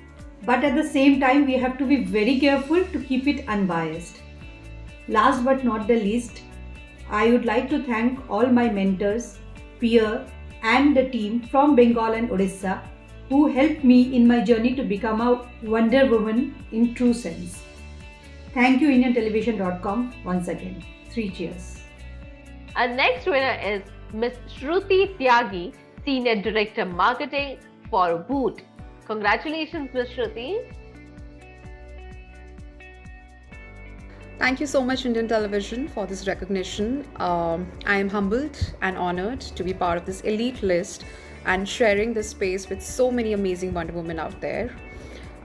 but at the same time we have to be very careful to keep it unbiased. Last but not the least, I would like to thank all my mentors, peers, and the team from Bengal and Odisha who helped me in my journey to become a Wonder Woman in true sense. Thank you IndianTelevision.com once again. 3 cheers. Our next winner is Ms. Shruti Tyagi, Senior Director Marketing for Woot. Congratulations, Ms. Shruti. Thank you so much, Indian Television, for this recognition. I am humbled and honored to be part of this elite list and sharing this space with so many amazing Wonder Women out there.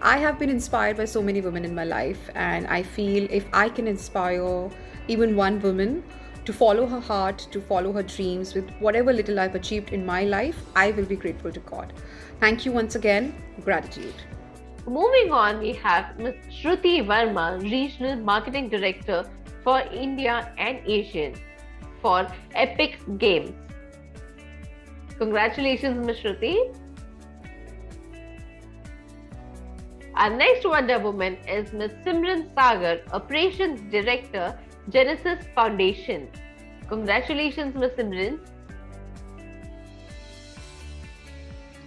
I have been inspired by so many women in my life, and I feel if I can inspire even one woman to follow her heart, to follow her dreams with whatever little I've achieved in my life, I will be grateful to God. Thank you once again. Gratitude. Moving on, we have Ms. Shruti Verma, Regional Marketing Director for India and Asian for Epic Games. Congratulations, Ms. Shruti. Our next Wonder Woman is Ms. Simran Sagar, Operations Director, Genesis Foundation. Congratulations, Ms. Simran.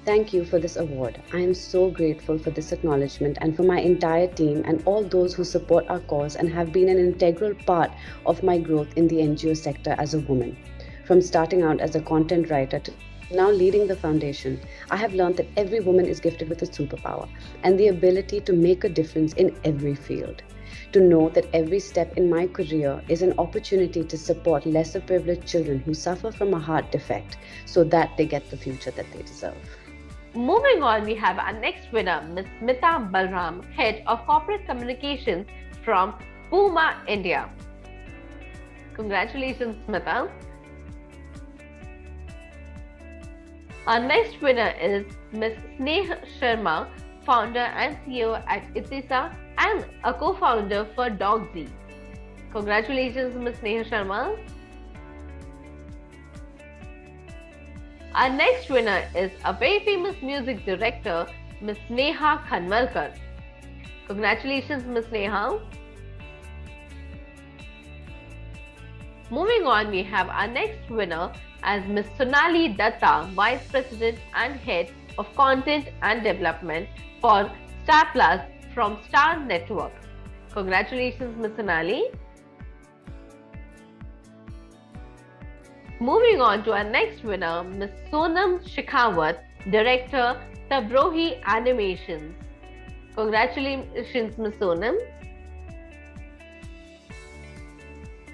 Thank you for this award. I am so grateful for this acknowledgement and for my entire team and all those who support our cause and have been an integral part of my growth in the NGO sector as a woman. From starting out as a content writer to now leading the foundation, I have learned that every woman is gifted with a superpower and the ability to make a difference in every field. To know that every step in my career is an opportunity to support lesser privileged children who suffer from a heart defect so that they get the future that they deserve. Moving on, we have our next winner, Ms. Smita Balram, Head of Corporate Communications from Puma, India. Congratulations, Smita. Our next winner is Ms. Neha Sharma, Founder and CEO at Itisa and a co-founder for DogZ. Congratulations, Ms. Neha Sharma. Our next winner is a very famous music director, Ms. Neha Khan. Congratulations, Ms. Neha. Moving on, we have our next winner as Ms. Sonali Datta, Vice President and Head of Content and Development for Star Plus from Star Network. Congratulations, Ms. Sonali. Moving on to our next winner, Ms. Sonam Shekhawat, Director, Tabrohi Animations. Congratulations, Ms. Sonam.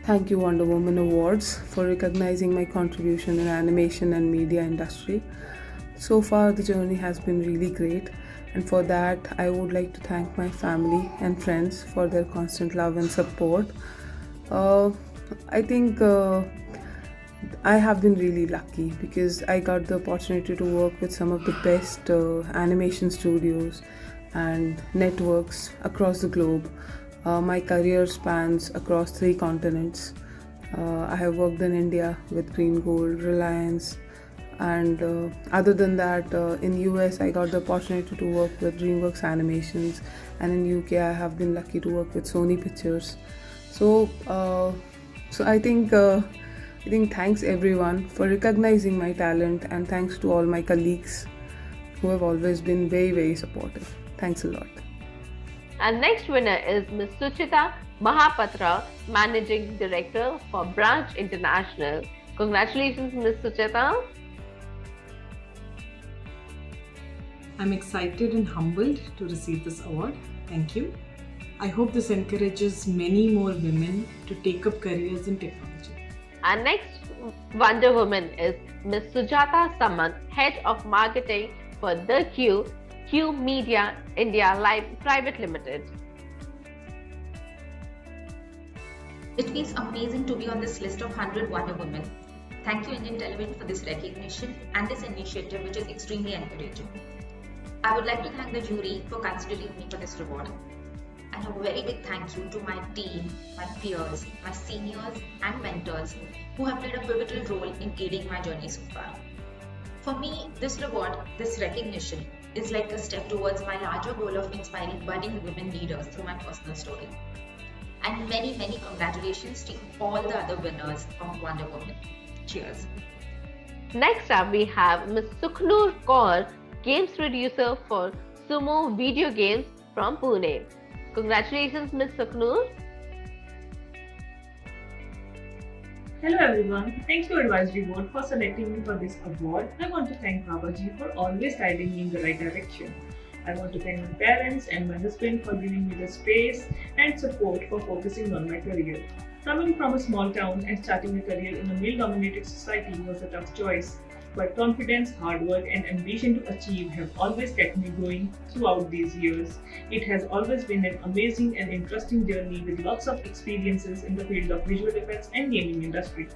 Thank you, Wonder Woman Awards, for recognizing my contribution in animation and media industry. So far, the journey has been really great, and for that, I would like to thank my family and friends for their constant love and support. Uh, I think I have been really lucky because I got the opportunity to work with some of the best animation studios and networks across the globe. My career spans across 3 continents. I have worked in India with Green Gold, Reliance, and other than that, in US I got the opportunity to work with DreamWorks Animations, and in UK I have been lucky to work with Sony Pictures. So, I think thanks everyone for recognizing my talent, and thanks to all my colleagues who have always been very, very supportive. Thanks a lot. Our next winner is Ms. Suchita Mahapatra, Managing Director for Branch International. Congratulations, Ms. Suchita. I'm excited and humbled to receive this award. Thank you. I hope this encourages many more women to take up careers in technology. Our next Wonder Woman is Ms. Sujata Samant, Head of Marketing for The Q Media India Live Private Limited. It feels amazing to be on this list of 100 Wonder Women. Thank you, Indian Television, for this recognition and this initiative, which is extremely encouraging. I would like to thank the jury for considering me for this reward. And a very big thank you to my team, my peers, my seniors and mentors who have played a pivotal role in aiding my journey so far. For me, this reward, this recognition, is like a step towards my larger goal of inspiring budding women leaders through my personal story. And many, many congratulations to all the other winners of Wonder Woman. Cheers. Next up, we have Ms. Sukhnur Kaur, Games Producer for Sumo Video Games from Pune. Congratulations, Ms. Sukhnur. Hello everyone, thank you Advisory Board for selecting me for this award. I want to thank Babaji for always guiding me in the right direction. I want to thank my parents and my husband for giving me the space and support for focusing on my career. Coming from a small town and starting a career in a male-dominated society was a tough choice, but confidence, hard work and ambition to achieve have always kept me going throughout these years. It has always been an amazing and interesting journey with lots of experiences in the field of visual effects and gaming industry.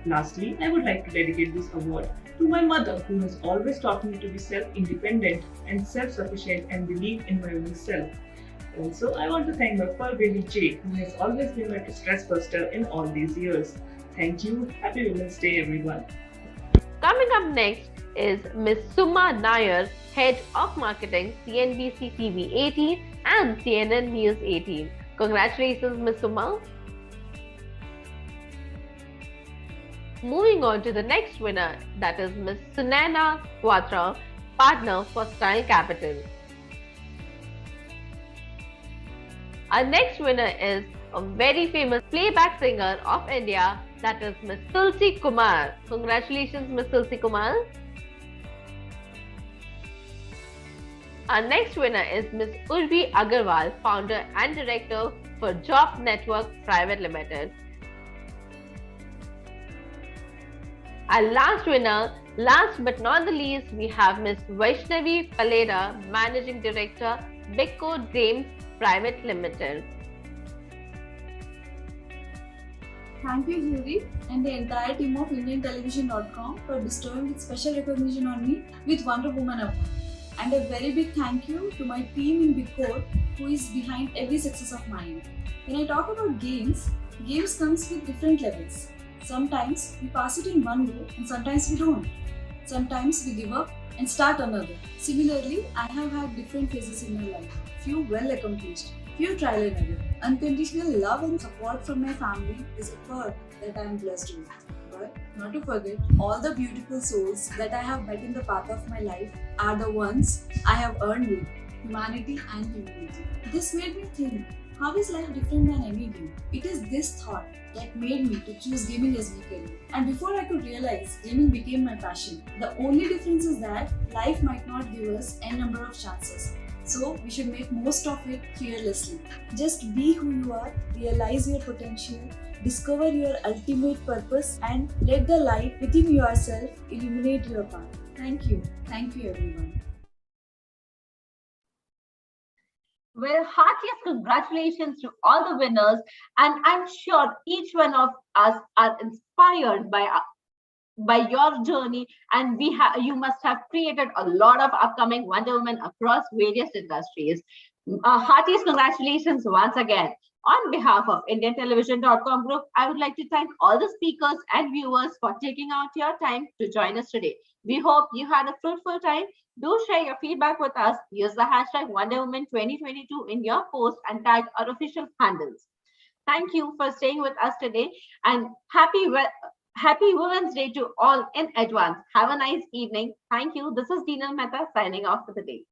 Lastly, I would like to dedicate this award to my mother, who has always taught me to be self-independent and self-sufficient and believe in my own self. Also, I want to thank my fur baby Jay, who has always been my stress buster in all these years. Thank you. Happy Women's Day, everyone. Coming up next is Ms. Suma Nyer, Head of Marketing, CNBC TV 18 and CNN News 18. Congratulations, Ms. Suma. Moving on to the next winner, that is Ms. Sunaina Quatra, Partner for Style Capital. Our next winner is a very famous playback singer of India, that is Ms. Tulsi Kumar. Congratulations, Ms. Tulsi Kumar. Our next winner is Ms. Urvi Agarwal, Founder and Director for Job Network Private Limited. Our last winner, last but not the least, we have Ms. Vaishnavi Paleda, Managing Director, Bigco Games Private Limited. Thank you, jury, and the entire team of IndianTelevision.com for bestowing this special recognition on me with Wonder Woman Award. And a very big thank you to my team in Bigco, who is behind every success of mine. When I talk about games comes with different levels. Sometimes we pass it in one go and sometimes we don't. Sometimes we give up and start another. Similarly, I have had different phases in my life. Few well accomplished, few trial and error. Unconditional love and support from my family is a perk that I am blessed with. But not to forget, all the beautiful souls that I have met in the path of my life are the ones I have earned with humanity and humility. This made me think, how is life different than any game? It is this thought that made me to choose gaming as my career. And before I could realize, gaming became my passion. The only difference is that life might not give us n number of chances. So we should make most of it fearlessly. Just be who you are, realize your potential, discover your ultimate purpose and let the light within yourself illuminate your path. Thank you. Thank you, everyone. Well, heartiest congratulations to all the winners, and I'm sure each one of us are inspired by your journey, and you must have created a lot of upcoming Wonder Woman across various industries. Heartiest congratulations once again. On behalf of IndianTelevision.com Group, I would like to thank all the speakers and viewers for taking out your time to join us today. We hope you had a fruitful time. Do share your feedback with us. Use the hashtag WonderWoman 2022 in your post and tag our official handles. Thank you for staying with us today, and Happy Women's Day to all in advance. Have a nice evening. Thank you. This is Dina Mehta signing off for the day.